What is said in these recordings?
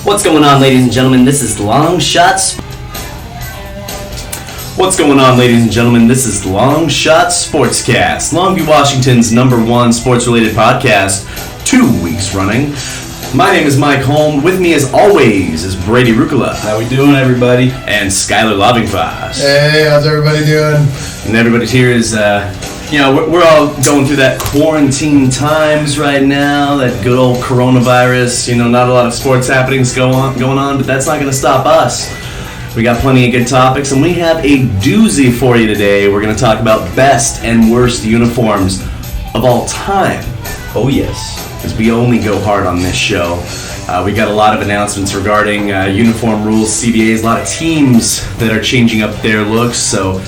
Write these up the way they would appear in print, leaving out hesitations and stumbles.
What's going on, ladies and gentlemen? This is Longshots. What's going on, ladies and gentlemen? This is Longshots Sportscast, Longview, Washington's #1 sports-related podcast, 2 weeks running. My name is Mike Holm. With me, as always, is Brady Rucola. How we doing, everybody? And Skyler Lovingfoss. Hey, how's everybody doing? And everybody here is, we're all going through that quarantine times right now, that good old coronavirus. Not a lot of sports happenings going on, but that's not going to stop us. We got plenty of good topics, and we have a doozy for you today. We're going to talk about best and worst uniforms of all time. Oh, yes. Because we only go hard on this show. We got a lot of announcements regarding uniform rules, CBAs, a lot of teams that are changing up their looks. So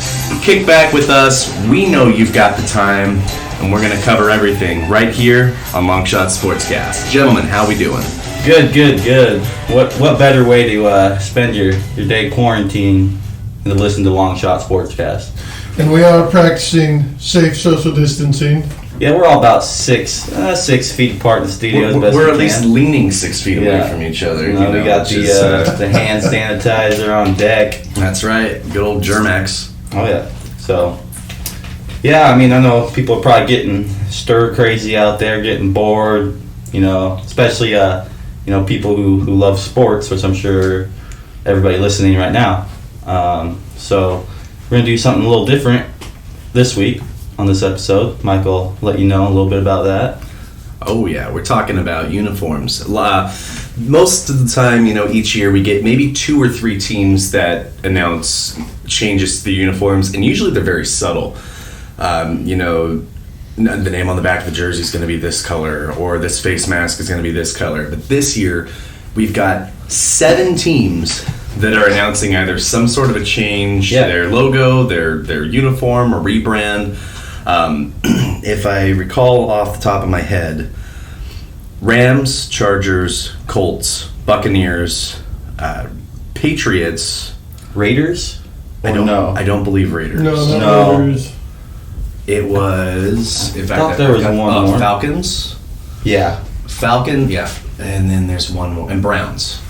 kick back with us. We know you've got the time, and we're going to cover everything right here on Longshots Sportscast. Gentlemen, how we doing? Good. What better way to spend your day quarantine than to listen to Longshots Sportscast? And we are practicing safe social distancing. Yeah, we're all about 6 feet apart in the studio. We're at least leaning 6 feet away from each other. We got the hand sanitizer on deck. That's right. Good old Germ-X. Oh, yeah. So, yeah, I know people are probably getting stir crazy out there, getting bored, especially, people who love sports, which I'm sure everybody listening right now. So, we're going to do something a little different this week. On this episode, Mike will let you know a little bit about that. Oh yeah, we're talking about uniforms. Most of the time, each year we get maybe 2 or 3 teams that announce changes to the uniforms, and usually they're very subtle. The name on the back of the jersey is going to be this color, or this face mask is going to be this color. But this year, we've got 7 teams that are announcing either some sort of a change to their logo, their uniform, or rebrand. If I recall off the top of my head, Rams, Chargers, Colts, Buccaneers, Patriots, Raiders. I don't believe Raiders. No. Raiders. It was. In fact, there was one more. Falcons. Yeah. Falcon. Yeah, and then there's one more, and Browns.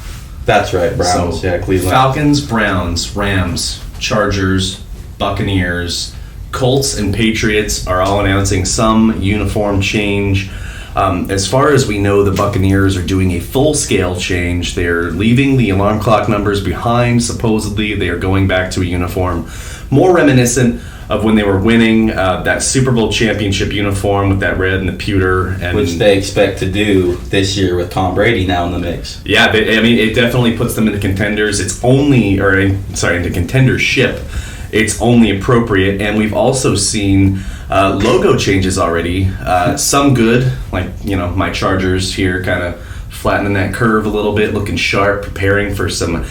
That's right, Browns. So, Cleveland. Falcons, Browns, Rams, Chargers, Buccaneers, Colts, and Patriots are all announcing some uniform change. As far as we know, the Buccaneers are doing a full-scale change. They're leaving the alarm clock numbers behind. Supposedly, they are going back to a uniform more reminiscent of when they were winning that Super Bowl championship uniform with that red and the pewter. Which they expect to do this year with Tom Brady now in the mix. Yeah, it definitely puts them into contenders. Into contendership. It's only appropriate, and we've also seen logo changes already. Some good, like my Chargers here, kind of flattening that curve a little bit, looking sharp, preparing for some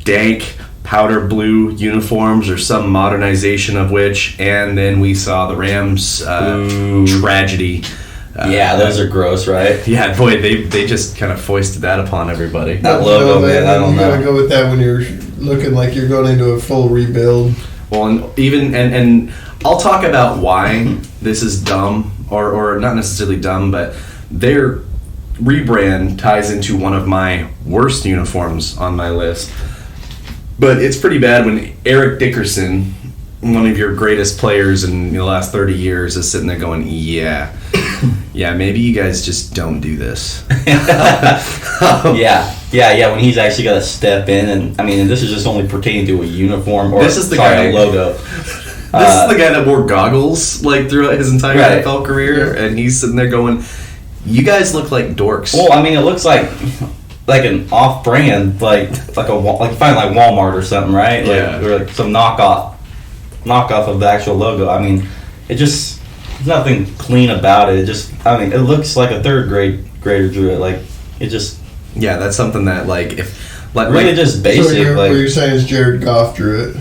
dank powder blue uniforms or some modernization of which. And then we saw the Rams tragedy. Those are gross, right? Yeah, boy, they just kind of foisted that upon everybody. That logo, man, I don't know. You gotta go with that when you're looking like you're going into a full rebuild. Well, and I'll talk about why this is dumb, or not necessarily dumb, but their rebrand ties into one of my worst uniforms on my list. But it's pretty bad when Eric Dickerson, one of your greatest players in the last 30 years, is sitting there going, yeah, maybe you guys just don't do this. Yeah, when he's actually got to step in, and this is just only pertaining to a uniform or a logo. This is the guy that wore goggles throughout his entire NFL career, and he's sitting there going, you guys look like dorks. Well, it looks like an off-brand, like Walmart or something, right? Or some knockoff of the actual logo. There's nothing clean about it. It looks like a third grader drew it. Yeah, that's something that really just basic. So what you're saying is Jared Goff drew it.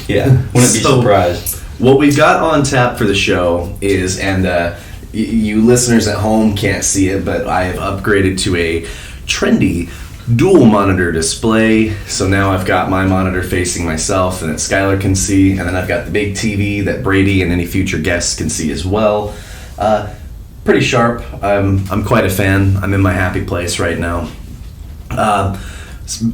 Yeah, wouldn't be surprised. What we've got on tap for the show is, and you listeners at home can't see it, but I have upgraded to a trendy dual monitor display. So now I've got my monitor facing myself and that Skyler can see, and then I've got the big TV that Brady and any future guests can see as well. pretty sharp. I'm quite a fan. I'm in my happy place right now.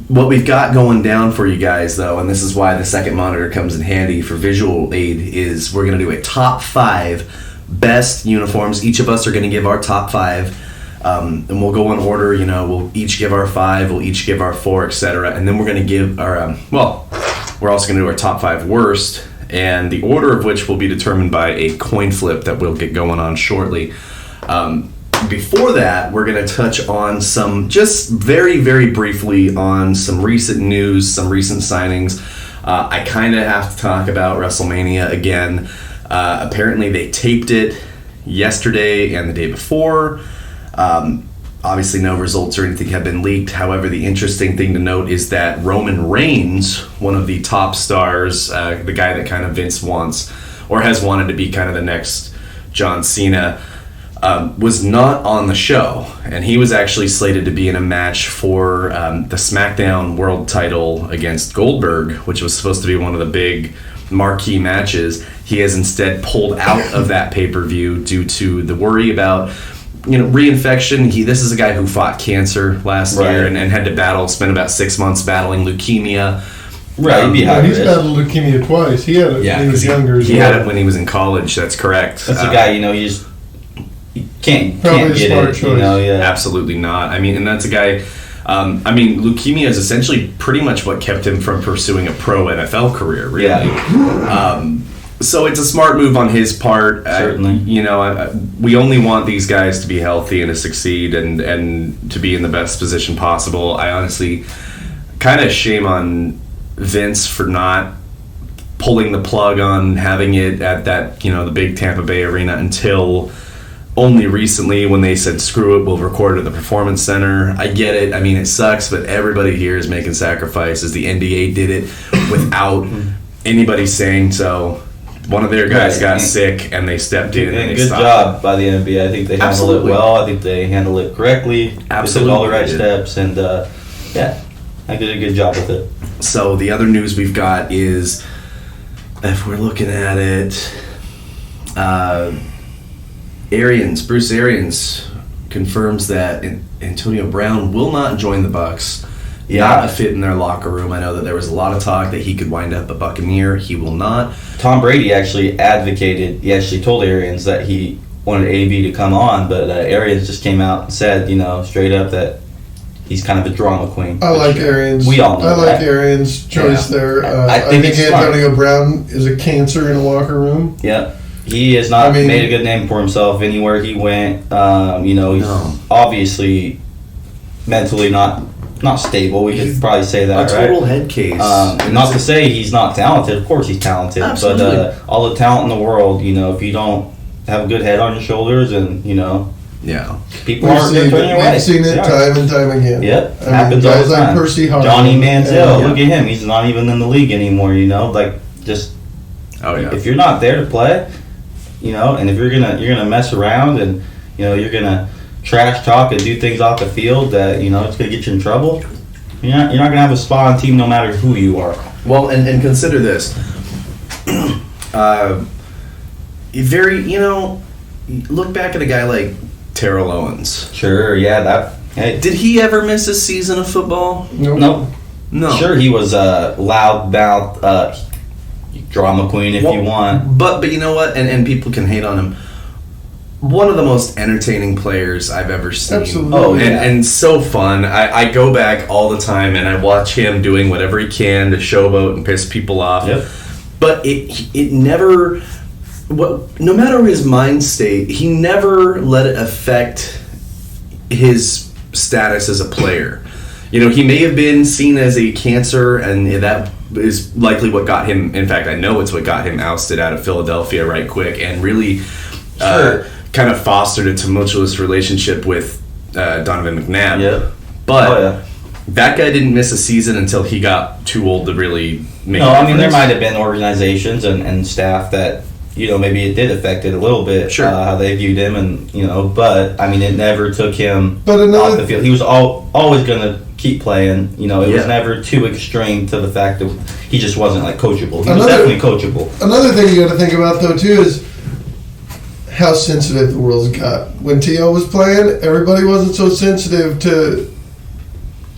What we've got going down for you guys, though, and this is why the second monitor comes in handy for visual aid, is we're going to do a top 5 best uniforms. Each of us are going to give our top 5, and we'll go in order. We'll each give our 5, we'll each give our 4, etc. And then we're going to give our, we're also going to do our top 5 worst, and the order of which will be determined by a coin flip that we'll get going on shortly. Before that, we're going to touch on just very, very briefly on some recent news, some recent signings. I kind of have to talk about WrestleMania again. Apparently, they taped it yesterday and the day before. Obviously, no results or anything have been leaked. However, the interesting thing to note is that Roman Reigns, one of the top stars, the guy that kind of Vince wants or has wanted to be kind of the next John Cena, was not on the show, and he was actually slated to be in a match for the SmackDown World Title against Goldberg, which was supposed to be one of the big marquee matches. He has instead pulled out of that pay-per-view due to the worry about reinfection. This is a guy who fought cancer last year and had to spend about 6 months battling leukemia. Right, he's battled leukemia twice. He had it when he was younger. He had it when he was in college. That's correct. That's a guy you can't get it. Choice. Absolutely not. And that's a guy. Leukemia is essentially pretty much what kept him from pursuing a pro NFL career. Really. Yeah. So it's a smart move on his part. Certainly. We only want these guys to be healthy and to succeed and to be in the best position possible. I honestly kind of shame on Vince for not pulling the plug on having it at that, the big Tampa Bay arena until only recently when they said, screw it, we'll record it at the Performance Center. I get it. It sucks, but everybody here is making sacrifices. The NBA did it without anybody saying so. One of their guys got sick, and they stepped in and they good stopped. Job by the NBA. I think they handled it well. I think they handled it correctly. Absolutely. They took all the right steps, and I did a good job with it. So the other news we've got is, if we're looking at it, Bruce Arians confirms that Antonio Brown will not join the Bucks. Not a fit in their locker room. I know that there was a lot of talk that he could wind up a Buccaneer. He will not. Tom Brady actually advocated. He actually told Arians that he wanted AB to come on, but Arians just came out and said, straight up that he's kind of a drama queen. I like Arians. We all know that. like Arians' choice there. I think Antonio Brown is a cancer in a locker room. Yeah. He has not made a good name for himself anywhere he went. He's obviously mentally not stable. We could probably say that, right? A total head case. Not to say he's not talented. Of course he's talented. Absolutely. But all the talent in the world, if you don't have a good head on your shoulders and, people aren't going to turn your way. We've seen it time and time again. Yep. Happens all the time. Like Percy Harvin. Johnny Manziel, look at him. He's not even in the league anymore, If you're not there to play, and if you're gonna mess around and you're gonna trash talk and do things off the field that it's gonna get you in trouble, you're not gonna have a spot on team no matter who you are. Well, and consider this. Look back at a guy like Terrell Owens. Sure, yeah, did he ever miss a season of football? Nope. No. Sure, he was a loudmouth drama queen if you want. But you know what? And people can hate on him. One of the most entertaining players I've ever seen. Absolutely. And so fun. I go back all the time and I watch him doing whatever he can to showboat and piss people off. Yep. But it never, no matter his mind state, he never let it affect his status as a player. He may have been seen as a cancer, and that is likely what got him. In fact, I know it's what got him ousted out of Philadelphia right quick, and really kind of fostered a tumultuous relationship with Donovan McNabb. Yep. But that guy didn't miss a season until he got too old to really make. No, there might have been organizations and staff that maybe it did affect it a little bit. Sure. How they viewed him, and but it never took him off the field. He was always going to keep playing. It was never too extreme to the fact that he just wasn't coachable. He was definitely coachable. Another thing you got to think about though too is how sensitive the world's got. When T.O. was playing, everybody wasn't so sensitive to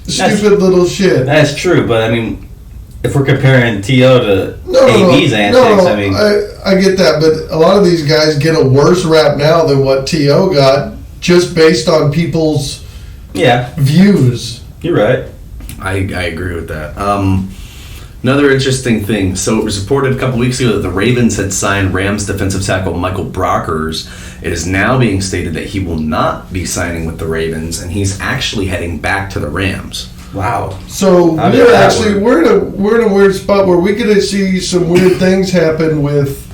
stupid little shit. That's true, but I mean, if we're comparing T.O. to AB's antics, I mean... I get that, but a lot of these guys get a worse rap now than what T.O. got just based on people's views. You're right. I agree with that. Another interesting thing. So it was reported a couple weeks ago that the Ravens had signed Rams defensive tackle Michael Brockers. It is now being stated that he will not be signing with the Ravens, and he's actually heading back to the Rams. Wow. So we're in a weird spot where we could see some weird things happen with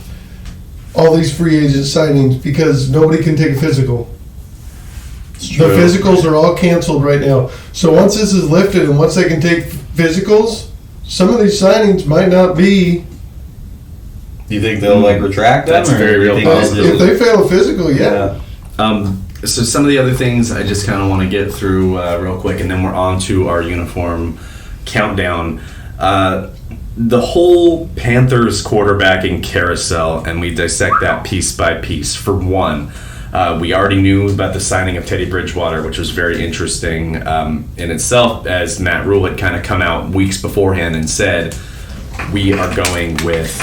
all these free agent signings because nobody can take a physical. The physicals are all canceled right now. So once this is lifted and once they can take physicals, some of these signings might not be. Do you think they'll retract them? That's very real possible. If they fail a physical, yeah. So some of the other things I just kind of want to get through real quick, and then we're on to our uniform countdown. The whole Panthers quarterbacking carousel, and we dissect that piece by piece. For one, we already knew about the signing of Teddy Bridgewater, which was very interesting in itself, as Matt Rule had kind of come out weeks beforehand and said, we are going with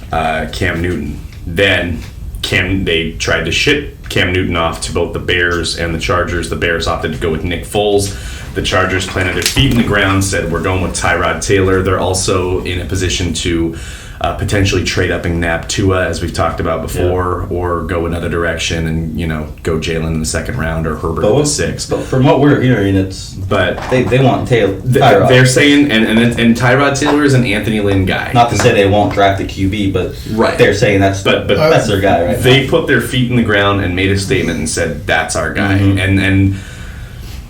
Cam Newton. Then they tried to ship Cam Newton off to both the Bears and the Chargers. The Bears opted to go with Nick Foles. The Chargers planted their feet in the ground, said we're going with Tyrod Taylor. They're also in a position to potentially trade up and nab Tua, as we've talked about before, or go another direction and go Jalen in the second round or Herbert in the sixth. But from what we're hearing, they want Tyrod. They're saying and Tyrod Taylor is an Anthony Lynn guy. Not to say they won't draft the QB, but they're saying that's their guy right now. They put their feet in the ground and made a statement and said that's our guy, and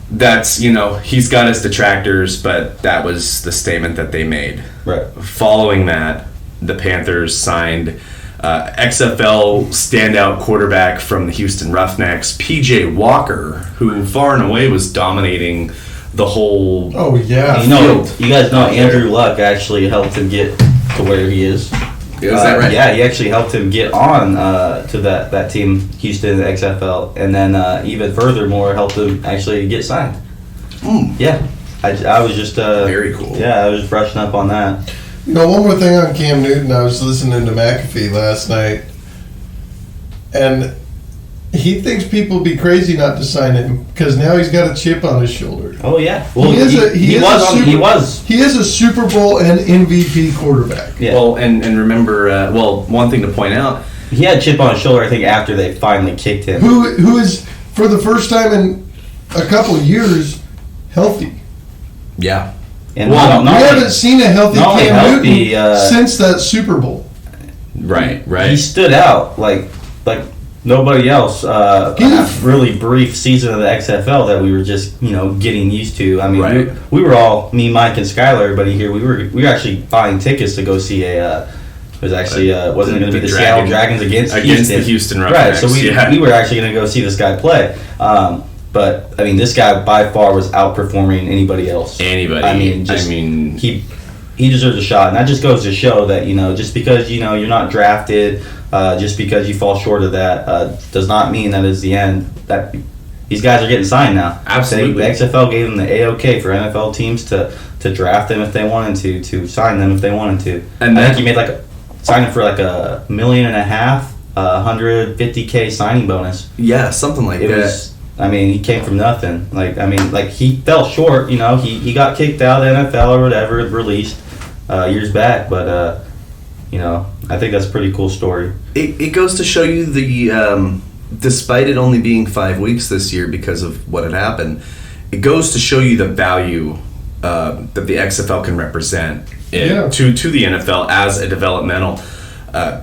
that's he's got his detractors, but that was the statement that they made. Right. Following that, the Panthers signed XFL standout quarterback from the Houston Roughnecks, PJ Walker, who far and away was dominating the whole field. You guys know Andrew Luck actually helped him get to where he is. Is that right? Yeah, he actually helped him get on to that team, Houston, the XFL, and then even furthermore helped him actually get signed. Yeah, I was just very cool. Yeah, I was brushing up on that. One more thing on Cam Newton. I was listening to McAfee last night, and he thinks people would be crazy not to sign him because now he's got a chip on his shoulder. Oh yeah, well he is a Super Bowl and MVP quarterback. Yeah. Well, and remember, one thing to point out, he had a chip on his shoulder. I think after they finally kicked him. Who is for the first time in a couple of years healthy? Yeah. And we haven't seen a healthy Cam Newton since that Super Bowl. Right. He stood out like nobody else. Really brief season of the XFL that we were just getting used to. I mean, we were all me, Mike, and Skyler. Everybody here. We were actually buying tickets to go see a. It was actually wasn't going to be the Seattle Dragons against the Houston Roughnecks. Right. So we were actually going to go see this guy play. But I mean, this guy by far was outperforming anybody else. I mean, he deserves a shot, and that just goes to show that just because you're not drafted, just because you fall short of that, does not mean that is the end. That these guys are getting signed now. Absolutely, the XFL gave them the A-OK for NFL teams to draft them if they wanted to sign them if they wanted to. And I think he made signing for $1.5 million, $150K signing bonus. Yeah, something like that. He came from nothing. He fell short. He got kicked out of the NFL or whatever, released years back. But I think that's a pretty cool story. It goes to show you despite it only being 5 weeks this year because of what had happened, it goes to show you the value that the XFL can represent to the NFL as a developmental.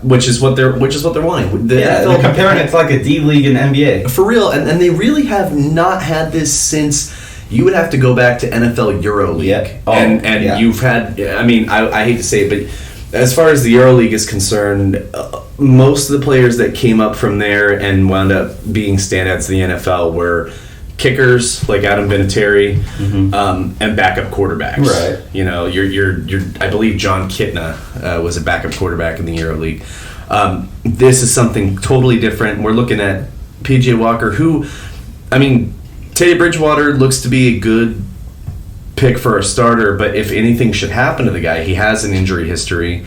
Which is what they're wanting. They're comparing it to like a D League and NBA. For real, and they really have not had this since. You would have to go back to NFL EuroLeague, you've had. I hate to say it, but as far as the EuroLeague is concerned, most of the players that came up from there and wound up being standouts in the NFL were kickers like Adam Vinatieri, and backup quarterbacks. Right. You know, you're I believe John Kitna was a backup quarterback in the Euro League. This is something totally different. We're looking at PJ Walker, who, I mean, Teddy Bridgewater looks to be a good pick for a starter, but if anything should happen to the guy, he has an injury history.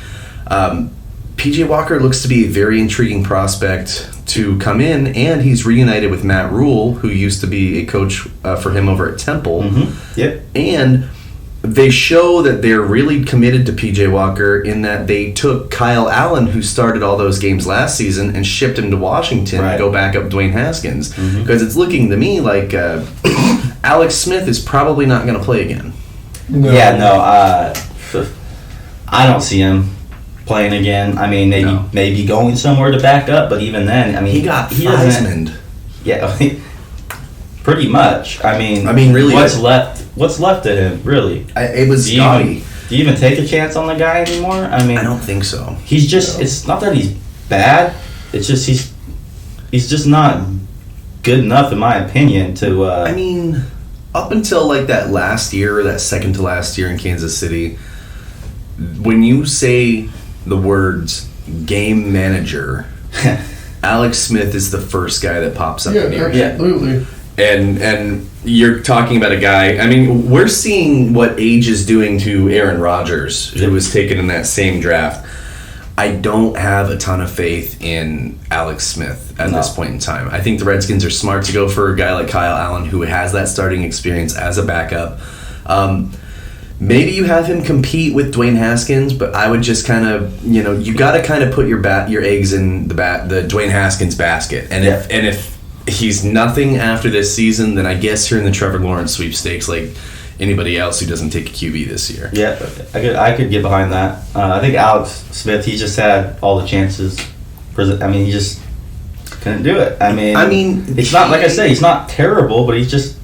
PJ Walker looks to be a very intriguing prospect to come in, and he's reunited with Matt Rule, who used to be a coach for him over at Temple. Yep. And they show that they're really committed to PJ Walker in that they took Kyle Allen, who started all those games last season, and shipped him to Washington to go back up Dwayne Haskins. Because it's looking to me like Alex Smith is probably not going to play again. No. Yeah, no. I don't see him playing again. I mean, maybe going somewhere to back up, but even then, I mean, he Heisman'd. Yeah, pretty much. I mean, really, what's left of him, really? It was Scotty. Do you even take a chance on the guy anymore? I mean, I don't think so. He's just, it's not that he's bad, it's just he's just not good enough, in my opinion, to... I mean, up until like that last year, or that second to last year in Kansas City, when you say the words game manager, Alex Smith is the first guy that pops up in your head. Absolutely. And you're talking about a guy, I mean, we're seeing what age is doing to Aaron Rodgers, who was taken in that same draft. I don't have a ton of faith in Alex Smith at this point in time. I think the Redskins are smart to go for a guy like Kyle Allen, who has that starting experience as a backup. Maybe you have him compete with Dwayne Haskins, but I would just kind of, you got to kind of put your eggs in the Dwayne Haskins basket. And if he's nothing after this season, then I guess you're in the Trevor Lawrence sweepstakes like anybody else who doesn't take a QB this year. Yeah, I could get behind that. I think Alex Smith, he just had all the chances. I mean, he just couldn't do it. I mean, it's not, like I say, he's not terrible, but he's just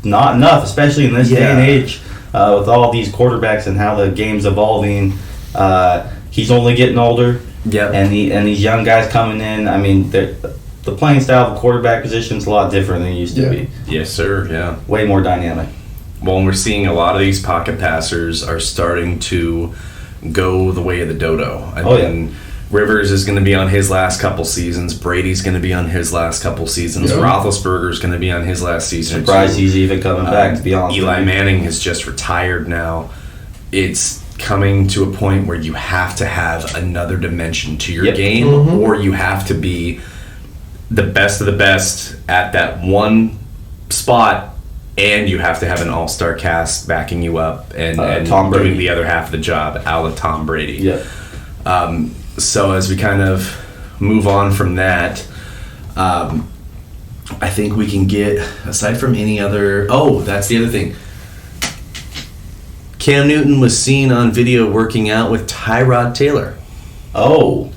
not enough, especially in this day and age with all these quarterbacks and how the game's evolving. He's only getting older, and these young guys coming in. I mean, the playing style of the quarterback position is a lot different than it used to be. Yes, sir. Yeah, way more dynamic. Well, we're seeing a lot of these pocket passers are starting to go the way of the dodo. I mean, Rivers is going to be on his last couple seasons. Brady's going to be on his last couple seasons. Roethlisberger's going to be on his last season. Surprised he's even coming back, to be honest. Eli Manning has just retired now. It's coming to a point where you have to have another dimension to your game, or you have to be the best of the best at that one spot, and you have to have an all-star cast backing you up and Tom Brady doing the other half of the job, a la Tom Brady. Yeah. So as we kind of move on from that, I think we can get, aside from any other... Oh, that's the other thing. Cam Newton was seen on video working out with Tyrod Taylor. I'm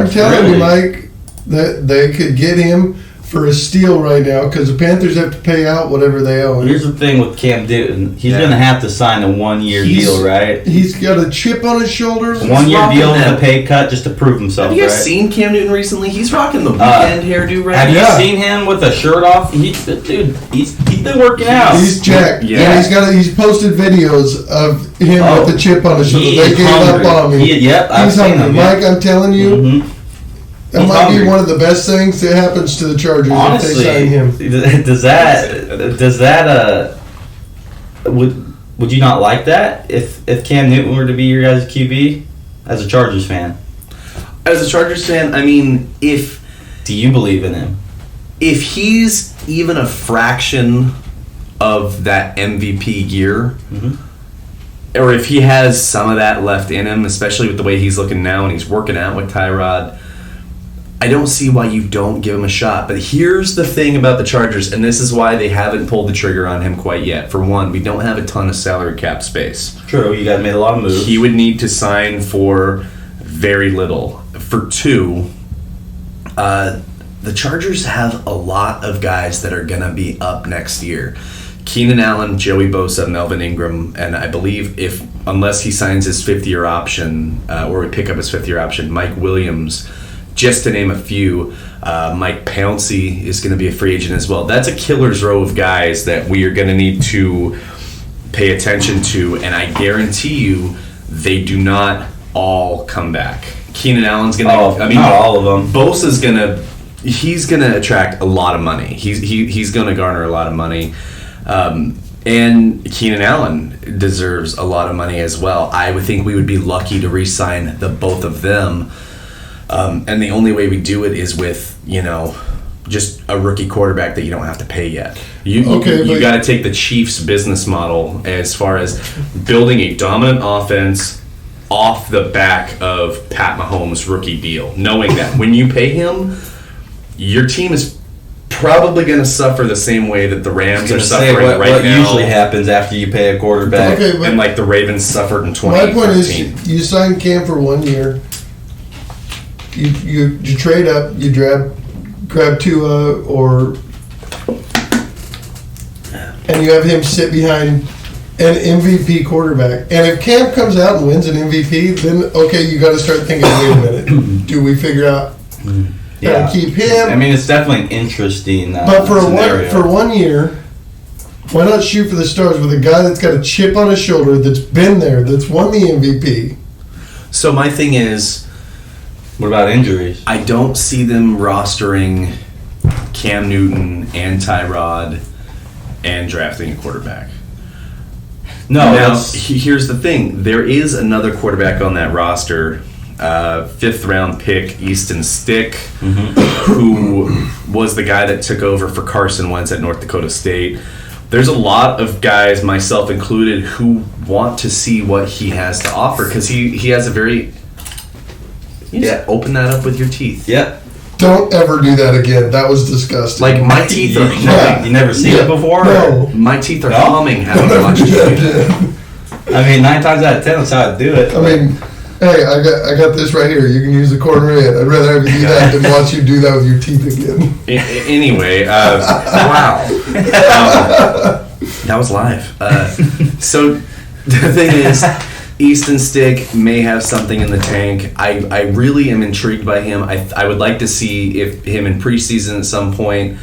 telling you, Mike, that they could get him for a steal right now because the Panthers have to pay out whatever they owe. Here's the thing with Cam Newton. He's going to have to sign a one-year deal, right? He's got a chip on his shoulders. One-year deal with a pay cut just to prove himself, Have you guys seen Cam Newton recently? He's rocking the weekend hairdo right now. Have you seen him with a shirt off? He's been working out. He's jacked. Yeah. And he's posted videos of him with the chip on his shoulder. They gave up on me. I've seen him. Mike, I'm telling you. That might be one of the best things that happens to the Chargers. Honestly, if they sign him. Does that would you not like that if Cam Newton were to be your guys' QB as a Chargers fan? As a Chargers fan, I mean, do you believe in him? If he's even a fraction of that MVP gear, or if he has some of that left in him, especially with the way he's looking now and he's working out with Tyrod, I don't see why you don't give him a shot. But here's the thing about the Chargers, and this is why they haven't pulled the trigger on him quite yet. For one, we don't have a ton of salary cap space. True, you guys made a lot of moves. He would need to sign for very little. For two, the Chargers have a lot of guys that are going to be up next year. Keenan Allen, Joey Bosa, Melvin Ingram, and I believe unless he signs his fifth-year option, or we pick up his fifth-year option, Mike Williams, just to name a few. Mike Pouncey is going to be a free agent as well. That's a killer's row of guys that we are going to need to pay attention to, and I guarantee you they do not all come back. Keenan Allen's going to... not all of them. Bosa's going to... He's going to attract a lot of money. He's going to garner a lot of money. And Keenan Allen deserves a lot of money as well. I would think we would be lucky to re-sign the both of them. And the only way we do it is with, just a rookie quarterback that you don't have to pay yet. You got to take the Chiefs' business model as far as building a dominant offense off the back of Pat Mahomes' rookie deal, knowing that when you pay him, your team is probably going to suffer the same way that the Rams are suffering right now. What usually happens after you pay a quarterback? And like the Ravens suffered in 2013. My point is, you sign Cam for 1 year. You trade up. You grab Tua and you have him sit behind an MVP quarterback. And if Cam comes out and wins an MVP, then okay, you got to start thinking. Wait a minute, do we figure out? Yeah, keep him. I mean, it's definitely an interesting but for scenario. 1 year, why not shoot for the stars with a guy that's got a chip on his shoulder, that's been there, that's won the MVP? So my thing is, what about injuries? I don't see them rostering Cam Newton and Tyrod and drafting a quarterback. No. Now, here's the thing. There is another quarterback on that roster, 5th round pick, Easton Stick, who was the guy that took over for Carson Wentz at North Dakota State. There's a lot of guys, myself included, who want to see what he has to offer because he has a very... open that up with your teeth. Yeah. Don't ever do that again. That was disgusting. Like, my teeth are... You never seen it before? No. My teeth are humming having to watch you do that. I mean, 9 times out of 10, that's how I do it. I mean, hey, I got this right here. You can use the corner in. I'd rather have you do that than watch you do that with your teeth again. Anyway, wow. That was live. So, the thing is... Easton Stick may have something in the tank. I really am intrigued by him. I would like to see him in preseason at some point.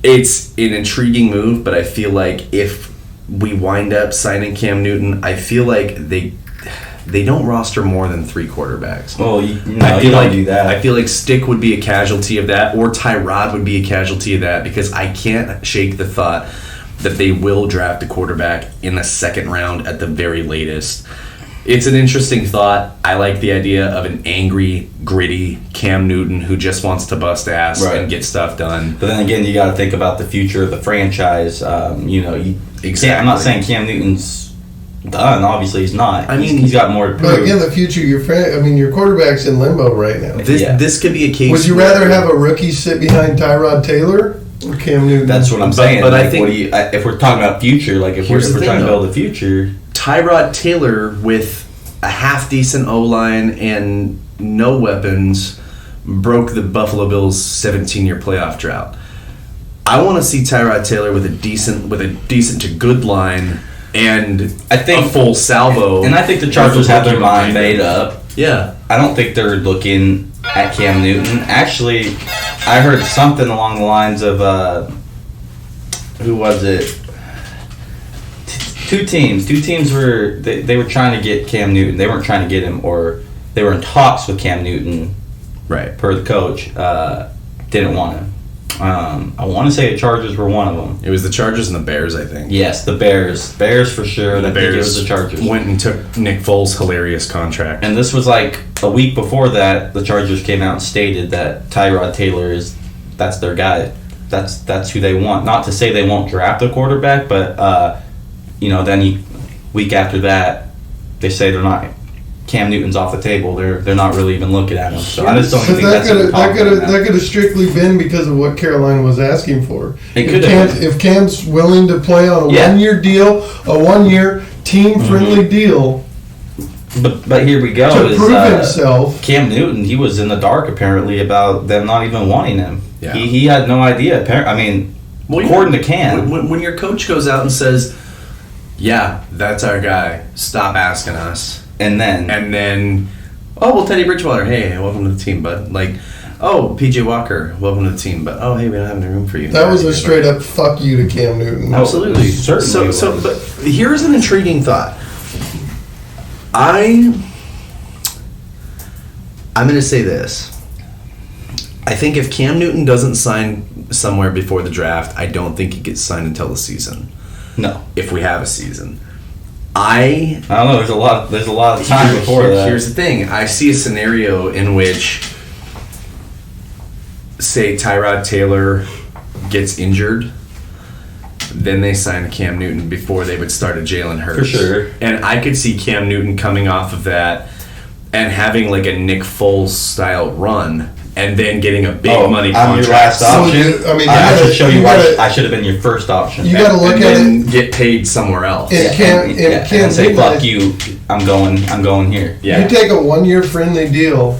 It's an intriguing move, but I feel like if we wind up signing Cam Newton, I feel like they don't roster more than 3 quarterbacks. Well, you don't do that. I feel like Stick would be a casualty of that, or Tyrod would be a casualty of that, because I can't shake the thought that they will draft a quarterback in the 2nd round at the very latest. It's an interesting thought. I like the idea of an angry, gritty Cam Newton who just wants to bust ass and get stuff done. But then again, you got to think about the future of the franchise. Exactly. I'm not saying Cam Newton's done. Obviously, he's not. I mean, he's got more to prove. But again, the future, your quarterback's in limbo right now. This could be a case. Would you rather have a rookie sit behind Tyrod Taylor or Cam Newton? That's what I'm saying. But like, I think if we're talking about future, like if we're trying to build the future. Tyrod Taylor with a half-decent O-line and no weapons broke the Buffalo Bills' 17-year playoff drought. I want to see Tyrod Taylor with a decent to good line and I think a full salvo. And I think the Chargers have their mind made up. Yeah. I don't think they're looking at Cam Newton. Actually, I heard something along the lines of who was it? Two teams were they were trying to get Cam Newton. They weren't trying to get him, or they were in talks with Cam Newton. Right. Per the coach, didn't want him. I want to say the Chargers were one of them. It was the Chargers and the Bears, I think. Yes, the Bears. Bears for sure. And the Bears it was the Chargers. Went and took Nick Foles' hilarious contract. And this was like a week before that. The Chargers came out and stated that Tyrod Taylor that's their guy. That's who they want. Not to say they won't draft a quarterback, but then week after that, they say they're not. Cam Newton's off the table. They're not really even looking at him. So I just don't think that's that could have strictly been because of what Carolina was asking for. If Cam's willing to play on a 1-year deal, a 1-year team-friendly deal. But here we go. To prove himself. Cam Newton, he was in the dark apparently about them not even wanting him. Yeah. He had no idea. According to Cam. When your coach goes out and says, yeah, that's our guy, stop asking us. And then, oh, well, Teddy Bridgewater, hey, welcome to the team, bud. Like, oh, PJ Walker, welcome to the team, but oh, hey, we don't have any room for you. That was a straight up fuck you to Cam Newton. Absolutely. Certainly. So, but here's an intriguing thought. I'm going to say this. I think if Cam Newton doesn't sign somewhere before the draft, I don't think he gets signed until the season. No. If we have a season. I don't know. There's a lot of time before that. Here's the thing. I see a scenario in which, say, Tyrod Taylor gets injured, then they sign Cam Newton before they would start a Jalen Hurts. For sure. And I could see Cam Newton coming off of that and having like a Nick Foles style run, and then getting a big money contract. I'm your last option. So, I mean, I should show you why I should have been your first option. You got to look at it. Get paid somewhere else. And say fuck you. I'm going here. Yeah. You take a 1 year friendly deal.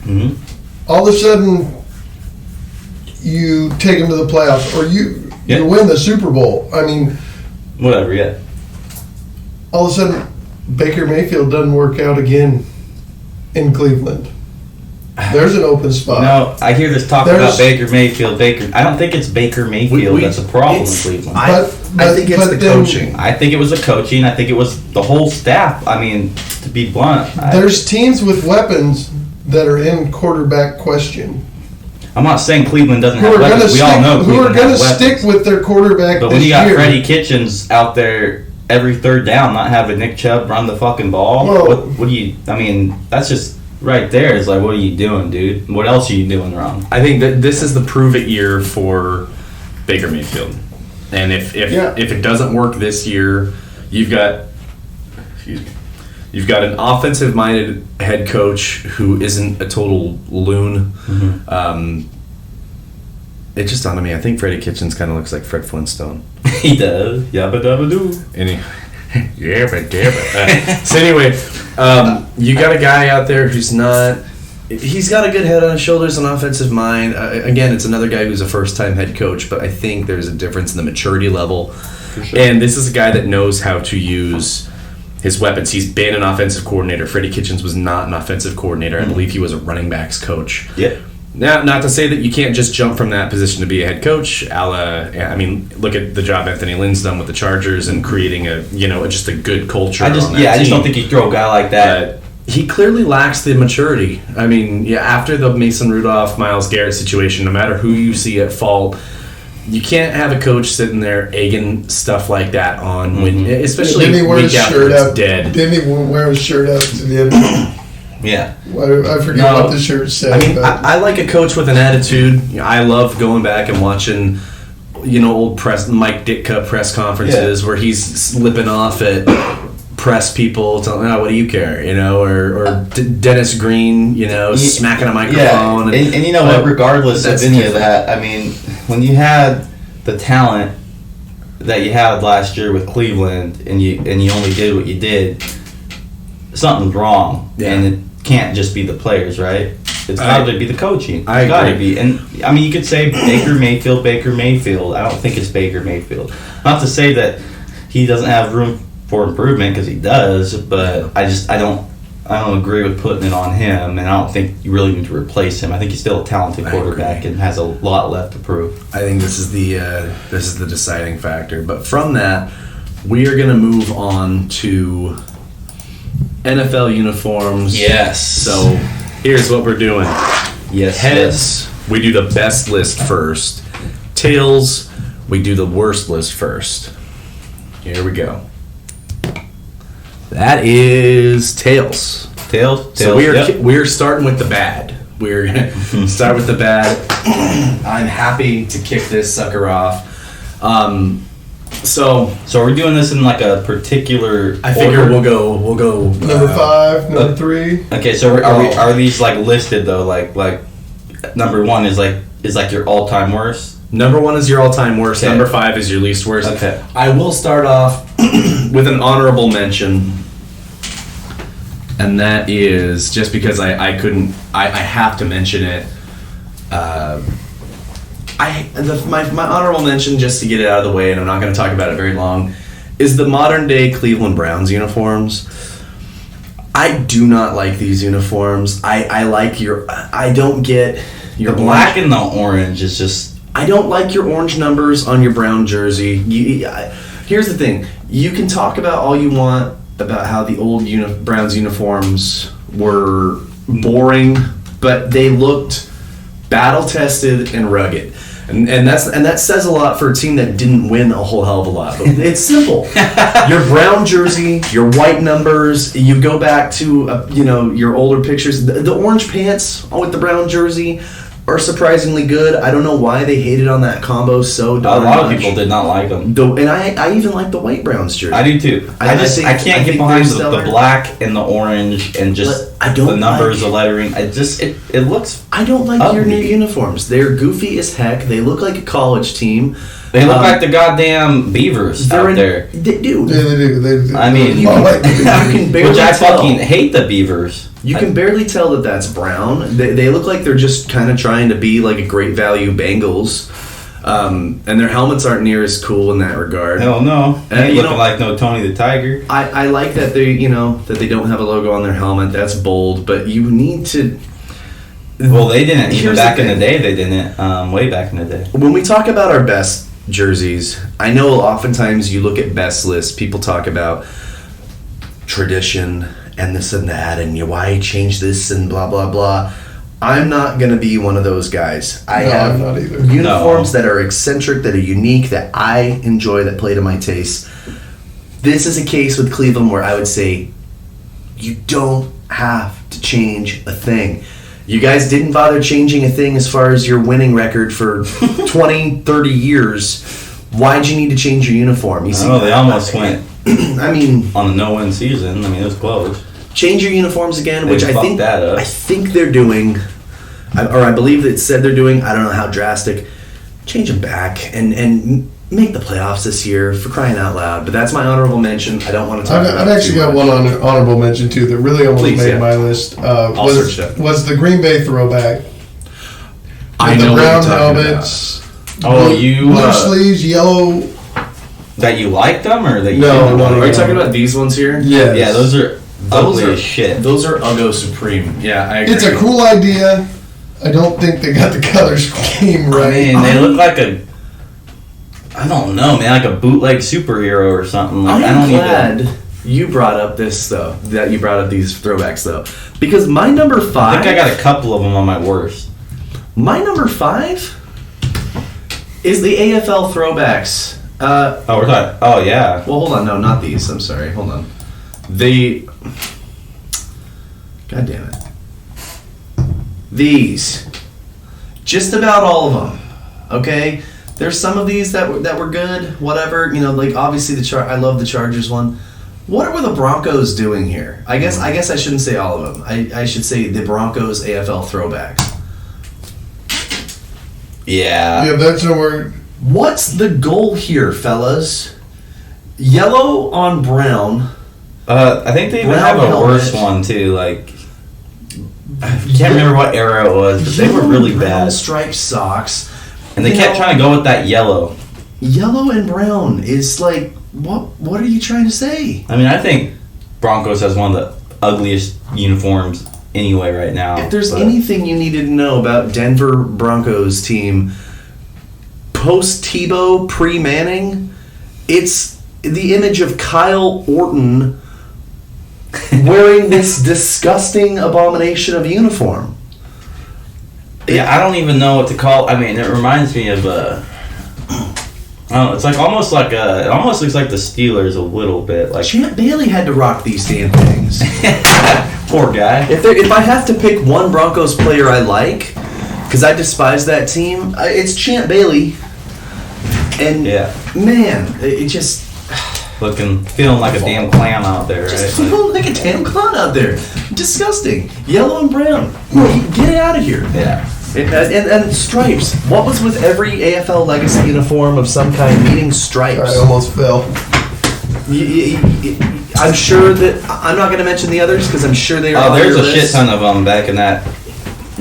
Mm-hmm. All of a sudden, you take them to the playoffs, or you win the Super Bowl. I mean, whatever. Yeah. All of a sudden, Baker Mayfield doesn't work out again in Cleveland. There's an open spot. No, I hear this talk about Baker Mayfield. I don't think it's Baker Mayfield that's a problem in Cleveland. I think it's the coaching. I think it was the coaching. I think it was the whole staff. I mean, to be blunt. There's teams with weapons that are in quarterback question. I'm not saying Cleveland doesn't have weapons. We all know Cleveland who are going to stick with their quarterback But when you got Freddie Kitchens out there every third down, not having Nick Chubb run the fucking ball, what do you... I mean, that's just... Right there is like, what are you doing, dude? What else are you doing wrong? I think that this is the prove-it year for Baker Mayfield. And if it doesn't work this year, you've got an offensive-minded head coach who isn't a total loon. Mm-hmm. It just dawned on me, I think Freddie Kitchens kind of looks like Fred Flintstone. He does. Yabba dabba doo. So anyway, you got a guy out there who's not... He's got a good head on his shoulders, an offensive mind. Again, it's another guy who's a first-time head coach, but I think there's a difference in the maturity level. For sure. And this is a guy that knows how to use his weapons. He's been an offensive coordinator. Freddie Kitchens was not an offensive coordinator. I believe he was a running backs coach. Yeah. Now, not to say that you can't just jump from that position to be a head coach. I mean, look at the job Anthony Lynn's done with the Chargers and creating just a good culture. I just don't think you throw a guy like that. He clearly lacks the maturity. I mean, after the Mason Rudolph, Myles Garrett situation, no matter who you see at fault, you can't have a coach sitting there egging stuff like that on when, especially week after it's dead. Didn't he wear his shirt out to the end? Yeah. I forget what the shirt said. I mean, I like a coach with an attitude. I love going back and watching, old Mike Ditka press conferences where he's slipping off at press people, telling, what do you care, or Dennis Green, smacking a microphone. Yeah. And you know what, regardless of any of that, I mean, when you had the talent that you had last year with Cleveland and you only did what you did, something's wrong. Yeah. And it can't just be the players, right? It's got to be the coaching. It's got to be. And, I mean, you could say Baker Mayfield. I don't think it's Baker Mayfield. Not to say that he doesn't have room for improvement, because he does, but I don't agree with putting it on him, and I don't think you really need to replace him. I think he's still a talented quarterback and has a lot left to prove. I think this is the deciding factor. But from that, we are going to move on to NFL uniforms. Yes. So here's what we're doing. Yes. Heads, we do the best list first. Tails, we do the worst list first. Here we go. That is tails. Tails. So we're starting with the bad. We're gonna start with the bad. I'm happy to kick this sucker off. So are we doing this in like a particular I figure order? we'll go number 5, number 3. Okay, so are these like listed though? Like number 1 is like your all-time worst. Number 1 is your all-time worst. Okay. Number 5 is your least worst. Okay. I will start off with an honorable mention, and that is just because I have to mention it. My honorable mention, just to get it out of the way, and I'm not going to talk about it very long, is the modern day Cleveland Browns uniforms. I do not like these uniforms. I like your. I don't get your The black and the orange is just. I don't like your orange numbers on your brown jersey. Here's the thing: you can talk about all you want about how the old Browns uniforms were boring, but they looked battle tested and rugged. And that says a lot for a team that didn't win a whole hell of a lot. But it's simple. Your brown jersey, your white numbers. You go back to your older pictures. The orange pants with the brown jersey are surprisingly good. I don't know why they hated on that combo so darn A lot much. of people did not like them. And I even like the white Browns jersey. I do too. I can't get behind the black and the orange and just the numbers, the lettering. It looks. I don't like ugly. your new uniforms. They're goofy as heck. They look like a college team. They look like the goddamn Beavers out there. They do. Yeah, they do. I mean, you can barely which I tell. fucking hate the Beavers. You can barely tell that that's brown. They look like they're just kind of trying to be like a great value Bengals. And their helmets aren't near as cool in that regard. Hell no. They ain't looking like no Tony the Tiger. I like that they don't have a logo on their helmet. That's bold, but you need to. Well, they didn't. Even back in the day, they didn't. Way back in the day. When we talk about our best jerseys, I know oftentimes you look at best lists, people talk about tradition and this and that, and why change this and blah blah blah. I'm not gonna be one of those guys. I have I'm not either. uniforms that are eccentric, that are unique, that I enjoy, that play to my taste. This is a case with Cleveland where I would say you don't have to change a thing. You guys didn't bother changing a thing as far as your winning record for 20, 30 years. Why'd you need to change your uniform? You see, they almost went. I mean, on a no-win season. I mean, it was close. Change your uniforms again, They which I fucked that up. think they're doing, or I believe it said they're doing. I don't know how drastic. Change them back and make the playoffs this year, for crying out loud. But that's my honorable mention. I don't want to talk about I've it actually too got much. one honorable mention too that really almost Please, made yeah. my list. I'll search that. Was the Green Bay throwback? I With know the what brown you're talking helmets. Oh, blue sleeves, yellow. That you like them or that you No, didn't no, like Are you them? talking about these ones here? Yes. Yeah, those are ugly as shit. Those are Uggo Supreme. Yeah, I agree. It's a cool idea. I don't think they got the color scheme right. I mean, they look like I don't know, man, like a bootleg superhero or something. Like, I'm I don't glad you brought up this though. That you brought up these throwbacks though, because my number 5. I think I got a couple of them on my worst. My number 5 is the AFL throwbacks. We're talking. Oh yeah. Well, hold on. No, not these. I'm sorry. Hold on. God damn it. These. Just about all of them. Okay? There's some of these that were good. Whatever. Like obviously I love the Chargers one. What were the Broncos doing here? I guess I shouldn't say all of them. I should say the Broncos AFL throwbacks. Yeah. Yeah, that's nowhere. What's the goal here, fellas? Yellow on brown. I think they even Brown have a helmet. worse one too. Like I can't remember what era it was, but they were really brown bad. striped socks. And they kept trying to go with that yellow. Yellow and brown is like, what are you trying to say? I mean, I think Broncos has one of the ugliest uniforms anyway right now. If there's anything you needed to know about Denver Broncos team post Tebow, pre Manning, it's the image of Kyle Orton wearing this disgusting abomination of a uniform. Yeah, I don't even know what to call. I mean, it reminds me of it's like almost like it almost looks like the Steelers a little bit. Like Champ Bailey had to rock these damn things. poor guy. If I have to pick one Broncos player I like, because I despise that team, it's Champ Bailey. And Yeah. man, it just Feeling like a damn clam out there, just right? feeling like a damn clown out there. Disgusting. Yellow and brown. Get it out of here. Yeah. And stripes. What was with every AFL legacy uniform of some kind needing stripes? I almost fell. I'm sure that I'm not going to mention the others because I'm sure they are. Oh, there's on a your shit list. ton of them back in that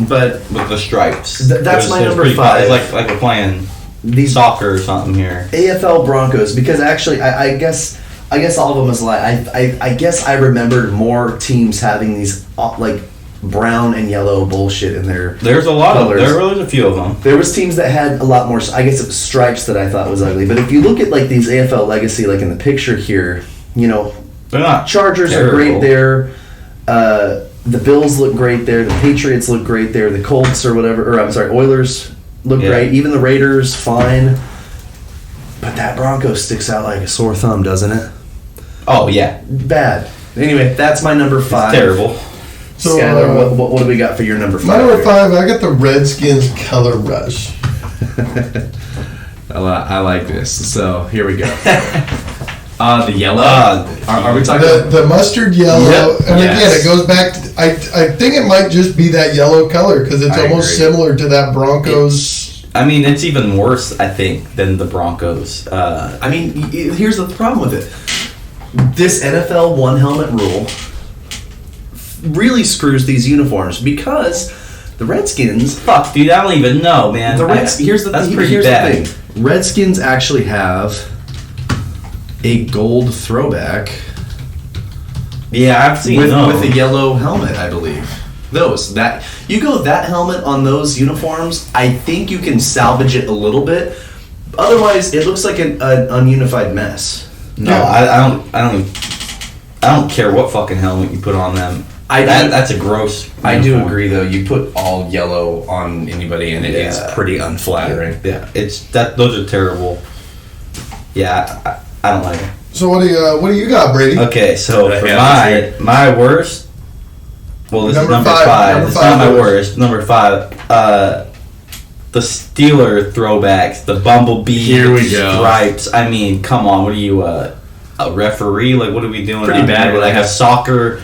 But with the stripes. That's my number pretty 5. It's like we're playing these soccer or something here. AFL Broncos, because actually I guess I guess all of them is I guess I remembered more teams having these like brown and yellow bullshit in their There's a lot colors. of them. There was a few of them. There was teams that had a lot more. I guess it was stripes that I thought was ugly. But if you look at like these AFL Legacy, like in the picture here, you know, They're not Chargers terrible. are great there. The Bills look great there. The Patriots look great there. The Colts or whatever, or I'm sorry, Oilers look great. Even the Raiders, fine. But that Broncos sticks out like a sore thumb, doesn't it? Oh yeah, Bad. Anyway, that's my number 5. it's terrible. So, Skyler, what do we got for your number 5? My number 5, I got the Redskins Color Rush. I like this. So here we go. The yellow. Are we talking? The mustard yellow, Yep. and Yes. again, it goes back to, I think it might just be that yellow color, because it's I almost agree. similar to that Broncos. I mean, it's even worse, I think, than the Broncos. I mean, here's the problem with it. This NFL one helmet rule really screws these uniforms because the Redskins. Fuck, dude, I don't even know, man. Here's That's the pretty bad. thing. Redskins actually have a gold throwback Yeah, I've seen with those. a yellow helmet, I believe. Those that you go that helmet on those uniforms, I think you can salvage it a little bit. Otherwise, it looks like an ununified mess. No, Yeah. I don't care what fucking helmet you put on them. That's a gross. I do uniform. agree, though. You put all yellow on anybody, and it is Yeah. pretty unflattering. Yeah, those are terrible. Yeah, I don't like it. So what do you got, Brady? Okay, so for Yeah, my worst. Well, this Number is number five. 5. Number It's five not my worst. worst. Number 5. The Steeler throwbacks, the bumblebee Here we go. stripes. I mean, come on. What are you, a referee? Like, what are we doing? Pretty out bad here? when I Like a have- soccer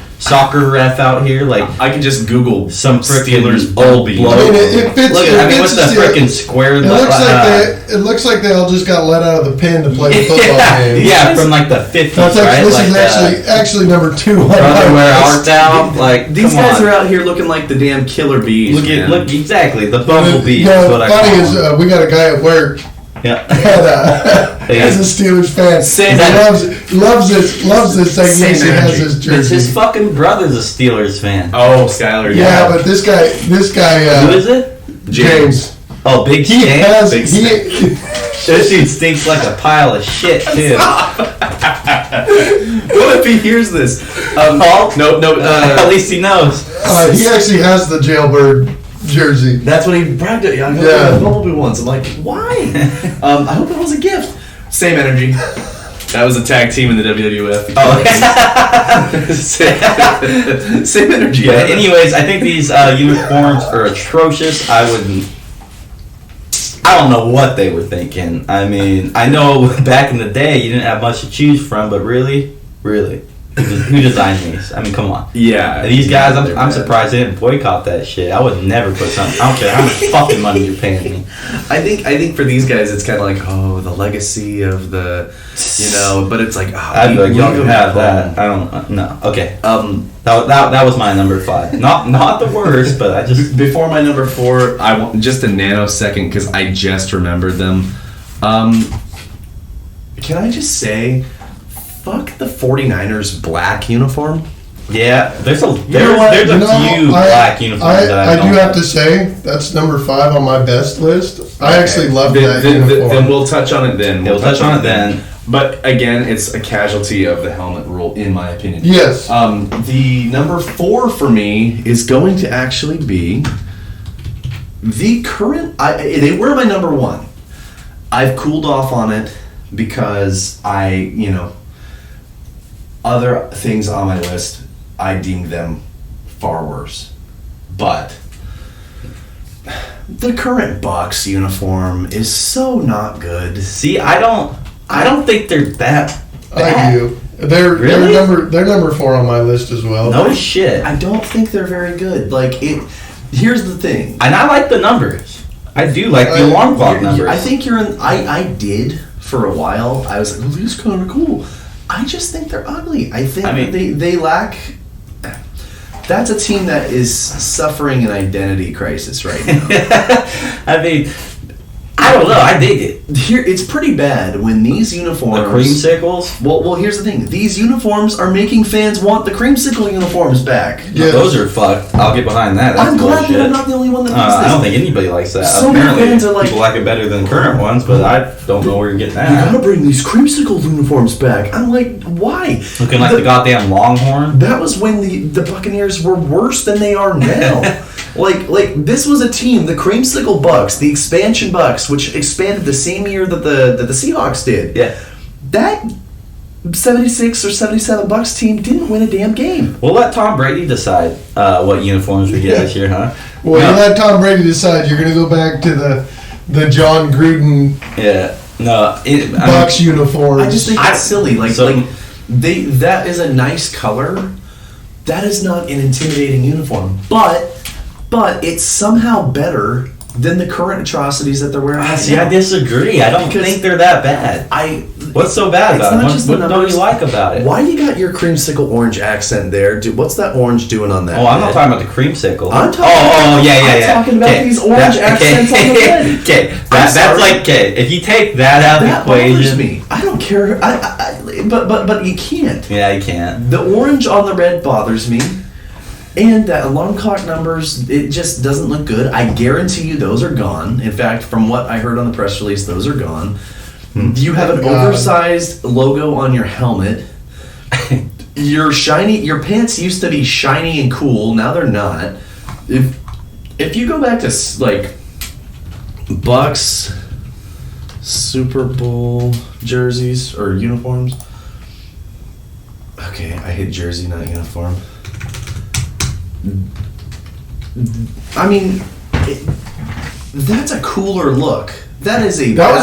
ref out here. Like I can just Google some Steelers freaking old bumblebee. bloke. I mean, it fits. Look, it I mean, fits what's the Steelers. freaking square? It looks like they all just got let out of the pen to play the football game. Yeah, from like the 50s, That's right? this Like is actually number 2 on my brother wear list. art down. Like These come guys on. are out here looking like the damn killer bees. Look exactly the bumblebee. No, is what I funny call is them. we got a guy at work Yeah. that is a Steelers fan. Same. He loves this thing. Same He has energy. his It's jersey. his fucking brother's a Steelers fan. Oh, Skyler. Yeah, but this guy, Who is it? James. Oh, Big He James. has Big This dude stinks like a pile of shit too. What if he hears this? Paul? No. At least he knows. he actually has the jailbird jersey. That's what he bragged at. I got Yeah. the bumblebee ones. I'm like, why? I hope it was a gift. Same energy. That was a tag team in the WWF. Oh. Same energy. But anyways, I think these uniforms are atrocious. I don't know what they were thinking. I mean, I know back in the day you didn't have much to choose from, but really, who designed these? I mean, come on. Yeah. And these guys, They're I'm bad. surprised they didn't boycott that shit. I would never put something. I don't care how much fucking money you're paying me. I think for these guys, it's kind of like, oh, the legacy of the, but it's like, oh, I'd be like, y'all can have that. I don't. No. Okay. That was my number 5. Not the worst, but I just. Before my number 4, I want just a nanosecond because I just remembered them. Can I just say, fuck the 49ers black uniform? Yeah, there's a You know what? there's a You know, few black uniforms that I I don't do have to say that's number 5 on my best list. I actually love that Then uniform. we'll touch on it then. Yeah, we'll touch on it then. But again, it's a casualty of the helmet rule, in my opinion. Yes. The number 4 for me is going to actually be the current. They were my number 1. I've cooled off on it because other things on my list, I deemed them far worse. But the current Bucks uniform is so not good. See, I don't think they're that I bad. do. They're Really? they're number 4 on my list as well. No shit. I don't think they're very good. Here's the thing. And I like the numbers. I do like the alarm clock numbers. I think you're in. I did for a while. I was like, oh, these kind of cool. I just think they're ugly. I think they lack. That's a team that is suffering an identity crisis right now. I mean, I I don't know. I dig it. Here, it's pretty bad when these uniforms. The creamsicles. Well, here's the thing. These uniforms are making fans want the creamsicle uniforms back. Yeah. Those are fucked. I'll get behind that. That's I'm glad bullshit. that I'm not the only one that thinks this. I don't think anybody likes that. So many Apparently, fans are like, people like it better than current ones, but I don't know where you're getting You that. gotta bring these creamsicle uniforms back. I'm like, why? Looking like the goddamn Longhorn. That was when the Buccaneers were worse than they are now. like this was a team, the Creamsicle Bucks, the expansion Bucks, which expanded the same year that the Seahawks did. Yeah. That 76 or 77 Bucks team didn't win a damn game. We'll let Tom Brady decide what uniforms we get this year, huh? Well, No. you let Tom Brady decide. You're going to go back to the John Gruden Yeah. No. Bucks uniforms. I just think it's silly. That is a nice color. That is not an intimidating uniform. But it's somehow better than the current atrocities that they're wearing. Right See, now. I disagree. I don't Because think they're that bad. What's so bad It's about not it? just the What don't numbers. you like about it? Why you got your creamsicle orange accent there? What's that orange doing on that? Oh, I'm not head? talking about the creamsicle. I'm talking Oh, yeah. I'm talking about Okay, these orange accents on the head. Okay, I'm that's sorry. like, okay, if you take that out of That the equation. bothers me. I don't care. But you can't. Yeah, you can't. The orange on the red bothers me. And that alarm clock numbers, it just doesn't look good. I guarantee you those are gone. In fact, from what I heard on the press release, those are gone. You have an God. oversized logo on your helmet. Your pants used to be shiny and cool. Now they're not. If you go back to like Bucks Super Bowl jerseys or uniforms. Okay, I hate jersey, not uniform. I mean, that's a cooler look. That is a That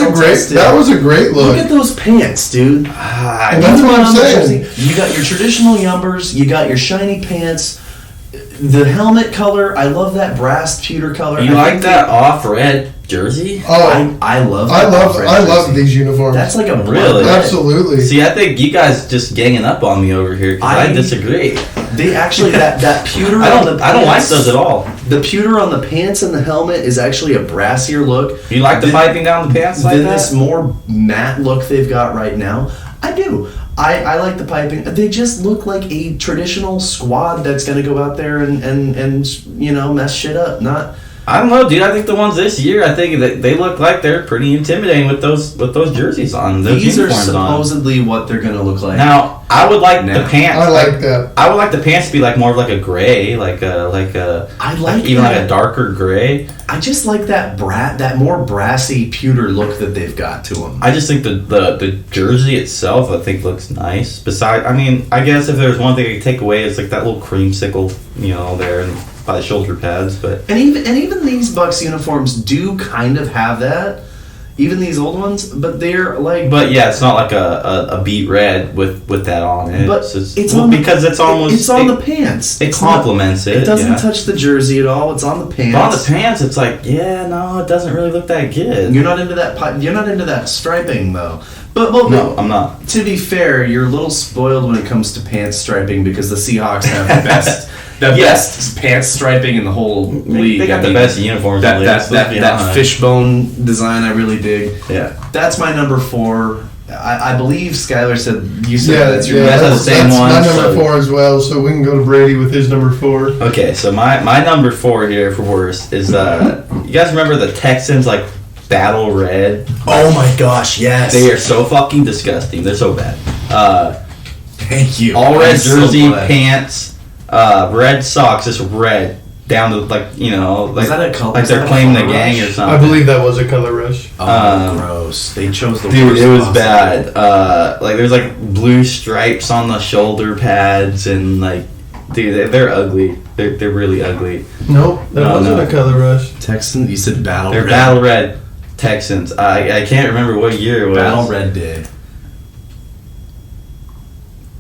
was a great look. Look at those pants, dude. And that's what I'm saying. You got your traditional yumbers. You got your shiny pants. The helmet color. I love that brass pewter color. You like that off-red jersey? Oh, I love. I that red love jersey. these uniforms. That's like a blood Really? red. Absolutely. See, I think you guys just ganging up on me over here because I disagree. They actually that pewter. I on the don't like pants- those at all. The pewter on the pants and the helmet is actually a brassier look. You like the piping down the pants like Than that? this more matte look they've got right now. I do. I like the piping. They just look like a traditional squad that's going to go out there and you know mess shit up. Not. I don't know, dude. I think the ones this year, I think that they look like they're pretty intimidating with those jerseys on. Those These are uniforms on. supposedly what they're going to look like. Now, I would like the Now. pants. I like that. I would like the pants to be like more of like a gray, like a I like even like that. a darker gray. I just like that more brassy pewter look that they've got to them. I just think the jersey itself, I think, looks nice. Besides, I mean, I guess if there's one thing I could take away, it's like that little creamsicle, you know, there and by the shoulder pads. But And even these Bucks uniforms do kind of have that. Even these old ones, but they're like. But yeah, it's not like a beet red with that on it. But it's on because it's almost it's on the pants. It It's not- complements it. It doesn't yeah. touch the jersey at all. It's on the pants. But on the pants, it's like, yeah, no, it doesn't really look that good. You're not into that. You're not into that striping though. But No, I'm not. To be fair, you're a little spoiled when it comes to pants striping because the Seahawks have the best. Best pants striping in the whole league. They got the best uniforms. in the league, let's be That honest. fishbone design I really dig. Yeah. That's my number 4. I believe Skyler said you said that's your that's that's the same one, my so- number 4 as well. So we can go to Brady with his number 4. Okay, so my number 4 here for worst is you guys remember the Texans like battle red? Oh my gosh, yes. They are so fucking disgusting. They're so bad. Thank you. All red I'm so jersey, glad. pants, red socks, just red down to like like that a color- like is they're that a claiming the color gang rush? or something. I believe that was a color rush. Oh, gross. They chose the Dude, worst it was possible. bad. Like there's like blue stripes on the shoulder pads and like, dude, they're ugly. They're really ugly. Nope, that No, wasn't no. a color rush. Texan, you said Battle They're Red. battle red Texans. I can't remember what year it was. Battle Red Day.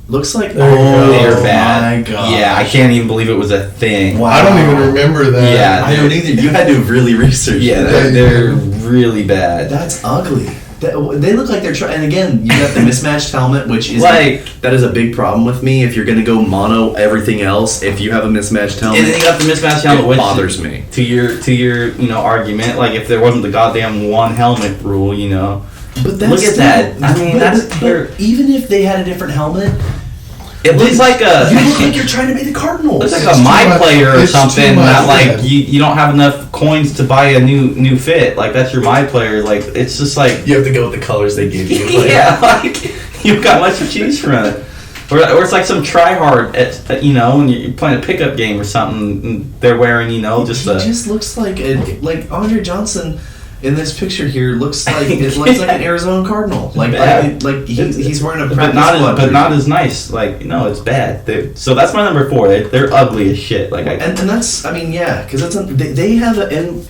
Looks like There you go. They are oh bad. my god. Yeah, I can't even believe it was a thing. Wow. I don't even remember that. Yeah. I don't either. You had to really research Yeah, that. they're really bad. That's ugly. They look like they're trying. And again, you got the mismatched helmet, which is that is a big problem with me. If you're going to go mono everything else, if you have a mismatched helmet, and then you got the mismatched helmet, it which bothers me. To your argument, like if there wasn't the goddamn one helmet rule, But look at that. I mean, but even if they had a different helmet. It looks like you look like you're trying to be the Cardinals. It's like a My Player or something. That like you don't have enough coins to buy a new fit. Like that's your My Player. Like it's just like you have to go with the colors they give you. Yeah, like you've got much to choose from it. Or it's like some try hard at when you're playing a pickup game or something. And they're wearing He just looks like Andre Johnson. In this picture here, looks like an Arizona Cardinal. He's wearing a but not as nice. Like it's bad. So that's my number 4. They're ugly as shit. Like and that's because they have and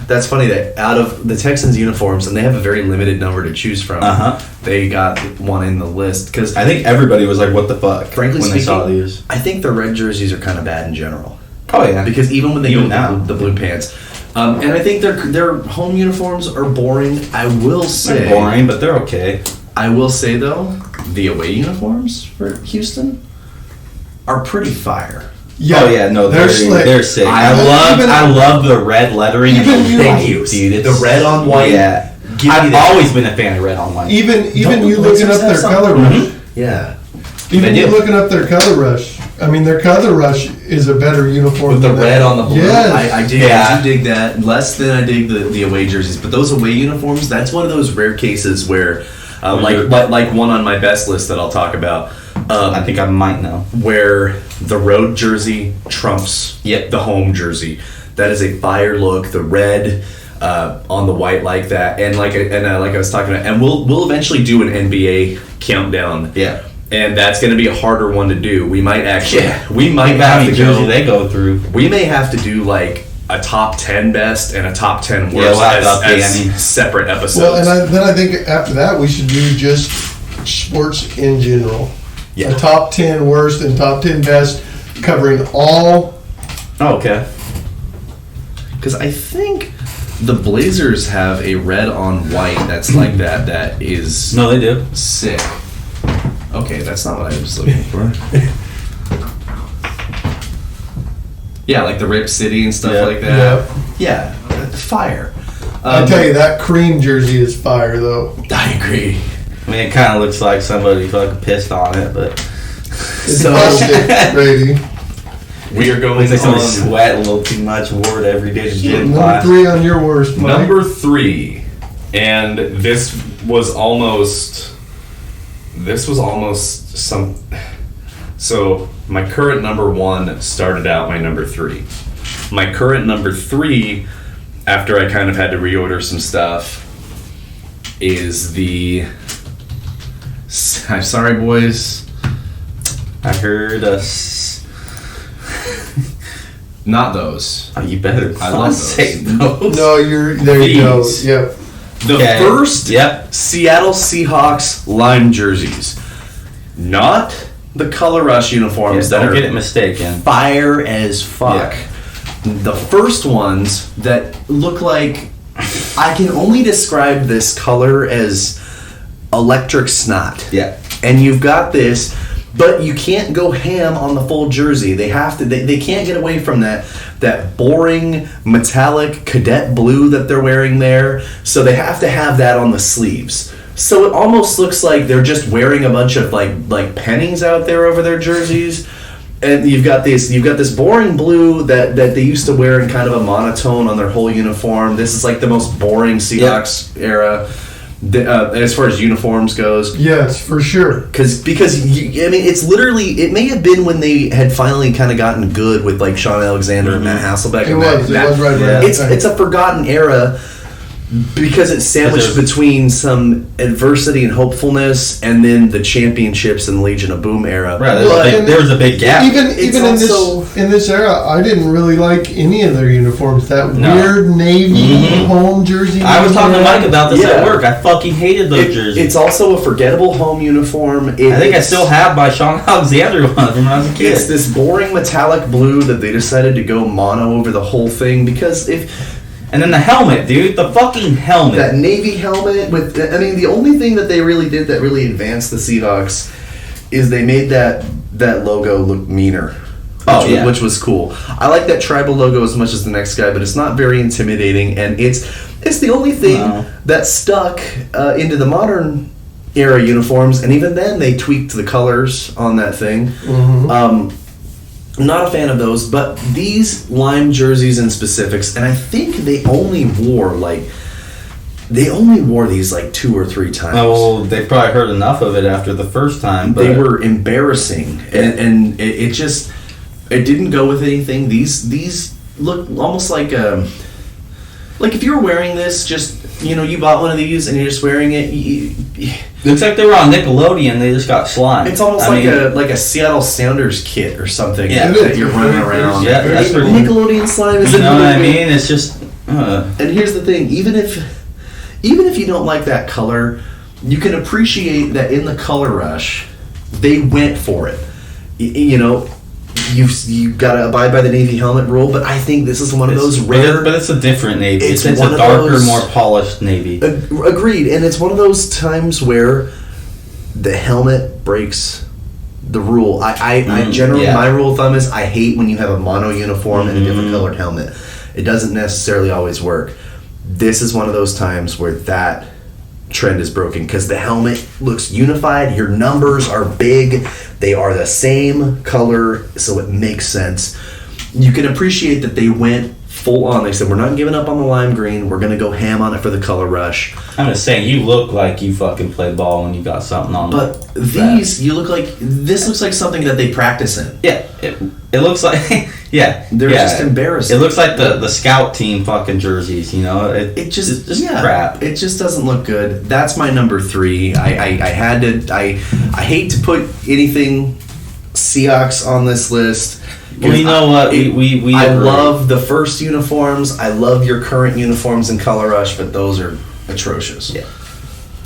that's funny that out of the Texans uniforms and they have a very limited number to choose from. They got one in the list because I think everybody was like, "What the fuck?" Frankly when speaking, they saw these. I think the red jerseys are kind of bad in general. Oh yeah, because even when they go now the blue pants. And I think their home uniforms are boring. I will say they're boring, but they're okay. I will say though, the away uniforms for Houston are pretty fire. Yeah, oh yeah, no, they're sick. I love the red lettering. Thank you, dude. The red on white. Yeah, I've always been a fan of red on white. Even you looking up their color rush. Yeah. Even you looking up their color rush. I mean, their color rush is a better uniform. With the red on the blue. Yes. I do dig that. Less than I dig the away jerseys. But those away uniforms, that's one of those rare cases where, like one on my best list that I'll talk about. I think I might know. Where the road jersey trumps the home jersey. That is a fire look. The red on the white like that. And like I was talking about. And we'll eventually do an NBA countdown. Yeah. And that's going to be a harder one to do. We might actually, have to they go through. We may have to do like a top 10 best and a top 10 worst as separate episodes. Well, and then I think after that we should do just sports in general. Yeah. A top 10 worst and top 10 best, covering all. Oh, okay. Because I think the Blazers have a red on white that's like that. That is no, they do sick. Okay, that's not what I was looking for. Yeah, like the Rip City and stuff like that. Yeah, fire. I tell you, that cream jersey is fire, though. I agree. I mean, it kind of looks like somebody fucking pissed on it, but it's plastic, Brady. We are going like somebody sweat a little too much, wore it every day to gym class. Number 3 on your worst, Mike. Number 3, and this was almost some. So my current number 1 started out my number 3. My current number 3, after I kind of had to reorder some stuff, is the. I'm sorry, boys. I heard us. Not those. Oh, you better. I love say those. No, there you go. Yep. The first Seattle Seahawks lime jerseys. Not the Color Rush uniforms that don't are get it mistaken. Fire as fuck. Yeah. The first ones that look like, I can only describe this color as electric snot. Yeah. And you've got this, but you can't go ham on the full jersey. They have to. They can't get away from that boring metallic cadet blue that they're wearing there. So they have to have that on the sleeves. So it almost looks like they're just wearing a bunch of like pennies out there over their jerseys. And you've got this boring blue that they used to wear in kind of a monotone on their whole uniform. This is like the most boring Seahawks era. As far as uniforms goes, yes, for sure. Because it's literally, it may have been when they had finally kind of gotten good with like Sean Alexander and Matt Hasselbeck. It was right. It's a forgotten era because it's sandwiched between some adversity and hopefulness, and then the championships and Legion of Boom era. Right, there was a big gap. Even in this era, I didn't really like any of their uniforms. That weird navy home jersey. I was talking to Mike about this at work. I fucking hated those jerseys. It's also a forgettable home uniform. I think I still have my Sean Alexander one from when I was a kid. It's this boring metallic blue that they decided to go mono over the whole thing because if And then the helmet, dude. The fucking helmet. That Navy helmet with, I mean, the only thing that they really did that really advanced the Seahawks is they made that logo look meaner. Which was cool. I like that tribal logo as much as the next guy, but it's not very intimidating, and it's the only thing that stuck into the modern era uniforms, and even then they tweaked the colors on that thing. Not a fan of those, but these lime jerseys in specifics, and I think they only wore these like 2 or 3 times. Oh, well, they probably heard enough of it after the first time. But they were embarrassing, and it just didn't go with anything. These look almost like if you were wearing this, just you bought one of these and you're just wearing it. Looks like they were on Nickelodeon. They just got slime. It's almost like a Seattle Sounders kit or something that you're running around. Yeah, that's pretty. Nickelodeon slime is. You know what I mean? It's just. And here's the thing: even if you don't like that color, you can appreciate that in the color rush, they went for it. You've got to abide by the Navy helmet rule, but I think this is one of those rare. But it's a different Navy. It's a one darker, more polished Navy. Agreed, and it's one of those times where the helmet breaks the rule. I generally, my rule of thumb is I hate when you have a mono uniform and a different colored helmet. It doesn't necessarily always work. This is one of those times where that trend is broken because the helmet looks unified. Your numbers are big. They are the same color, so it makes sense. You can appreciate that they went full on. They said, we're not giving up on the lime green. We're going to go ham on it for the color rush. I'm just saying, you look like you fucking play ball when you got something on. But these, this looks like something that they practice in. Yeah, it looks like, They're just embarrassing. It looks like the scout team fucking jerseys, it's just crap. It just doesn't look good. That's my number 3. I hate to put anything Seahawks on this list. Well, you know what? We I love the first uniforms. I love your current uniforms in Color Rush, but those are atrocious. Yeah.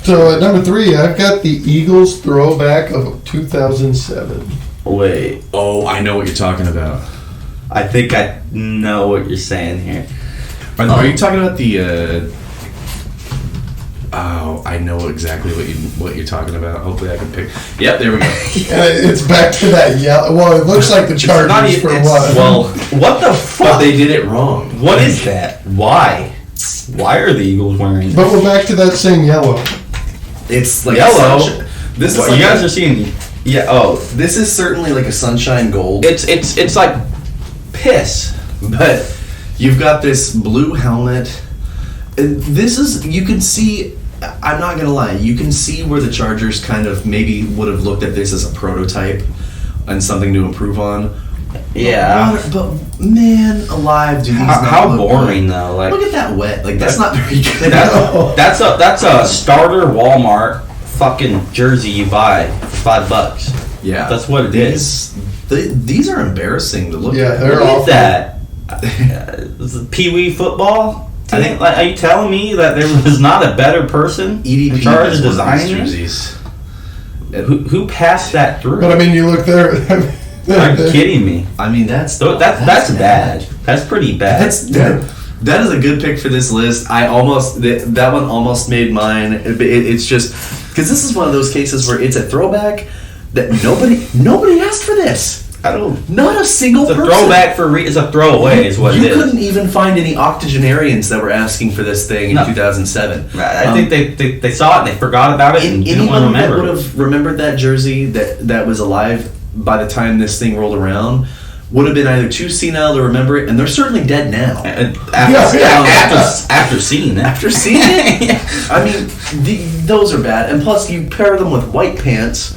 So at number 3, I've got the Eagles throwback of 2007. Wait. Oh, I know what you're talking about. I think I know what you're saying here. Are you talking about the? Oh, I know exactly what you're talking about. Hopefully, I can pick. Yep, there we go. It's back to that yellow. Well, it looks like the Chargers for what? Well, what the fuck? But they did it wrong. What is that? Why? Why are the Eagles wearing? But we're back to that same yellow. It's like yellow. This is you guys are seeing. Yeah. Oh, this is certainly like a sunshine gold. It's like piss. But you've got this blue helmet. This is, you can see, I'm not going to lie, you can see where the Chargers kind of maybe would have looked at this as a prototype and something to improve on. Yeah. But man alive, do these how not look boring good. Though. Like, look at that wet. Like, that's not very good. That's a starter Walmart fucking jersey you buy for $5. Yeah. That's what it is. These are embarrassing to look at. Yeah, they're Look awful. at that. Pee-wee football? I think, are you telling me that there was not a better person EDP in charge of is one of these designing jerseys. Who passed that through? But I mean, you look there. Are you kidding me? I mean, that's bad. That's pretty bad. That is a good pick for this list. That one almost made mine. It's just because this is one of those cases where it's a throwback that nobody asked for this. Not a single It's a person. throwback it's a throwaway is what it is. You couldn't even find any octogenarians that were asking for this thing in 2007. I think they saw it and they forgot about it and didn't want to Anyone that remember would have remembered that jersey that was alive by the time this thing rolled around would have been either too senile to remember it, and they're certainly dead now. After seeing it. After seeing it? I mean, those are bad. And plus, you pair them with white pants,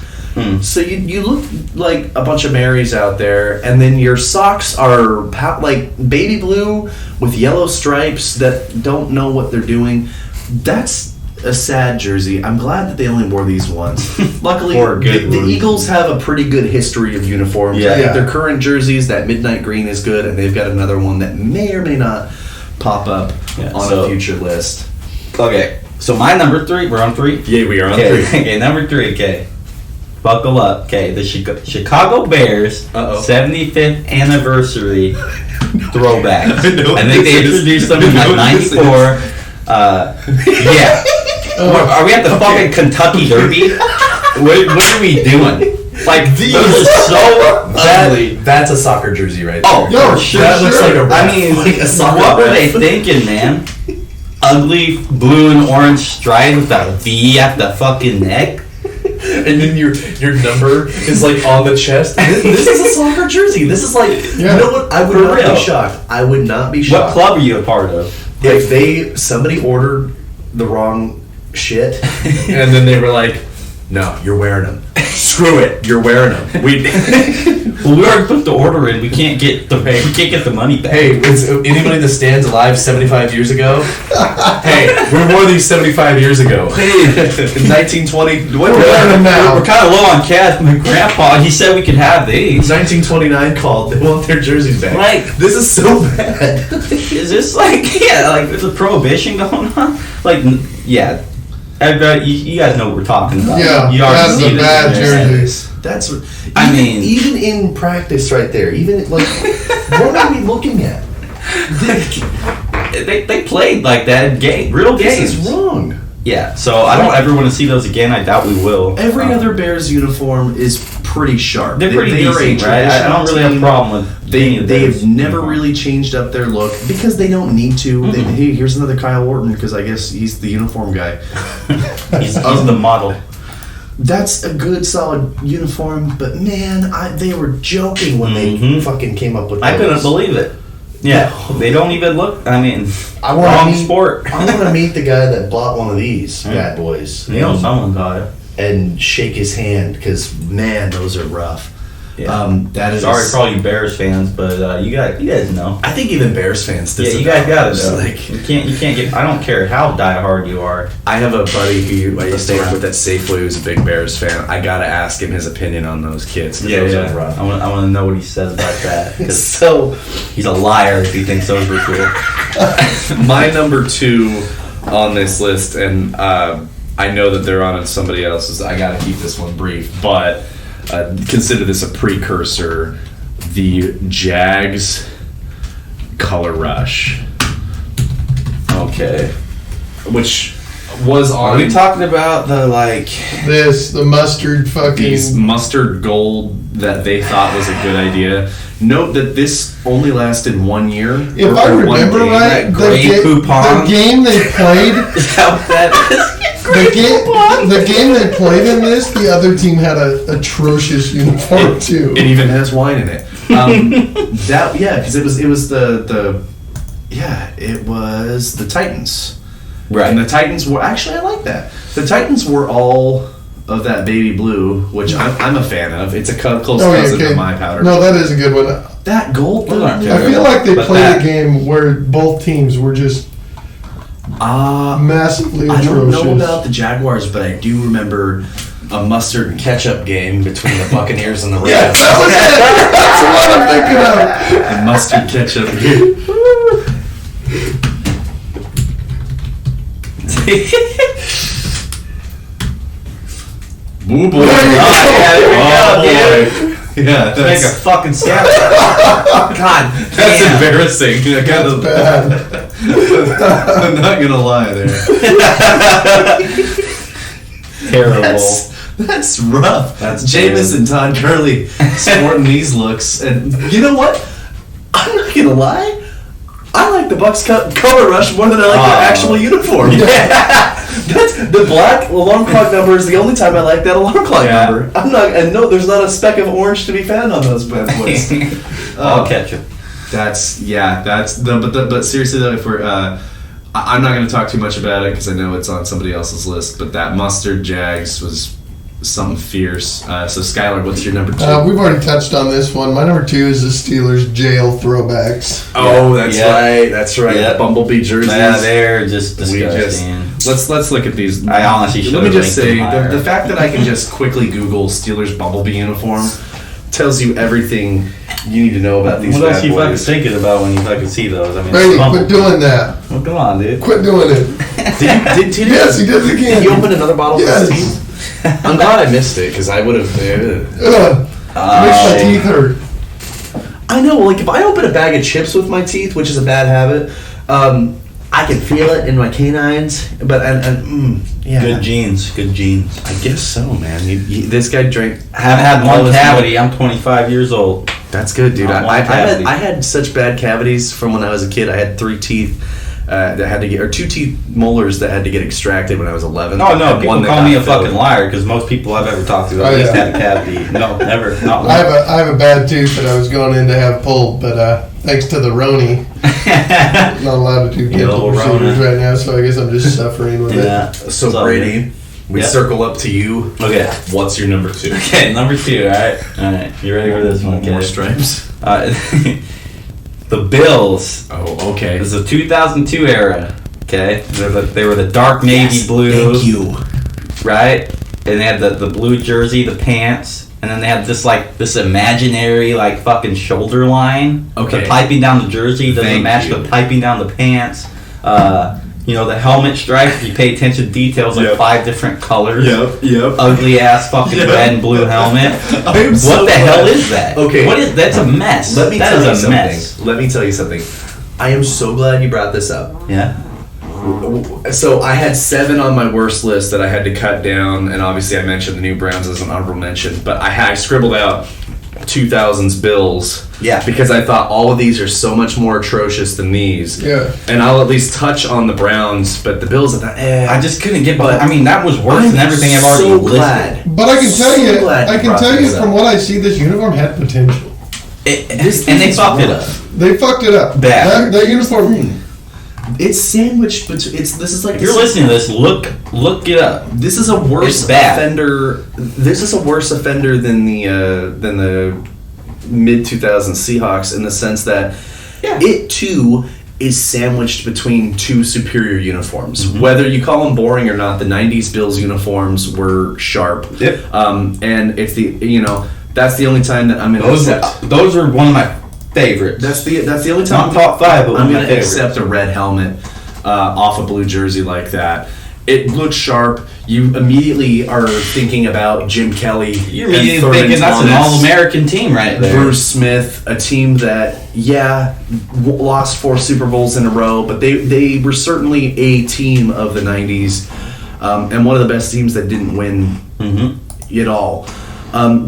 so you look like a bunch of Marys out there, and then your socks are like baby blue with yellow stripes that don't know what they're doing. That's a sad jersey. I'm glad that they only wore these once. Luckily, the Eagles have a pretty good history of uniforms. Yeah. I think their current jerseys, that midnight green is good, and they've got another one that may or may not pop up on a future list. Okay, so my number 3, we're on 3? Yeah, we are on 3. Okay, number 3, okay. Buckle up, okay. The Chicago Bears 75th anniversary throwbacks. I I think they introduced them in like '94. Yeah. Are we at the fucking Kentucky Derby? What are we doing? Like, those are so ugly. That's a soccer jersey right there. Oh, No, for sure. that looks like a ref. I mean, Like a soccer what were ref. they thinking, man? Ugly blue and orange stripe with a V at the fucking neck. And then your number is like on the chest. This is a soccer jersey. This is like, you know what? I would For not real. be shocked. I would not be What shocked. club are you a part of? If somebody ordered the wrong shit, and then they were like, "No, you're wearing them. Screw it, you're wearing them." Well, we already put the order in. We can't get the money back. Hey, is anybody that stands alive 75 years ago? Hey, we wore these 75 years ago. In 1920, We're wearing them now. We're kind of low on cash. My grandpa, he said we could have these. 1929 called. They want their jerseys back. Like, This is so bad. is this like, yeah, like there's a prohibition going on? Like, yeah. Everybody, you guys know what we're talking about. Yeah, you already that's see a this. bad jersey. That's. I mean- even in practice, right there. Even like, what are we looking at? They played like that in real games. This is wrong. Yeah, so I don't ever want to see those again. I doubt we will. Every other Bears uniform is pretty sharp. They're pretty they are a decent, right? I don't really have a problem with any of They've those never uniforms. really changed up their look because they don't need to. Hey, here's another Kyle Orton because I guess he's the uniform guy. He's the model. That's a good, solid uniform, but man, they were joking when they fucking came up with those. I couldn't believe it. Yeah, they don't even look. I mean, I wanna wrong meet- sport. I want to meet the guy that bought one of these bad boys You know, someone got it. and shake his hand because man, those are rough. Yeah. That is Sorry for all you Bears fans, but you guys know. I think even Bears fans. Yeah, you guys got it. It's Though. like, You can't get. I don't care how diehard you are. I have a buddy who I used to work with at Safeway who's a big Bears fan. I gotta ask him his opinion on those kids. 'Cause those are rough. I want to know what he says about that because So he's a liar if he thinks those were cool. My number 2 on this list, and I know that they're on somebody else's. I gotta keep this one brief, but consider this a precursor. The Jags Color Rush. Okay. Which was on. Are we talking about the The mustard fucking. these mustard gold that they thought was a good idea? Note that this only lasted 1 year. If I or one remember game. right, gray coupon? the game they played, Is that what that is? the game they played in this, the other team had a atrocious uniform too. It even has wine in it. Because it was the Titans. Right. And the Titans were actually, I like that. The Titans were all of that baby blue, which I'm a fan of. It's a close cousin of my powder. No, that is a good one. That gold Those aren't I feel like they But played that- a game where both teams were just massively I don't atrocious. know about the Jaguars, but I do remember a mustard and ketchup game between the Buccaneers and the Rams. Yeah, that was it. That's what I'm thinking of. And mustard ketchup. Boo boy. Oh, there we go, dude. Yeah, Make a that's, fucking sandwich. God that's damn. embarrassing. I gotta, Bad. I'm not gonna lie there. Terrible. That's rough. That's Jameis and Todd Gurley sporting these looks, and you know what? I'm not gonna lie. I like the Bucks color rush more than I like their actual uniform. That's the black alarm clock number is the only time I like that alarm clock Yeah. number. I'm not, and no, there's not a speck of orange to be found on those bad boys. I'll catch him. But seriously though, if we're, I'm not going to talk too much about it because I know it's on somebody else's list. But that mustard Jags was something fierce. So Skyler, what's your number 2? We've already touched on this one. My number 2 is the Steelers jail throwbacks. Oh, that's Yeah. right. That's right. Yeah. The Bumblebee jerseys. Yeah, they're just We disgusting. let's look at these. I honestly should Let me have just linked say them higher. the fact that I can just quickly Google Steelers Bumblebee uniform tells you everything you need to know about these What else bad are you fucking boys. thinking about when you fucking see those? I mean, Brady, it's quit doing that. Well, come on, dude. Quit doing it. Did Yes, he did it again. Did you open another bottle Yes. of tea? I'm glad I missed it because I would have. Ugh. Makes my teeth hurt. I know, like if I open a bag of chips with my teeth, which is a bad habit, I can feel it in my canines. But yeah, Good genes. I guess so, man. This guy drank. I haven't had one cavity. I'm 25 years old. That's good, dude. Not one cavity. I had such bad cavities from when I was a kid. I had 3 teeth that had to get, or 2 teeth molars that had to get extracted when I was 11. No, And people one that call me a got filled. fucking liar because most people I've ever talked to at least had a cavity. No, never. Not one. I have a bad tooth that I was going in to have pulled, but thanks to the Roni, I'm not allowed to do dental procedures right now, so I guess I'm just suffering with it. So It's all Brady, we Yep. circle up to you. Okay. What's your number 2? Okay, number 2, alright. You ready for this one? Okay. More stripes. The Bills. Oh, okay. This is the 2002 era. Okay, they were the dark navy blue. Thank you. Right? And they had the blue jersey, the pants, and then they had this imaginary like fucking shoulder line. Okay. The piping down the jersey doesn't Thank match you. the piping down the pants. The helmet stripe, if you pay attention to details, like 5 different colors. Yep. Ugly ass fucking red and blue helmet. What the hell is that? Okay. What is that's a mess. Let me That tell is you a something. mess. Let me tell you something. I am so glad you brought this up. Yeah. So I had 7 on my worst list that I had to cut down, and obviously I mentioned the New Browns as an honorable mention, but I scribbled out 2000s Bills. Yeah. Because I thought all of these are so much more atrocious than these. Yeah. And I'll at least touch on the Browns, but the Bills, I thought, I just couldn't get But I mean, that was worse than everything I've already so listed. glad. But I can tell you, glad you I can brought tell you this up. from what I see, this uniform had potential. And they fucked it up. They fucked it up. Bad. That uniform. It's sandwiched, but this is like If you're listening to this, look it up. This is a worse It's bad. offender. This is a worse offender than the mid 2000s Seahawks in the sense that it too is sandwiched between 2 superior uniforms. Mm-hmm. Whether you call them boring or not, the 90s Bills uniforms were sharp. Yep. And if that's the only time that I'm going to accept. Those are one of my favorites. That's the only time Not top 5, but one I'm of my going to favorites. accept a red helmet off a blue jersey like that. It looks sharp. You immediately are thinking about Jim Kelly. You're and immediately Thurman thinking that's an Thomas, all-American team right there. Bruce Smith, a team that lost 4 Super Bowls in a row, but they were certainly a team of the 90s, and one of the best teams that didn't win it all.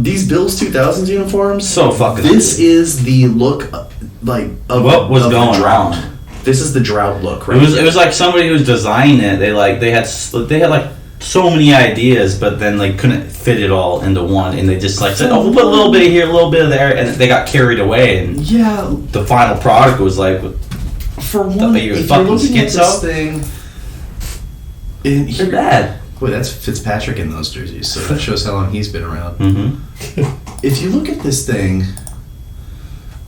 These Bills 2000s uniforms, So fucking this ugly. is the look of What was of the going drought. on? This is the drought look, right? It was like somebody who was designing it. They had like so many ideas, but then they couldn't fit it all into one, and they just like said, "Oh, we'll put a little bit here, a little bit there," and they got carried away. And Yeah, the final product was like, for one, your if fucking you're looking at schizo? this thing, they're bad. Wait, that's Fitzpatrick in those jerseys, so that shows how long he's been around. Mm-hmm. If you look at this thing,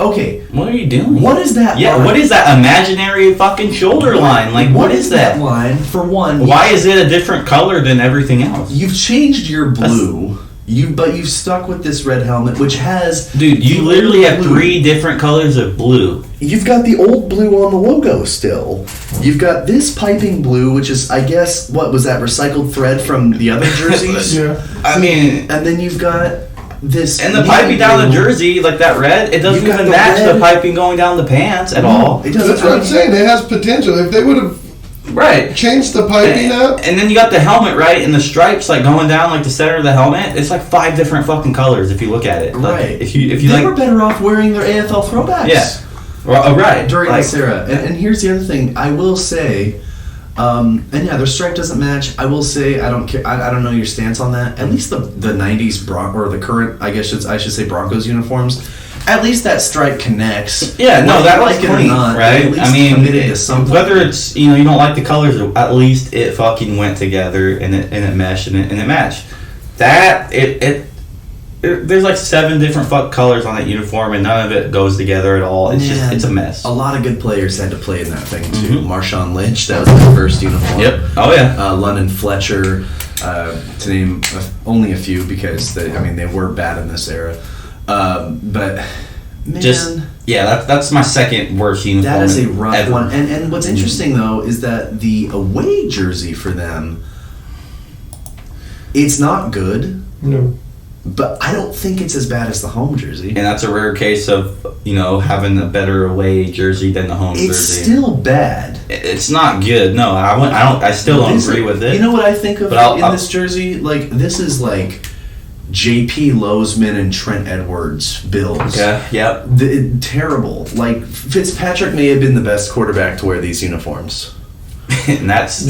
okay, What are you doing? what is that? Yeah, line? what is that imaginary fucking shoulder line? Like, what is that? line? For one, Why is it a different color than everything else? you've changed your blue? But you've stuck with this red helmet, which has Dude, you the literally old have blue. 3 different colors of blue. You've got the old blue on the logo still. You've got this piping blue, which is, I guess, what was that, recycled thread from the other jerseys? Yeah. I mean, And then you've got this. and the navy piping down the blue. jersey, like that red, it doesn't You got even the match red. the piping going down the pants at all. It doesn't. That's what I'm saying. It has potential. If they would have Right. changed the piping up, And then you got the helmet, right? And the stripes, like, going down, like, the center of the helmet. It's like 5 different fucking colors if you look at it. Like, Right. If you They like... were better off wearing their AFL throwbacks. Yeah. Right. During like, this era. And here's the other thing. I will say, their stripe doesn't match. I will say, I don't care. I don't know your stance on that. At least the 90s or the current, I should say Broncos uniforms. At least that stripe connects. Yeah, no, Whether that you was like it or clean, not, right? at least I mean, committed to something. whether it's you don't like the colors, at least it fucking went together and it meshed and it matched. That there's like 7 different fuck colors on that uniform and none of it goes together at all. It's Man, it's a mess. A lot of good players had to play in that thing too. Mhm. Marshawn Lynch, that was his first uniform. Yep. Oh yeah. London Fletcher, to name only a few because they were bad in this era. But man, That's my second worst uniform. that is a rough ever. one. And what's interesting though is that the away jersey for them, it's not good. no. but I don't think it's as bad as the home jersey. And that's a rare case of, having a better away jersey than the home It's jersey. still bad. It's not good. No, I still don't agree with it. You know what I think of But in this jersey? Like, this is like J.P. Lozman and Trent Edwards builds. Okay. Yep. Terrible. Like, Fitzpatrick may have been the best quarterback to wear these uniforms. And that's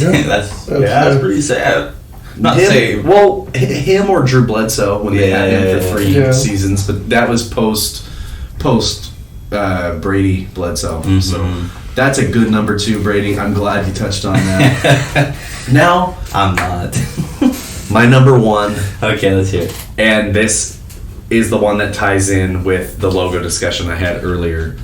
pretty sad. Not him, saying. Well, him or Drew Bledsoe when they had him for 3 seasons, but that was post Brady Bledsoe. Mm-hmm. So that's a good number 2, Brady. I'm glad you touched on that. Now I'm not. my number 1. Okay, let's hear it. And this is the one that ties in with the logo discussion I had earlier.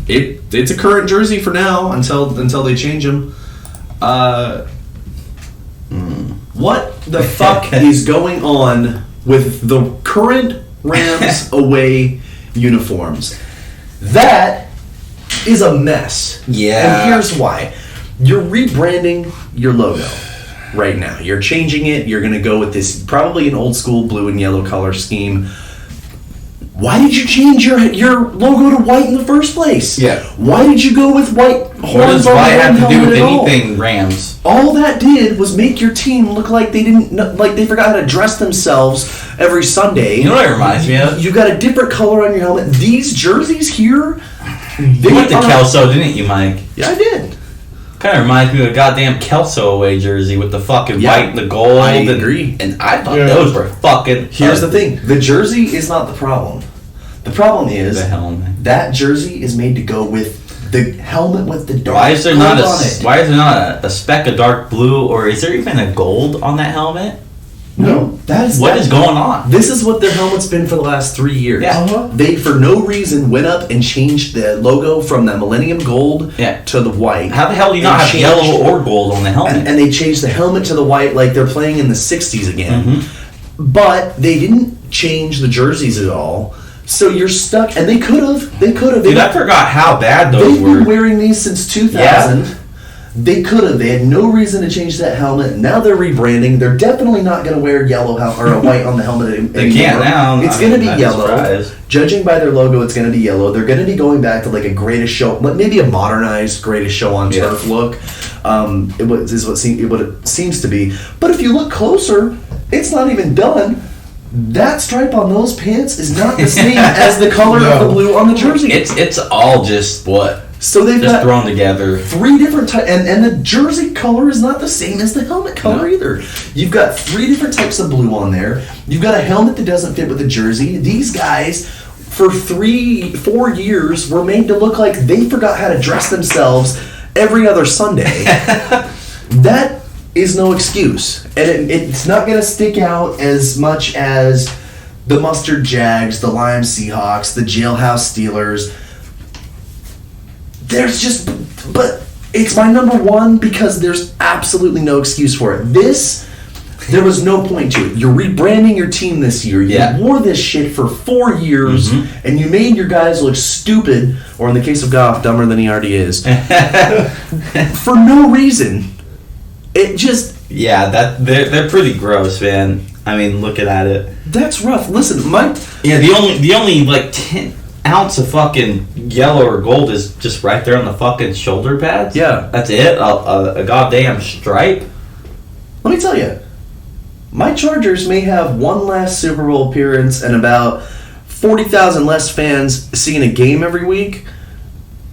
It's a current jersey for now until they change them. What the fuck is going on with the current Rams away uniforms? That is a mess. Yeah. And here's why. You're rebranding your logo right now. You're changing it. You're going to go with this, probably an old school blue and yellow color scheme. Why did you change your logo to white in the first place? Yeah. Why did you go with white What horns does on white the have to do helmet with at all? anything Rams? All that did was make your team look like they they forgot how to dress themselves every Sunday. You know what it reminds me of? You got a different color on your helmet. These jerseys here, You went to Kelso, didn't you, Mike? Yeah, I did. Kind of reminds me of a goddamn Kelso away jersey with the fucking white and the gold. I agree. And I thought those were fucking. Here's the thing: the jersey is not the problem. The problem is The helmet. that jersey is made to go with the helmet with the dark. Why is there not on it. Why is there not a speck of dark blue, or is there even a gold on that helmet? No, What is going on? This is what their helmet's been for the last 3 years. Yeah. They, for no reason, went up and changed the logo from the Millennium Gold to the white. How the hell do you not have yellow or gold on the helmet? And they changed the helmet to the white like they're playing in the 60s again. But they didn't change the jerseys at all. So you're stuck. And they could have. Dude, I forgot how bad those They've were. been wearing these since 2000. Yeah. They could have. They had no reason to change that helmet. Now they're rebranding. They're definitely not going to wear yellow or a white on the helmet anymore. They can't now. It's going to be yellow. Judging by their logo, it's going to be yellow. They're going to be going back to like a greatest show, maybe a modernized greatest show on turf look. It seems to be. But if you look closer, it's not even done. That stripe on those pants is not the same as the color of the blue on the jersey. It's all just what? So they've just got thrown together 3 different types, and the jersey color is not the same as the helmet color either. You've got 3 different types of blue on there. You've got a helmet that doesn't fit with the jersey. These guys, for 3-4 years, were made to look like they forgot how to dress themselves every other Sunday. That is no excuse, and it's not going to stick out as much as the Mustard Jags, the Lime Seahawks, the Jailhouse Steelers. But it's my number 1 because there's absolutely no excuse for it. There was no point to it. You're rebranding your team this year. You wore this shit for 4 years, and you made your guys look stupid, or in the case of Goff, dumber than he already is, for no reason. It just... Yeah, they're pretty gross, man. I mean, looking at it. That's rough. Listen, the only like 10 ounce of fucking yellow or gold is just right there on the fucking shoulder pads. Yeah. That's it? A goddamn stripe? Let me tell you, my Chargers may have one last Super Bowl appearance and about 40,000 less fans seeing a game every week.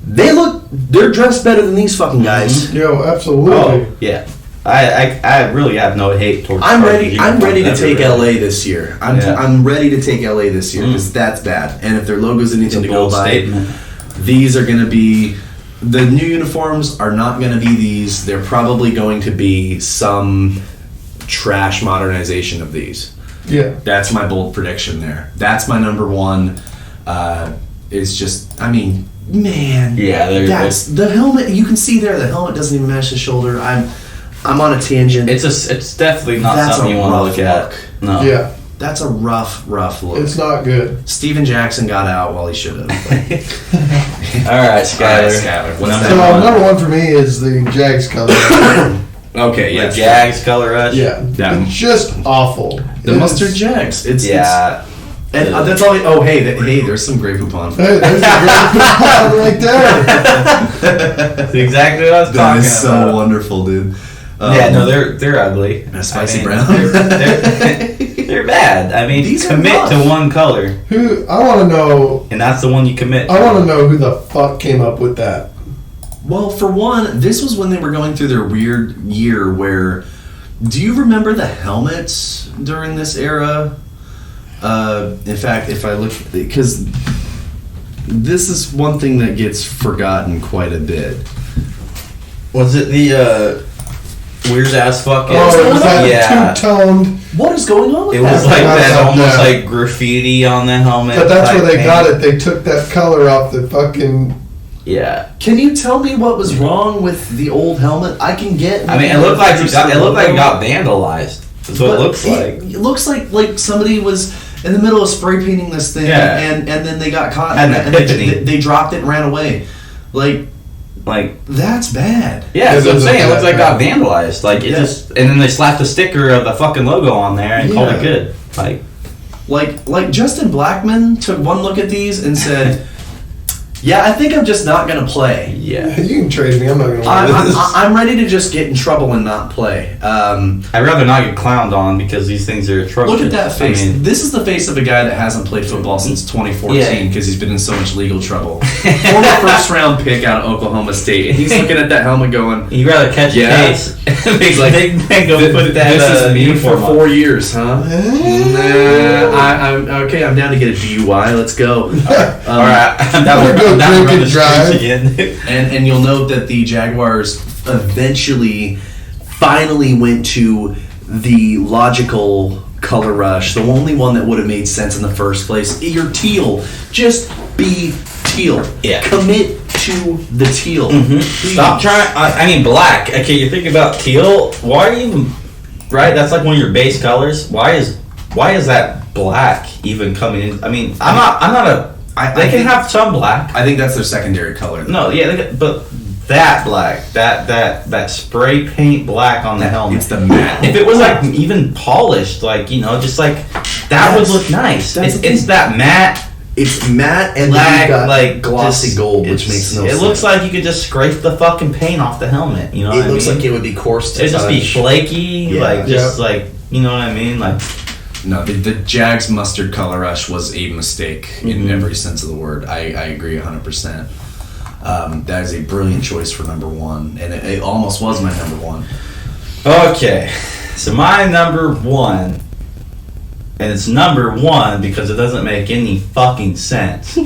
They're dressed better than these fucking guys. Yo, absolutely. Oh, yeah. I really have no hate towards. I'm ready to take LA this year. I'm ready to take LA this year because that's bad. And if their logo's anything to go by, these are going to be the new uniforms. Are not going to be these. They're probably going to be some trash modernization of these. Yeah, that's my bold prediction. There, that's my number 1. It's just, I mean, man. Yeah, that's the helmet. You can see there the helmet doesn't even match the shoulder. I'm on a tangent. It's definitely not something you want to look at. No. Yeah. That's a rough look. It's not good. Steven Jackson got out while he should have. All right, Skyler. What's So number 1 for me is the Jags color. Okay, yeah. The Jags color rush. Yeah, Yeah. it's just awful. The mustard Jags. It's Yeah. and that's all. Oh, hey, there's some Grey Poupon. Hey, there's a great coupon right there. That's exactly what I was That talking is so about. wonderful, dude. Yeah, no, they're ugly. Spicy brown. They're bad. I mean, These are commit rough. to one color, Who I want to know. and that's the one you commit to. I want to know who the fuck came up with that. Well, for one, this was when they were going through their weird year where. Do you remember the helmets during this era? In fact, if I look, because this is one thing that gets forgotten quite a bit. Was it the weird ass fucking? Oh, it was that yeah. two-toned. What is going on with It that? was like I that, forgot almost that. like graffiti on the helmet. But that's type where they paint. got it. They took that color off the fucking. Yeah. Can you tell me what was wrong with the old helmet? I can get. I mean, it looked like it got vandalized. That's what it looks like. It looks like somebody was in the middle of spray painting this thing, Yeah. and then they got caught, Had an and epiphany. they dropped it and ran away. Like that's bad. Yeah, that's what I'm doesn't saying. It looks look like it got vandalized. Like it Yeah. just, and then they slapped the sticker of the fucking logo on there and called it Yeah. good. Like Justin Blackman took one look at these and said, "Yeah, I think I'm just not gonna play. yeah. You can trade me. I'm not gonna wear this. I'm ready to just get in trouble and not play." I'd rather not get clowned on because these things are atrocious. Look at that face. I mean, This is the face of a guy that hasn't played football since 2014 Yeah. because he's been in so much legal trouble. Former first-round pick out of Oklahoma State, and he's looking at that helmet going, you'd rather catch Yeah. a case. He's like, they go put that "This is me for uniform on." 4 years, huh? I'm okay. I'm down to get a DUI. Let's go." All right, I'm down We'll to go run drink the and drive. streets again. And you'll note that the Jaguars finally went to the logical color rush, the only one that would have made sense in the first place. You're teal. Just be teal. Yeah. Commit to the teal. Please. Stop trying. I mean, black. Okay, you think about teal. Why are you? Right, that's like one of your base colors. Why is that black even coming in? I mean, I'm not a. They can have some black. I think that's their secondary color. No, yeah, but that black, that spray paint black on the helmet. It's the matte. If it was like even polished, like just like that would look nice. It's that matte. It's matte and Black, then you've got like glossy just- gold, which it's- makes no It sense. looks like you could just scrape the fucking paint off the helmet. You know, what It I looks mean? like it would be coarse to It'd just be touch. flaky, Yeah. like just like you know what I mean, like. No, the Jags mustard color rush was a mistake in every sense of the word. I agree 100%. That is a brilliant choice for number one, and it almost was my number one. Okay, so my number one, and it's number one because it doesn't make any fucking sense.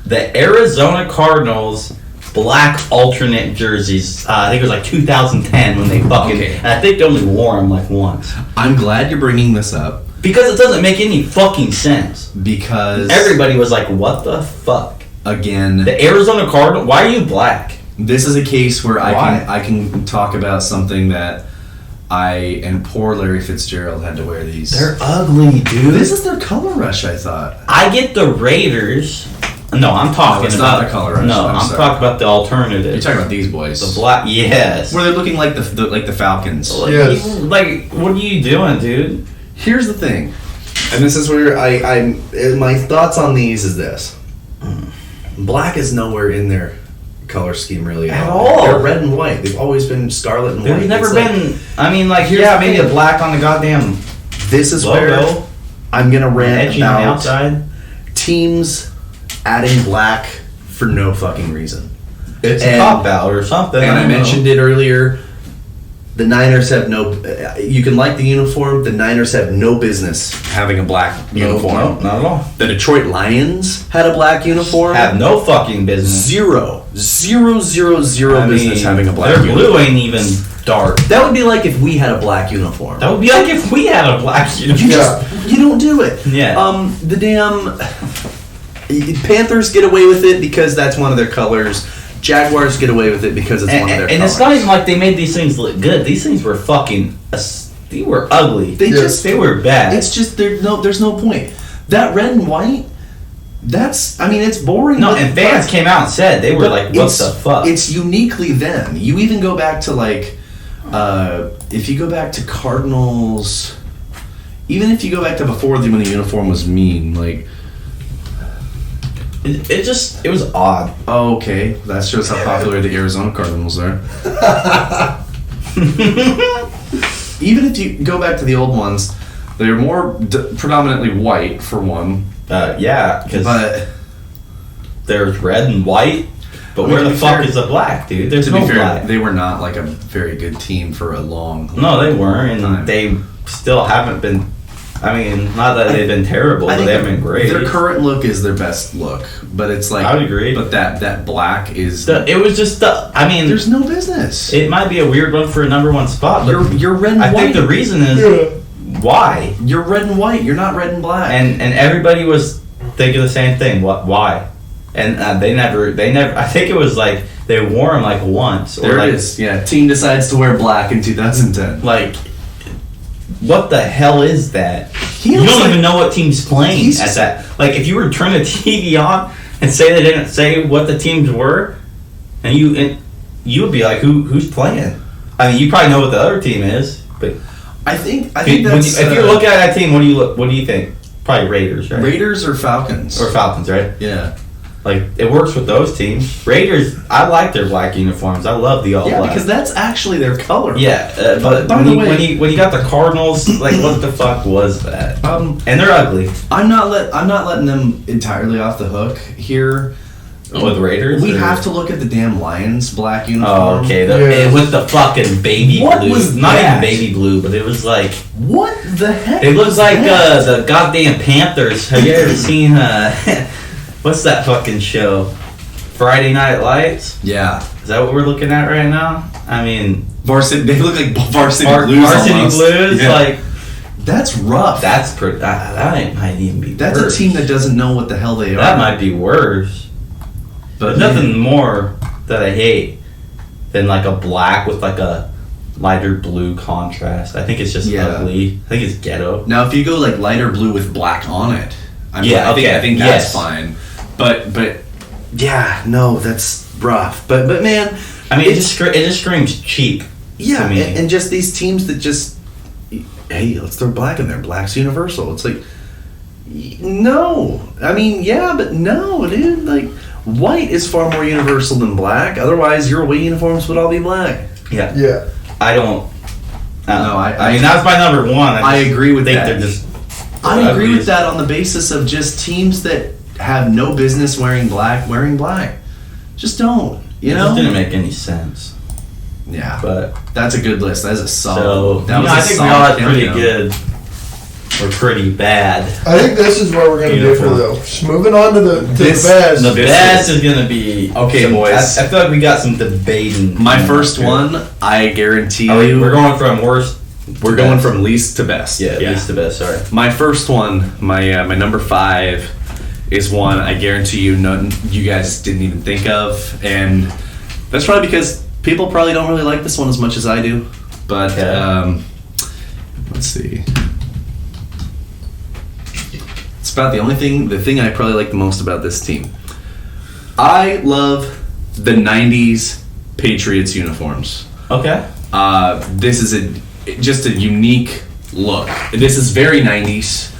The Arizona Cardinals black alternate jerseys. I think it was like 2010 when they fucking. Okay. And I think they only wore them like once I'm glad you're bringing this up because it doesn't make any fucking sense. because Everybody was like, "What the fuck?" again, The Arizona Cardinals. Why are you black? this is a case where Why? I can talk about something that I and poor Larry Fitzgerald had to wear these. They're ugly, dude. This is their color rush, I thought. I get the Raiders. No, I'm talking it's about not the color rush. No, I'm I'm sorry. talking about the alternative. You're talking about these boys. the black. Yes. Where they're looking like the Falcons. Yes. Like, what are you doing, dude? Here's the thing, and this is where my thoughts on these is this: black is nowhere in their color scheme really At all. They're red and white. They've always been scarlet and white. There's never It's like, been. I mean, like, Here's yeah, the maybe thing. a black on the goddamn this is where logo, I'm gonna rant edgy on the about outside. teams adding black for no fucking reason. It's And- a cop out or something. And I don't know. mentioned it earlier. The Niners have no. You can like the uniform. The Niners have no business having a black uniform. No, not at all. The Detroit Lions had a black uniform. Have no fucking business. Zero business having a black Their uniform. blue ain't even dark. That would be like if we had a black uniform. That would be like if we had a black uniform. You don't do it. Yeah. The damn Panthers get away with it because that's one of their colors. Jaguars get away with it because it's one of their and colors. it's not even like they made these things look good. These things were fucking. They were ugly. They Yes. just They were bad. It's just there's no point. That red and white, it's boring. No, and fans came out and said they were like, "What the fuck?" It's uniquely them. You even go back to like, if you go back to Cardinals, even if you go back to before when the uniform was mean, like. It was odd. Oh, okay. That shows how popular the Arizona Cardinals are. Even if you go back to the old ones, they're more predominantly white, for one. Yeah, because there's red and white, but where the fuck is the black, dude? There's no black. They were not like a very good team for a long No, they weren't, time. and they still haven't been. I mean, not that they've been terrible, but they haven't been great. Their current look is their best look, but it's like I would agree. But that black is it was just I mean, there's no business. It might be a weird one for a number one spot, but you're red and white. I think the reason is why you're red and white. You're not red and black. And everybody was thinking the same thing. Why? And they never. I think it was like they wore them like once. There it is. Yeah, team decides to wear black in 2010. Like. What the hell is that? You don't even know what team's playing at that. Like, if you were to turn the TV on and say they didn't say what the teams were, and you would be like, who's playing? I mean, you probably know what the other team is, but I think that's if you look at that team, what do you think? Probably Raiders, right? Raiders or Falcons? Or Falcons, right? Yeah. Like, it works with those teams. Raiders, I like their black uniforms. I love the all black. Yeah, because that's actually their color. Yeah, but when you got the Cardinals, like, what the fuck was that? And they're ugly. I'm not letting them entirely off the hook here. With Raiders? We have to look at the damn Lions black uniform. Oh, okay. With the fucking baby blue. What was not that? even baby blue, but it was like... What the heck? It looks like the goddamn Panthers. Have you ever seen... what's that fucking show? Friday Night Lights? Yeah. Is that what we're looking at right now? I mean... They look like Varsity Blues Varsity almost. Blues? Yeah. Like... That's rough. That might even be That's worse. a team that doesn't know what the hell they are. That might be worse. But there's nothing more that I hate than like a black with like a lighter blue contrast. I think it's just ugly. I think it's ghetto. Now, if you go like lighter blue with black on it, I think that's fine. But yeah, no, that's rough. But man, I mean, it just screams cheap. Yeah, to me. And just these teams that just, hey, let's throw black in there. Black's universal. It's like, no. I mean, yeah, but no, dude. Like, white is far more universal than black. Otherwise, your away uniforms would all be black. Yeah. Yeah. I don't. I mean, that's my number one. I agree with that. They're just. I agree with that on the basis of just teams that have no business wearing black. Just don't. You know? It just didn't make any sense. Yeah, but that's a good list. That's a solid. So I think we all had pretty good or pretty bad. I think this is what we're going to differ though. Just moving on to the best. The best is going to be okay, boys. I feel like we got some debating. My first one, I guarantee you, we're going from worst. We're going from least to best. Yeah, least to best. Sorry. My first one, my number 5, is one I guarantee you, you guys didn't even think of, and that's probably because people probably don't really like this one as much as I do. But let's see. It's about the thing I probably like the most about this team. I love the 90s Patriots uniforms. Okay. This is just a unique look. This is very 90s.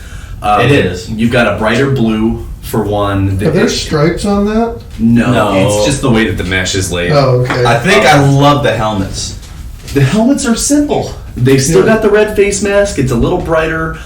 It is. You've got a brighter blue for one. Are there stripes on that? No, it's just the way that the mesh is laid. Oh, okay. I think I love the helmets. The helmets are simple. They've still got the red face mask. It's a little brighter.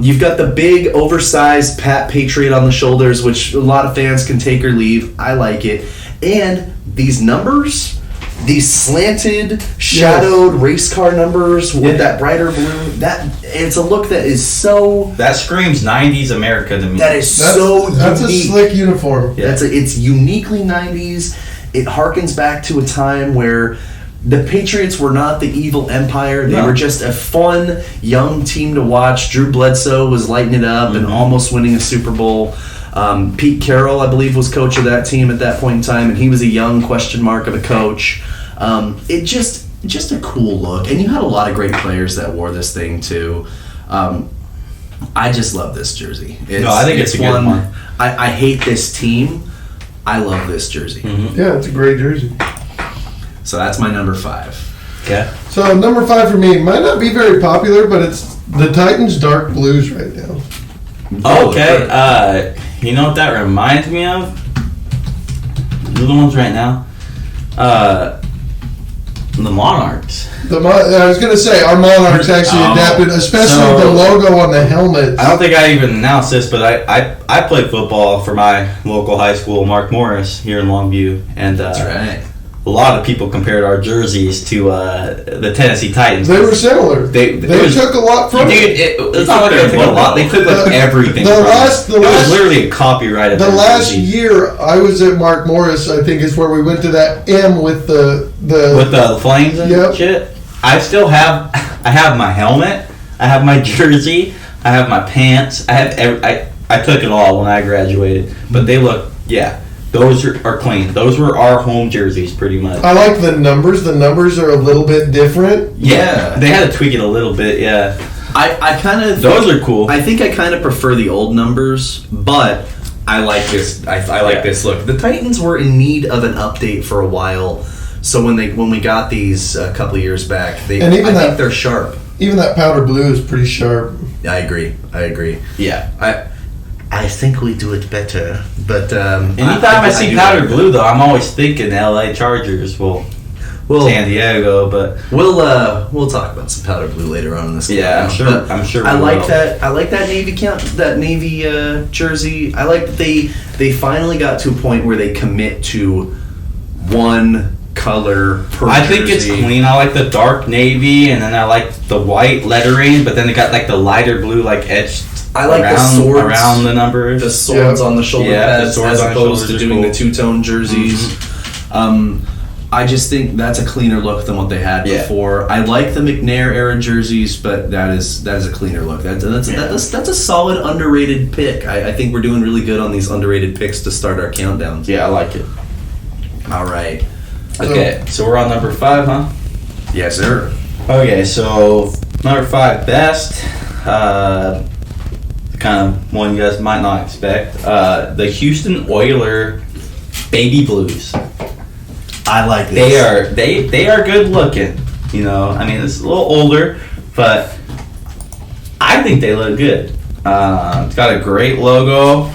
You've got the big, oversized Pat Patriot on the shoulders, which a lot of fans can take or leave. I like it. And these numbers, these slanted, shadowed race car numbers with that brighter blue, it's a look that is so... That screams 90s America to me. That's a slick uniform. Yeah. It's uniquely 90s. It harkens back to a time where the Patriots were not the evil empire. They were just a fun, young team to watch. Drew Bledsoe was lighting it up and almost winning a Super Bowl. Pete Carroll, I believe, was coach of that team at that point in time, and he was a young question mark of a coach. It just a cool look. And you had a lot of great players that wore this thing, too. I just love this jersey. I think it's a good one. I hate this team. I love this jersey. Mm-hmm. Yeah, it's a great jersey. So that's my number 5. Okay. So number 5 for me might not be very popular, but it's the Titans dark blues right now. Okay. You know what that reminds me of? The ones right now. The Monarchs. I was gonna say our Monarchs actually adapted, especially the logo on the helmet. I don't think I even announced this, but I played football for my local high school, Mark Morris, here in Longview, and That's right. a lot of people compared our jerseys to the Tennessee Titans. They were similar. They took a lot from it. It's not like they took a lot. They took everything. It was literally a copyright of the last jerseys. year I was at Mark Morris, I think is where we went to that M with the flames and shit. I have my helmet. I have my jersey. I have my pants. I took it all when I graduated. But they look, those are clean. Those were our home jerseys, pretty much. I like the numbers. The numbers are a little bit different. Yeah, they had to tweak it a little bit. Yeah, I kind of. Those are cool. I think I kind of prefer the old numbers, but I like this. I like this look. The Titans were in need of an update for a while, so when we got these a couple of years back, I think they're sharp. Even that powder blue is pretty sharp. I agree. Yeah. I think we do it better, but anytime I see powder blue, though, I'm always thinking LA Chargers. Well, San Diego, but we'll talk about some powder blue later on in this game. Yeah, I'm sure. I like that. I like that Navy jersey. I like that they finally got to a point where they commit to one color per I think it's clean. I like the dark navy, and then I like the white lettering, but then they got like the lighter blue, like etched. I like the swords around the numbers. The swords on the shoulder pads, as opposed to doing the two-tone jerseys. Mm-hmm. I just think that's a cleaner look than what they had before. I like the McNair era jerseys, but that is a cleaner look. That's a solid underrated pick. I think we're doing really good on these underrated picks to start our countdowns. Yeah, I like it. All right. Okay, so we're on number 5, huh? Yes, sir. Okay, so number 5 best. Kind of one you guys might not expect. The Houston Oilers baby blues. I like this. They are good looking. You know, I mean it's a little older, but I think they look good. It's got a great logo.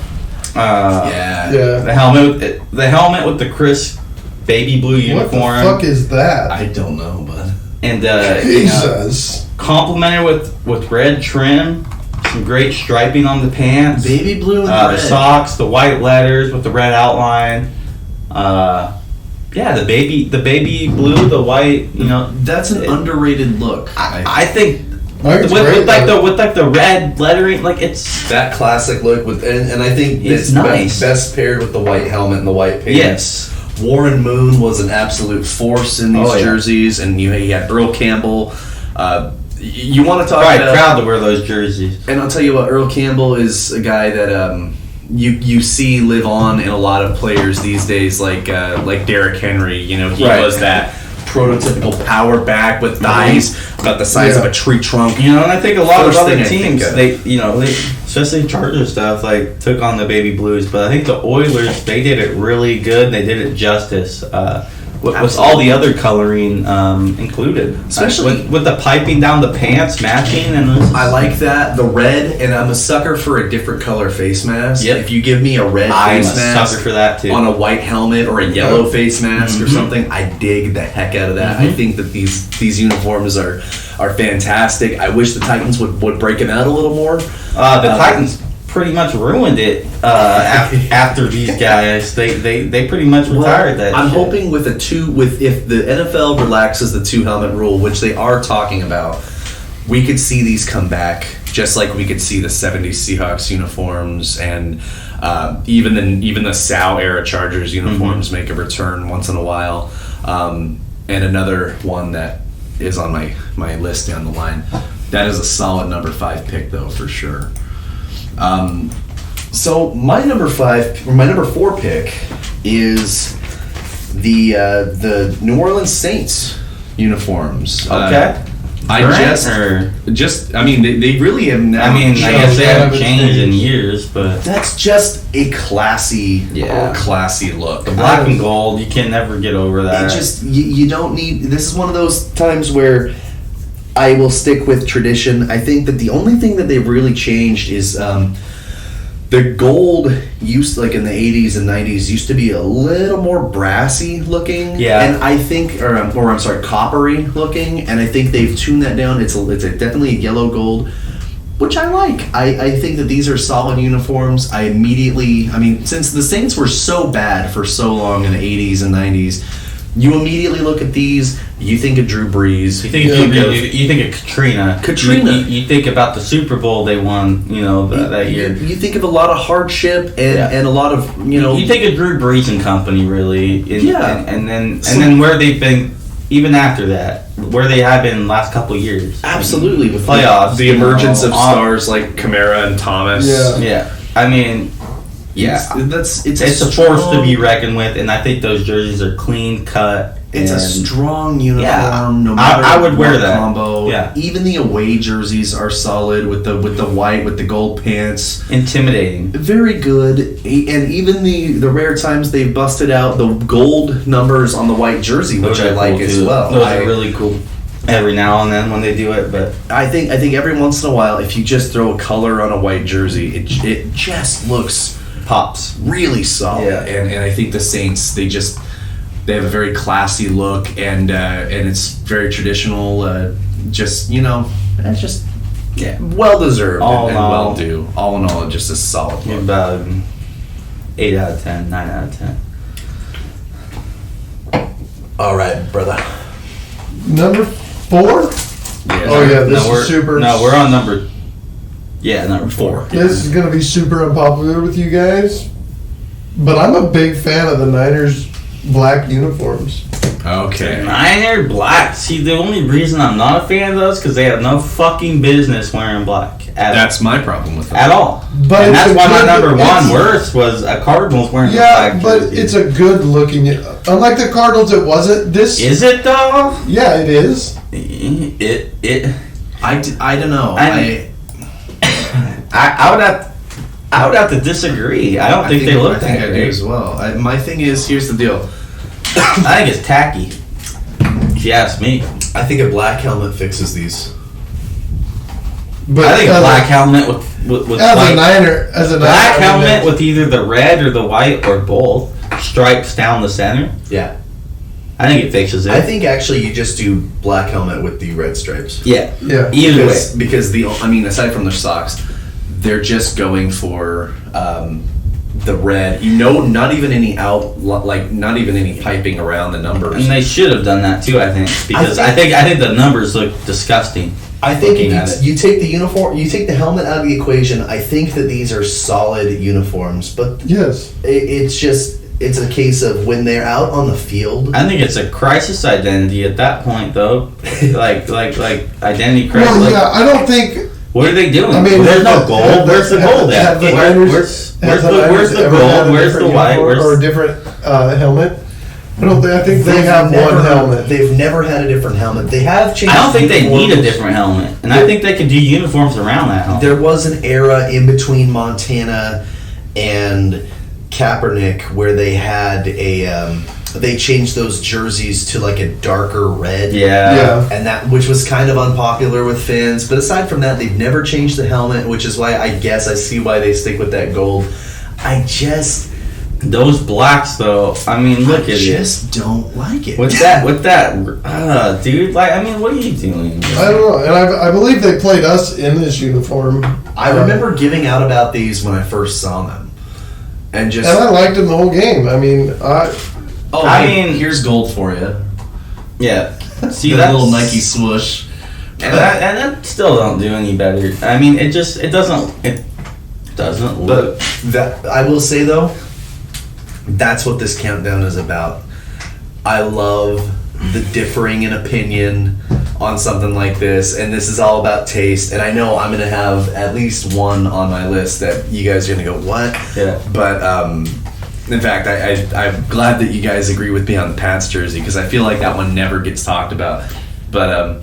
The helmet with the crisp baby blue uniform. What the fuck is that? I don't know, but and Jesus. Complemented with red trim. Some great striping on the pants. Baby blue and the red. socks, the white letters with the red outline. The baby blue, the white. You know, that's an underrated look. I think with the red lettering, like it's that classic look with, and I think it's nice. Best paired with the white helmet and the white pants. Yes. Warren Moon was an absolute force in these jerseys, and you had Earl Campbell. You want to talk about... proud to wear those jerseys. And I'll tell you what, Earl Campbell is a guy that you see live on in a lot of players these days, like Derrick Henry. You know, he was that prototypical power back with thighs about the size of a tree trunk. You know, and I think a lot of other teams, especially Charger stuff, like took on the baby blues. But I think the Oilers, they did it really good. They did it justice. With all the other coloring included, especially with the piping down the pants matching, and I like that, the red, and I'm a sucker for a different color face mask. Yep. If you give me a red face mask, sucker for that too. On a white helmet or a yellow face mask or something, I dig the heck out of that. I think that these uniforms are fantastic. I wish the Titans would break them out a little more. The Titans pretty much ruined it after these guys. They pretty much retired that. I'm hoping if the NFL relaxes the 2 helmet rule, which they are talking about, we could see these come back, just like we could see the 70s Seahawks uniforms and even the Sal era Chargers uniforms make a return once in a while. And another one that is on my list down the line. That is a solid number 5 pick though, for sure. So my number 4 pick is the New Orleans Saints uniforms. Okay. I mean, they really have now. I mean, I guess they haven't changed in changed. years, but That's just a classy look. the black and gold, you can never get over that. It just you don't need. This is one of those times where I will stick with tradition. I think that the only thing that they've really changed is the gold used, like in the 80s and 90s, used to be a little more brassy looking. Yeah. And I think, or I'm sorry, coppery looking. And I think they've tuned that down. It's definitely a yellow gold, which I like. I think that these are solid uniforms. I mean, since the Saints were so bad for so long in the 80s and 90s, you immediately look at these, you think of Drew Brees. You think of Katrina. You think about the Super Bowl they won, that year. You think of a lot of hardship and a lot of, You think of Drew Brees and company, really. And then where they've been, even after that, where they have been the last couple of years. Absolutely. With playoffs. The emergence of stars like Kamara and Thomas. Yeah. I mean, it's a force to be reckoned with, and I think those jerseys are clean cut. It's a strong uniform. Yeah. No matter I would wear what that combo. Yeah. Even the away jerseys are solid with the white with the gold pants. Intimidating. Very good. And even the rare times they've busted out the gold numbers on the white jersey, which I like as well. Those are really cool. Every now and then when they do it, but I think every once in a while, if you just throw a color on a white jersey, it just looks pops really solid. Yeah, and I think the Saints, they have a very classy look, and it's very traditional. It's just well deserved and well due. All in all, just a solid look. About 8 out of 10, 9 out of 10. All right, brother. Number 4? This is super. No, we're on number 4. This is going to be super unpopular with you guys, but I'm a big fan of the Niners black uniforms. Okay. Niner black. See, the only reason I'm not a fan of those because they have no fucking business wearing black. That's my problem with them. At all. But and that's why my good- number one worst was a Cardinals wearing a black but jersey. it's a good looking. Unlike the Cardinals, it wasn't. This Is it though? Yeah, it is. I don't know. I would have to disagree. I don't think they look that I do great. as well. My thing is, here's the deal. I think it's tacky. If you ask me. I think a black helmet fixes these. But I think a black helmet with as white, a Niner, black helmet with either the red or the white or both stripes down the center. Yeah. I think it fixes it. I think actually you just do black helmet with the red stripes. Yeah. Yeah. Either way. Because aside from their socks, they're just going for the red. Not even any not even any piping around the numbers. And they should have done that too, I think. Because I think the numbers look disgusting. I think looking at it. you take the uniform, you take the helmet out of the equation. I think that these are solid uniforms, but Yes. it's a case of when they're out on the field. I think it's a crisis identity at that point, though. like identity crisis. Well, yeah, I don't think. What are they doing? I mean, there's no gold. Where's the gold at? Have the Where's the Niners ever had gold? a Where's the different white? uniform or a different helmet? I think they have one helmet. They've never had a different helmet. They have changed. I don't think they need a uniforms. different helmet, and I think they could do uniforms around that helmet. There was an era in between Montana and Kaepernick where they had they changed those jerseys to like a darker red. Yeah. And which was kind of unpopular with fans. But aside from that, they've never changed the helmet, which is why I guess I see why they stick with that gold. Those blacks, though. I mean, look at it. I just don't like it. With that, dude. Like, I mean, what are you doing? I don't know, and I believe they played us in this uniform. I remember giving out about these when I first saw them, and I liked them the whole game. I mean, here's gold for you. Yeah. See that that little Nike swoosh. And that still don't do any better. I mean, it doesn't look. But that I will say though, that's what this countdown is about. I love the differing in opinion on something like this, and this is all about taste. And I know I'm gonna have at least one on my list that you guys are gonna go, what? Yeah. But in fact, I'm glad that you guys agree with me on the Pats jersey because I feel like that one never gets talked about. But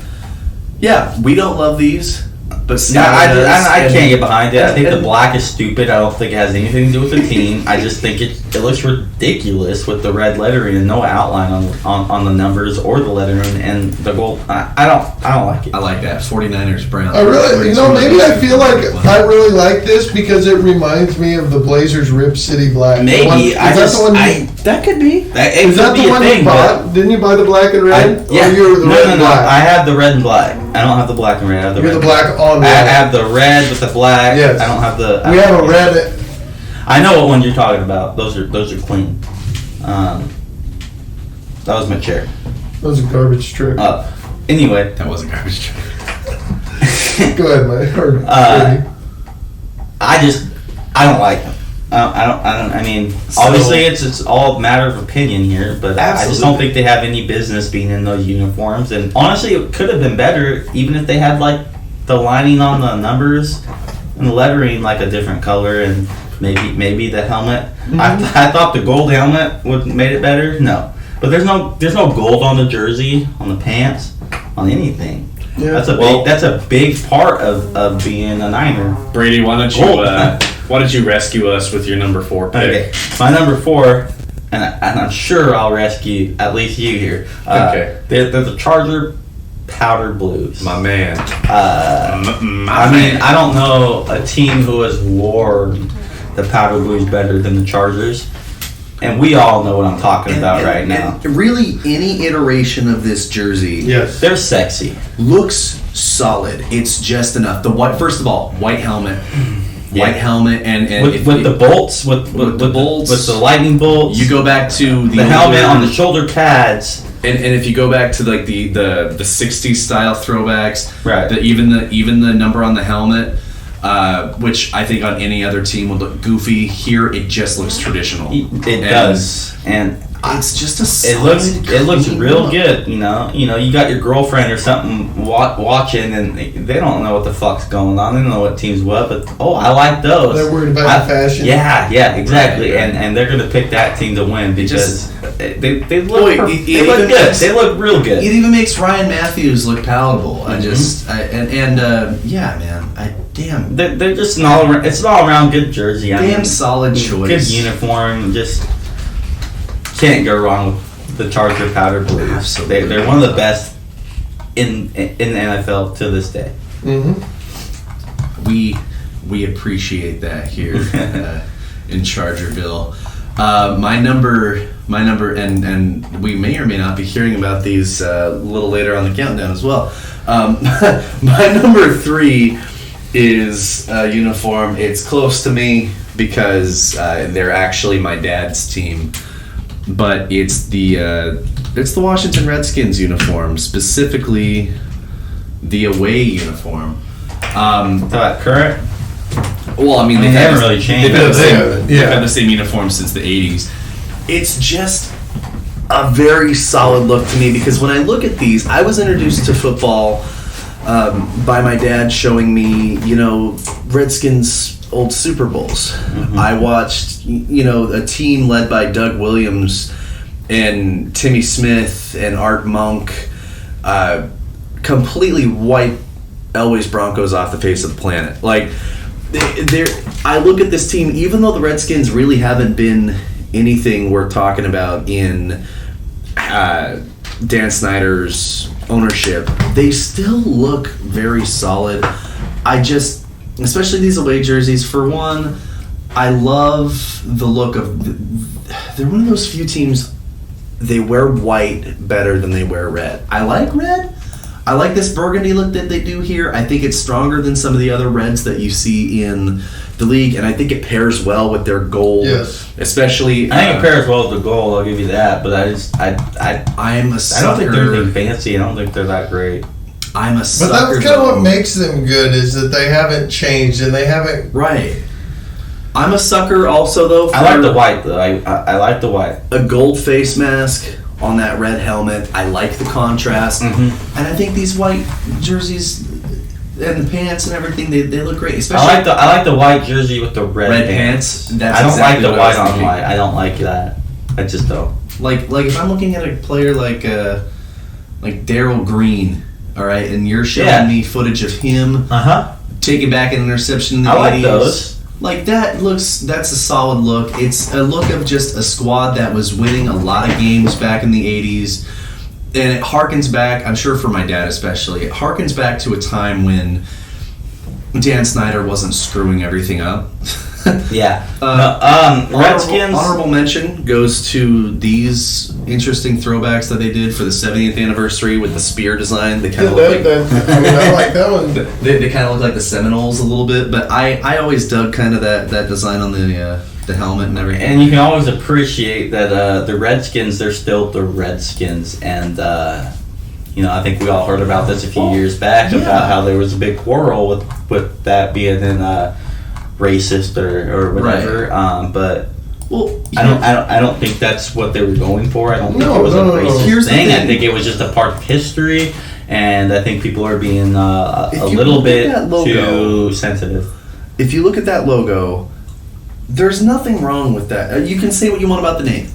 Yeah, we don't love these, but I does, can't and- get behind it. I think the and- black is stupid. I don't think it has anything to do with the team. I just think it looks ridiculous with the red lettering and no outline on the numbers or the lettering and the gold. I don't like it. I like that 49ers brown. I really, maybe I feel like I really like this because it reminds me of the Blazers Rip City Black. Maybe that could be. Is that the one you bought? Didn't you buy the black and red? Yeah. Or you're the red and No. black? I have the red and black. I don't have the black and red. I have the You're red. the black on I red. have the red with the black. Yes. I don't have the. We have a red. I know what one you're talking about. Those are clean. That was my chair. That was a garbage trick. Anyway, That was a garbage truck. Go ahead, Mike. Or, I don't like them. I mean, obviously it's all a matter of opinion here, but I just don't think they have any business being in those uniforms. And honestly, it could have been better even if they had like the lining on the numbers and the lettering like a different color and maybe the helmet. Mm-hmm. I thought the gold helmet would made it better. No, but there's no gold on the jersey, on the pants, on anything. Yeah. That's a big part of being a Niner. Brady, why don't you rescue us with your number 4 pick? Okay, my number 4, and I'm sure I'll rescue at least you here. Okay. They're the Charger Powder Blues. My man. I mean, I don't know a team who has worn the Powder Blues better than the Chargers, and we all know what I'm talking about right now. And really, any iteration of this jersey yes. They're sexy. looks solid. It's just enough. The white, first of all, white helmet. Yeah. White helmet and With the bolts, with the bolts, with the lightning bolts. you go back to the helmet on the shoulder pads. And if you go back to like the 60s style throwbacks, Right. even the number on the helmet, which I think on any other team would look goofy. Here it just looks traditional. It does, and it's just a it looks clean real look. good. You got your girlfriend or something watching, and they don't know what the fuck's going on. They don't know what team's what, but I like those. They're worried about the fashion. Yeah, exactly. Right. And they're gonna pick that team to win because they look Boy, they it look even good. makes- They look real good. It even makes Ryan Matthews look palatable. Mm-hmm. Yeah, man. Damn. They're just an all around. It's an all around good jersey. Damn solid choice. Good uniform. Just can't go wrong with the Charger Powder Blues. Absolutely. They're one of the best in the NFL to this day. Mm-hmm. We appreciate that here in Chargerville. My number, and we may or may not be hearing about these a little later on the countdown as well. My number 3 is a uniform. It's close to me because they're actually my dad's team, but it's the Washington Redskins uniform, specifically the away uniform. About current. Well, I mean, They haven't really changed. They've had the same uniform since the 80s. It's just a very solid look to me because when I look at these, I was introduced to football by my dad showing me, Redskins old Super Bowls. Mm-hmm. I watched, a team led by Doug Williams and Timmy Smith and Art Monk completely wipe Elway's Broncos off the face of the planet. Like, I look at this team, even though the Redskins really haven't been anything worth talking about in Dan Snyder's ownership, they still look very solid. Especially these away jerseys, for one, I love the look of, they're one of those few teams, they wear white better than they wear red. I like red. I like this burgundy look that they do here. I think it's stronger than some of the other reds that you see in the league, and I think it pairs well with their gold. Yes. Especially, I think it pairs well with the gold. I'll give you that, but I'm a sucker. I don't think they're anything fancy. I don't think they're that great. I'm a But sucker. that's kind of what makes them good is that they haven't changed and they haven't. Right. I'm a sucker also, though, for I like the white though. I like the white. a gold face mask on that red helmet. I like the contrast. Mm-hmm. And I think these white jerseys and the pants and everything, they look great. Especially I like the white jersey with the red pants. That's I don't exactly like the what I white was on thinking. white. I don't like that. I just don't. Like if I'm looking at a player like Darryl Green, all right, and you're showing me footage of him taking back an interception in the 80s. like those. Like that's a solid look. It's a look of just a squad that was winning a lot of games back in the 80s. And it harkens back, I'm sure for my dad especially, it harkens back to a time when Dan Snyder wasn't screwing everything up. Redskins. Honorable mention goes to these interesting throwbacks that they did for the 70th anniversary with the spear design. They kind of look like I like that one. They kind of look like the Seminoles a little bit, but I always dug kind of that design on the helmet and everything. And you can always appreciate that the Redskins, they're still the Redskins. And, I think we all heard about this a few years back about how there was a big quarrel with that being racist or whatever. Right. But I don't think that's what they were going for. I don't think it was a racist Here's thing. the thing. I think it was just a part of history. And I think people are being a little bit too sensitive. If you look at that logo, there's nothing wrong with that. You can say what you want about the name.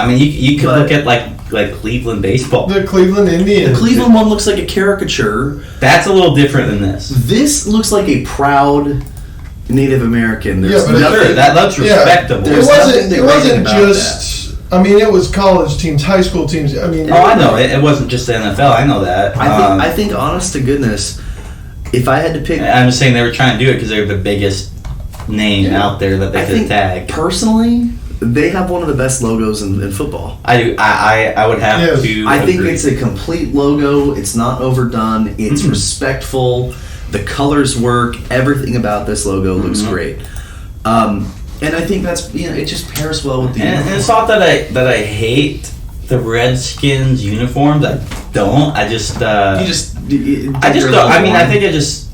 You could look at like Cleveland baseball. The Cleveland Indians. The Cleveland one looks like a caricature. That's a little different than this. This looks like a proud Native American. There's but sure, that looks respectable. It wasn't just. I mean, it was college teams, high school teams. I mean, I know it wasn't just the NFL. I know that. I think, honest to goodness, if I had to pick, I'm just saying they were trying to do it because they're the biggest name out there that they could tag. Personally, they have one of the best logos in football. I do. I would have to. I think agree. it's a complete logo. It's not overdone. It's respectful. The colors work. Everything about this logo looks great. And I think that's it just pairs well with the uniform. And it's not that I hate the Redskins uniforms. I don't. I just don't. I just don't. I think it just,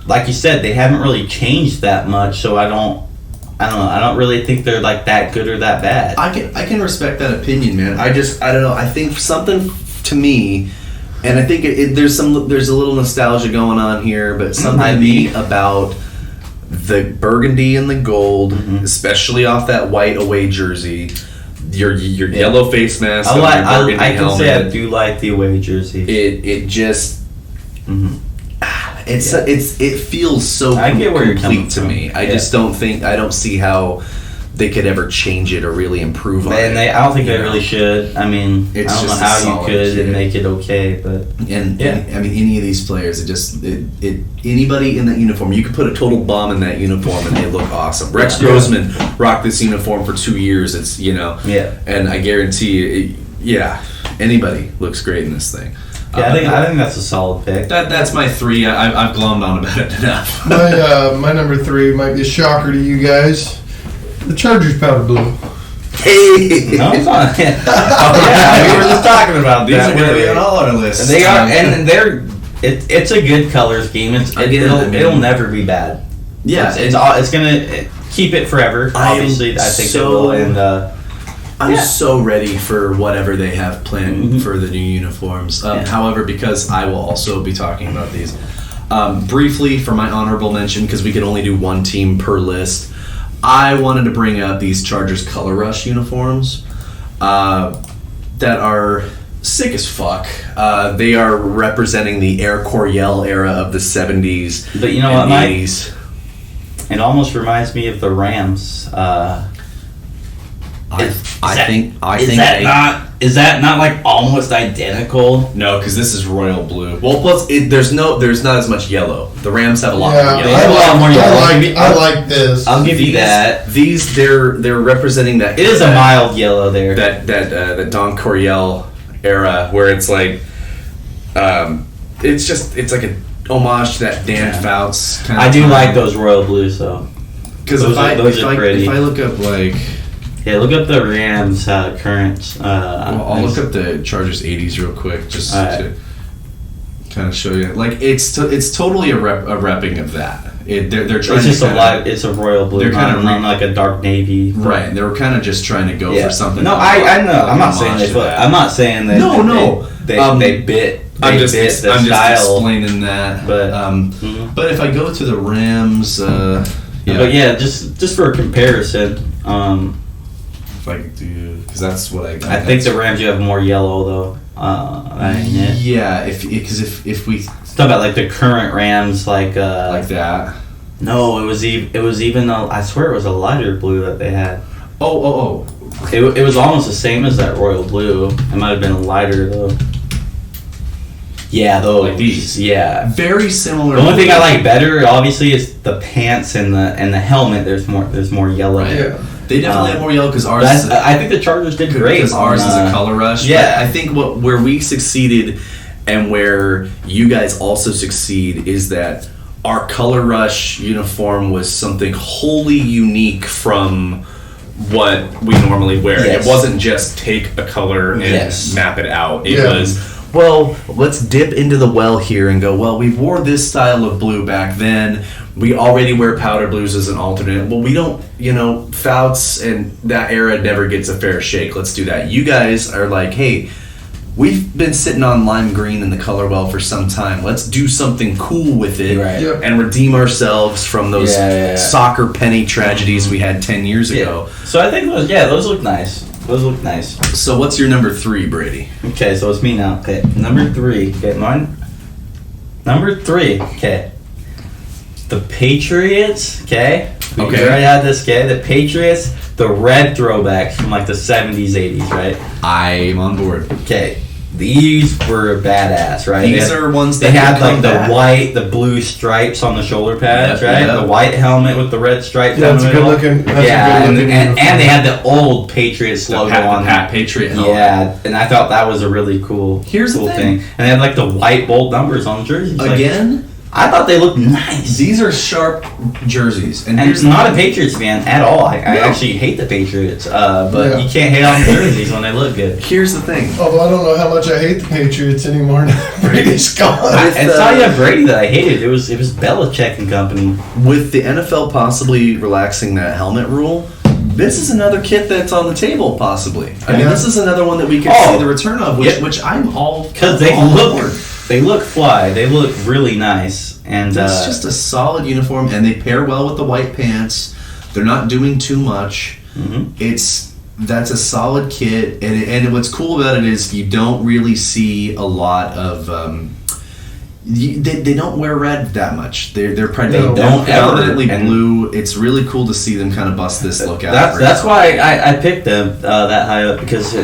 like you said, they haven't really changed that much. So I don't know. I don't really think they're like that good or that bad. I can respect that opinion, man. I don't know. I think something to me, and I think there's a little nostalgia going on here, but something to me about the burgundy and the gold, especially off that white away jersey, your yellow face mask, your burgundy I can helmet. say I do like the away jersey. It just it feels so I get where you're coming complete to from. me. I just don't see how they could ever change it or really improve on it. And I don't think they really should. I mean, It's I don't know just a how you solid could kit. and make it okay, but And I mean, any of these players, anybody in that uniform, you could put a total bomb in that uniform and they look awesome. Rex Grossman rocked this uniform for 2 years. It's and I guarantee anybody looks great in this thing. I think that's a solid pick. That's my 3. I've glommed on about it enough. My number 3 might be a shocker to you guys. The Chargers powder blue. Hey, No, it's not. We were just talking about these that. are going to be on all our lists. They are, and it's a good color scheme. It'll never be bad. Yeah, it's gonna keep it forever. Obviously, I think it will. And I'm so ready for whatever they have planned for the new uniforms. However, because I will also be talking about these briefly for my honorable mention, because we could only do one team per list. I wanted to bring up these Chargers Color Rush uniforms that are sick as fuck. They are representing the Air Coryell era of the 70s but you know and what, the Mike? 80s. It almost reminds me of the Rams. Is that not like almost identical? No, because this is royal blue. Well, plus there's not as much yellow. The Rams have a lot more Yeah, yellow. They have a lot more yellow. I like this. I'll give you that. They're representing that. It is a mild yellow there. That Don Coryell era where it's like, it's like a homage to that Dan Fouts kind of. I do like those royal blues though. Because if I look up like. Yeah, look up the Rams current. I'll look up the Chargers 80s real quick just to kind of show you. Like it's totally a repping of that. They're trying. It's just it's a royal blue. They're kind of like a dark navy. Right. They were kind of just trying to go for something. No, I know. I'm not saying they. I'm not saying that. No. They bit. I'm just style. explaining that. But if I go to the Rams, But yeah, just for a comparison. Because that's what I think the Rams, you have more yellow though. Yeah, if we talk about like the current Rams, like that. No, it was even. I swear it was a lighter blue that they had. Oh. It was almost the same as that royal blue. It might have been lighter though. Yeah, though, like these. Yeah, very similar. The only thing I like better, obviously, is the pants and the helmet. There's more yellow. Right. Yeah. They definitely have more yellow because ours. I think the Chargers did great because ours is a color rush. Yeah, but I think where we succeeded and where you guys also succeed is that our color rush uniform was something wholly unique from what we normally wear. Yes. It wasn't just take a color and map it out. It was, well, let's dip into the well here and go, well, we wore this style of blue back then. We already wear powder blues as an alternate. Well, we don't, Fouts and that era never gets a fair shake. Let's do that. You guys are like, hey, we've been sitting on lime green in the color well for some time. Let's do something cool with it and redeem ourselves from those soccer penny tragedies we had 10 years ago. So I think those look nice. Those look nice. So what's your number 3, Brady? Okay, so it's me now. Okay, number 3. Okay, mine. Number 3. Okay. The Patriots. Okay. We already had this. Okay. The Patriots. The red throwbacks from like the 70s, 80s, right? I'm on board. Okay. These were badass, right? These are ones that they had like the blue stripes on the shoulder pads, right? The white helmet with the red stripes. Yeah, that's a good looking. And they had the old Patriots logo on Pat Patriot helmet. Yeah, and I thought that was a really cool thing. And they had like the white bold numbers on the jerseys. Again, I thought they looked nice. These are sharp jerseys, and here's not a Patriots fan at all. I actually hate the Patriots, but you can't hate on the jerseys when they look good. Here's the thing. Although I don't know how much I hate the Patriots anymore. Brady's gone. It's not even Brady that I hated. It was Belichick and company. With the NFL possibly relaxing that helmet rule, this is another kit that's on the table, possibly. I mean, this is another one that we could see the return of, which I'm all because they look fly. They look really nice, and it's just a solid uniform, and they pair well with the white pants. They're not doing too much. Mm-hmm. That's a solid kit, and what's cool about it is you don't really see a lot of. They don't wear red that much. They're predominantly blue. It's really cool to see them kind of bust this look out. That's why I picked them that high up because.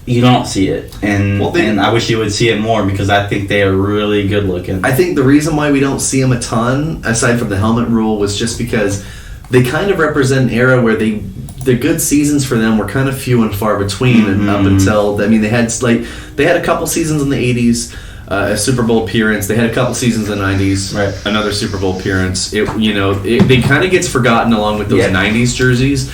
You don't see it, and I wish you would see it more because I think they are really good looking. I think the reason why we don't see them a ton, aside from the helmet rule, was just because they kind of represent an era where the good seasons for them were kind of few and far between, and up until they had a couple seasons in the 80s, a Super Bowl appearance. They had a couple seasons in the 90s, another Super Bowl appearance. It kind of gets forgotten along with those 90s jerseys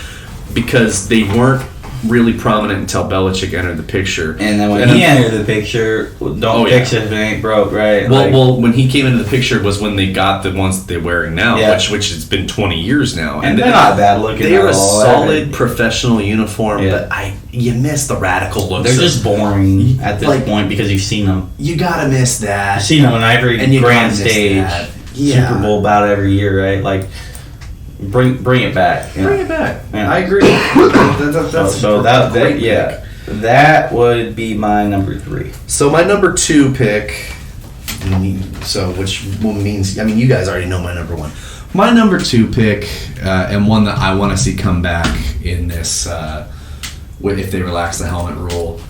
because they weren't really prominent until Belichick entered the picture. And then when he entered the picture, don't fix it if it ain't broke, right? Well, when he came into the picture was when they got the ones that they're wearing now, which has been 20 years now. And they're not bad looking. They're a solid professional uniform, but you miss the radical looks. They're just boring at this point because you've seen them. You gotta miss that. You've seen them on every grand stage, Super Bowl about every year, right? Like. Bring it back. Bring it back. Yeah. I agree. That would be my number 3. So my number 2 pick. So which one means? I mean, you guys already know my number 1. My number 2 pick, and one that I want to see come back in this, if they relax the helmet rule.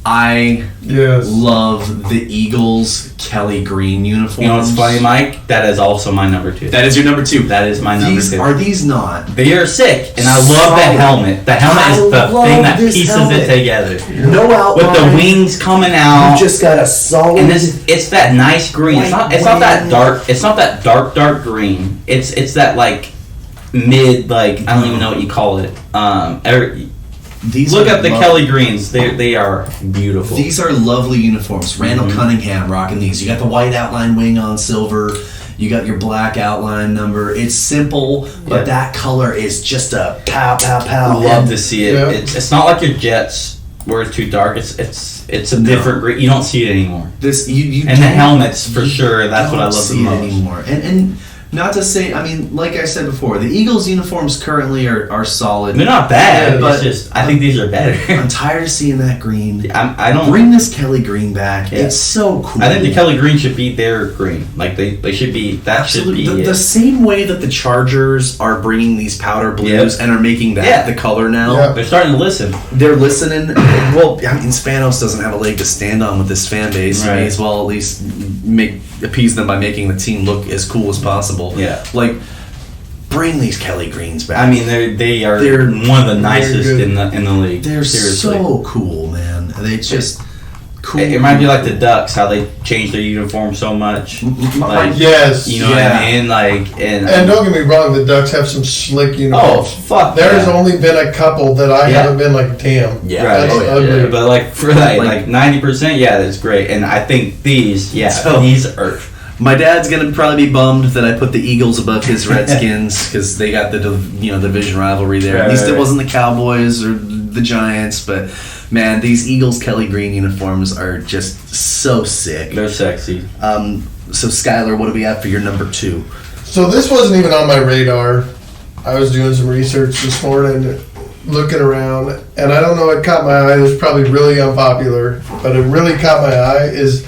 I love the Eagles Kelly Green uniforms. You know what's funny, Mike? That is also my number 2. That is your number 2. That is my number 2. Are these not? They are sick, and I love the helmet. The helmet is the thing that pieces it together. No outline. With the wings coming out. You just got a solid. And it's that nice green. It's not that dark. It's not that dark green. It's that like mid, like I don't even know what you call it. Look at the Kelly Greens. They are beautiful. These are lovely uniforms. Randall Cunningham rocking these. You got the white outline wing on silver. You got your black outline number. It's simple, but that color is just a pow, pow, pow. Love to see it. Yeah. It's not like your Jets where it's too dark. It's a different green. You don't see it anymore. You and the helmets for sure. That's what I love the most anymore. And Not to say, I mean, like I said before, the Eagles uniforms currently are solid. They're not bad, Yeah, but I think these are better. I'm tired of seeing that green. I don't Bring this Kelly green back. Yeah. It's so cool. I think the Kelly green should be their green. Like they should be. That Absolutely. should be The same way that the Chargers are bringing these powder blues and are making that the color now. Yeah. They're starting to listen. They're listening. Well, I mean, Spanos doesn't have a leg to stand on with this fan base. So Right. he may as well at least appease them by making the team look as cool as possible. Yeah. Like, bring these Kelly greens back. I mean, they're one of the nicest in the league. They're seriously. so cool, man. They just cool. It reminds me like the Ducks, how they changed their uniform so much. Like, Yes. you know what I mean? Like, and don't get me wrong, the Ducks have some slick uniforms. oh fuck, There's yeah. only been a couple that I Yeah. haven't been like, damn. Yeah. That's Right. ugly. Yeah, but like for that, like 90%, yeah, that's great. And I think these are. My dad's gonna probably be bummed that I put the Eagles above his Redskins because they got the division rivalry there. At least it wasn't the Cowboys or the Giants, but man, these Eagles Kelly green uniforms are just so sick. They're sexy. So Skyler, what do we have for your number 2? So this wasn't even on my radar. I was doing some research this morning, looking around, and I don't know, it caught my eye. It was probably really unpopular, but it really caught my eye is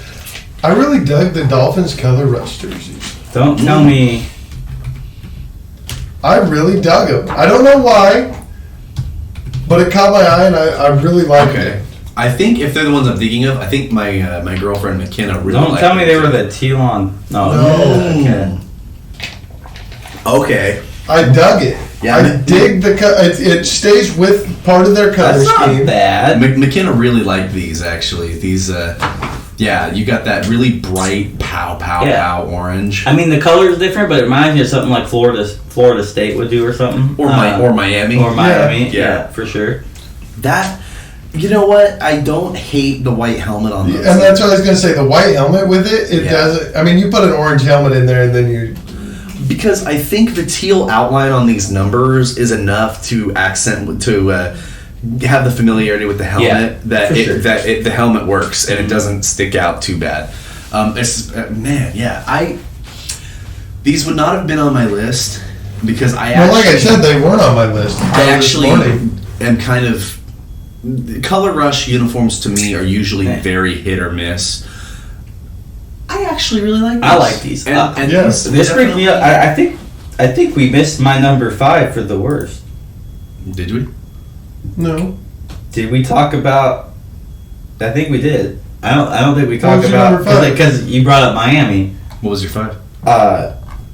I really dug the Dolphins color rush jerseys. Don't tell me. I really dug them. I don't know why, but it caught my eye, and I really liked it. I think if they're the ones I'm thinking of, I think my my girlfriend McKenna really. Don't liked tell me them they were too. the teal on. No. No. Okay. I dug it. Yeah, I dig the it stays with part of their color That's scheme. not bad. McKenna really liked these actually. These yeah, you got that really bright pow orange. I mean, the color is different, but it reminds me of something like Florida State would do or something. Or Miami. Or Miami. Yeah. Yeah, for sure. That, you know what? I don't hate the white helmet on those. And that's what I was going to say. The white helmet with it, it Yeah. doesn't. I mean, you put an orange helmet in there, and then you. Because I think the teal outline on these numbers is enough to accent to have the familiarity with the helmet that for sure. the helmet works and it doesn't stick out too bad. These would not have been on my list because I Well, actually like I said, they weren't on my list. I actually am kind of color rush uniforms to me are usually very hit or miss. I actually really like these. I like these. And yeah. these This brings me up. I think we missed my number 5 for the worst. Did we? No. Did we talk about? I think we did. I don't think we What talked was your about number 5? because you brought up Miami. What was your 5?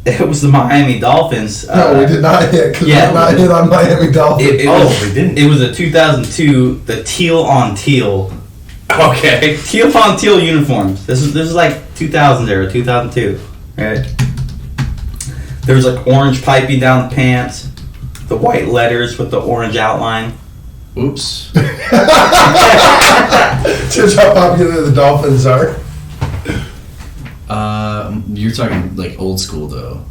It was the Miami Dolphins. No, we did not hit because yeah. we're not hit on Miami Dolphins. We didn't. It was a 2002, the teal on teal. Okay. Teal on teal uniforms. This is like 2000 era, 2002. Right. There was like orange piping down the pants, the white letters with the orange outline. Oops. Just how popular the Dolphins are. You're talking like old school though.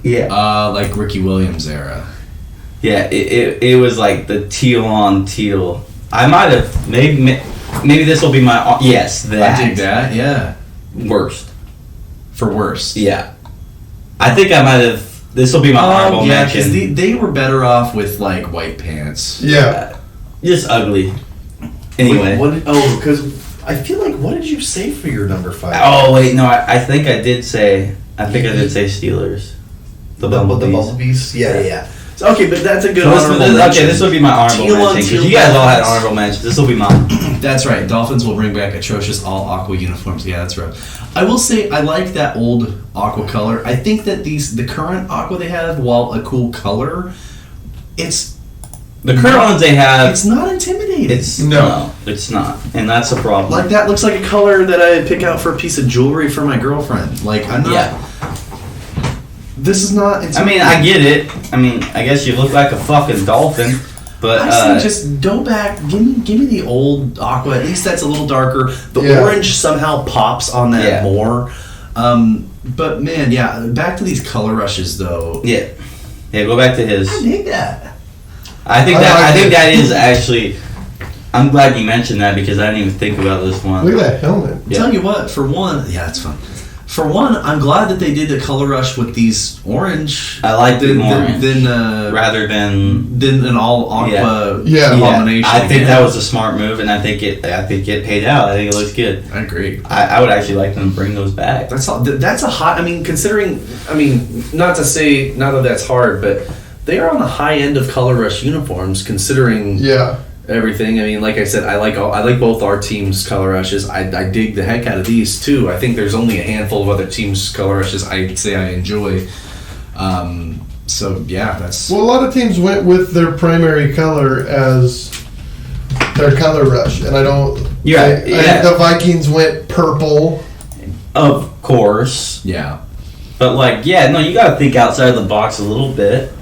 Yeah. Like Ricky Williams era. Yeah. It was like the teal on teal. I might have maybe this will be my yes that. I dig that. Yeah. Worst. For worst. Yeah. I think I might have. This will be my honorable yeah, mention. because they were better off with like white pants. Yeah. Just ugly. Anyway. Because I feel like what did you say for your number 5? Oh wait, no. I think I did say. I think I did say Steelers. The Bumblebees. Yeah. So, okay, but that's a good So honorable mention. okay, this will be my honorable Teal on mention teal because you guys all had Dolphins. honorable mentions. This will be mine. That's right. Dolphins will bring back atrocious all aqua uniforms. Yeah, that's right. I will say I like that old aqua color. I think that the current aqua they have, while a cool color, it's The current ones they have. it's not intimidating. No. It's not, and that's a problem. Like that looks like a color that I'd pick out for a piece of jewelry for my girlfriend. Like I'm not. Yeah. This is not. I mean, I get it. I mean, I guess you look like a fucking dolphin, but I say just go back. Give me the old aqua. At least that's a little darker. The Yeah. orange somehow pops on that Yeah. more. But man, yeah. Back to these color rushes though. yeah, go back to his. I dig that. I think I like it. that is actually. I'm glad you mentioned that because I didn't even think about this one. Look at that helmet. Yeah. Tell you what, for one, yeah, it's fun. For one, I'm glad that they did a color rush with these orange. I like the orange rather than an all aqua Yeah. abomination. I think that was a smart move, and I think it paid out. I think it looks good. I agree. I would actually like them to bring those back. That's a hot. I mean, considering. I mean, not that that's hard, but they are on the high end of color rush uniforms, considering. Yeah. Everything. I mean, like I said, I like both our teams' color rushes. I dig the heck out of these too. I think there's only a handful of other teams' color rushes I'd say I enjoy. So yeah, that's. Well, a lot of teams went with their primary color as their color rush, and I don't. Yeah, the Vikings went purple. Of course. Yeah. But you got to think outside of the box a little bit.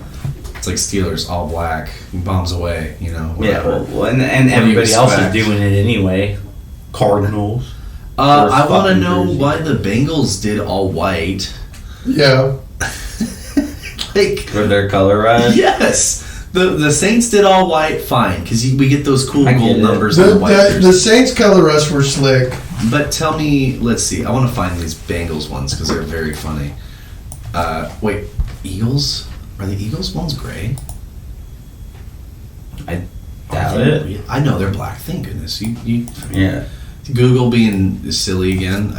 It's like Steelers all black, bombs away, whatever. Yeah, well, and everybody else is doing it anyway. Cardinals. I want to know why the Bengals did all white. Yeah. For their color rush? Yes. The Saints did all white, fine, because we get those cool gold numbers on the white. The Saints color rush were slick. But tell me, let's see, I want to find these Bengals ones because they're very funny. Wait, Eagles? Are the Eagles ones gray? I doubt it. I know they're black. Thank goodness. You Yeah. Google being silly again.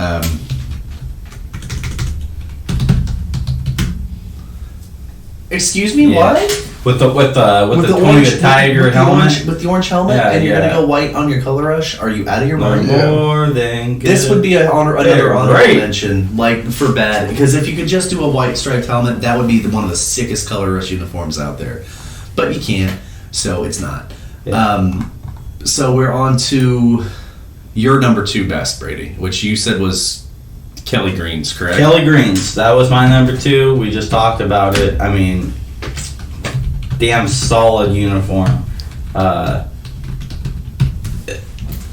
Excuse me, Yeah. what? With the orange tiger helmet. With the orange helmet, Yeah, and you're yeah. gonna go white on your color rush? Are you out of your mind? More than good. This would be another honorable great. mention, for bad, because if you could just do a white striped helmet, that would be one of the sickest color rush uniforms out there. But you can't, so it's not. Yeah. So we're on to your number 2 best, Brady, which you said was Kelly Green's, correct? Kelly Green's. That was my number 2. We just talked about it. I mean, damn solid uniform.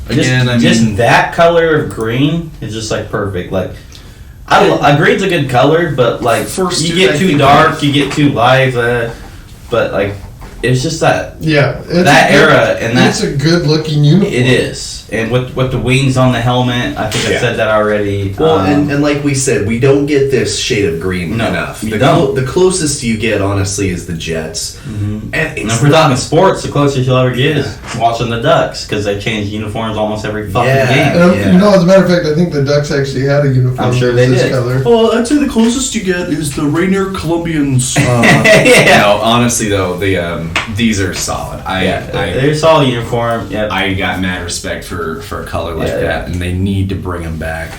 Just that color of green is just perfect. Green's a good color, but First you two, get I too think, dark, you get too light. But it's just that era and that's a good looking uniform. it is. And with the wings on the helmet, I think I said that already. Well, and like we said, we don't get this shade of green enough. You don't. The closest you get, honestly, is the Jets. Mm-hmm. And if we're talking sports, the closest you'll ever get is watching the Ducks, because they change uniforms almost every fucking game. As a matter of fact, I think the Ducks actually had a uniform. I'm sure they this did. color. Well, I'd say the closest you get is the Rainier Columbians. No, honestly though, these are solid. They're a solid uniform. Yep. I got mad respect for a color like that, and they need to bring them back.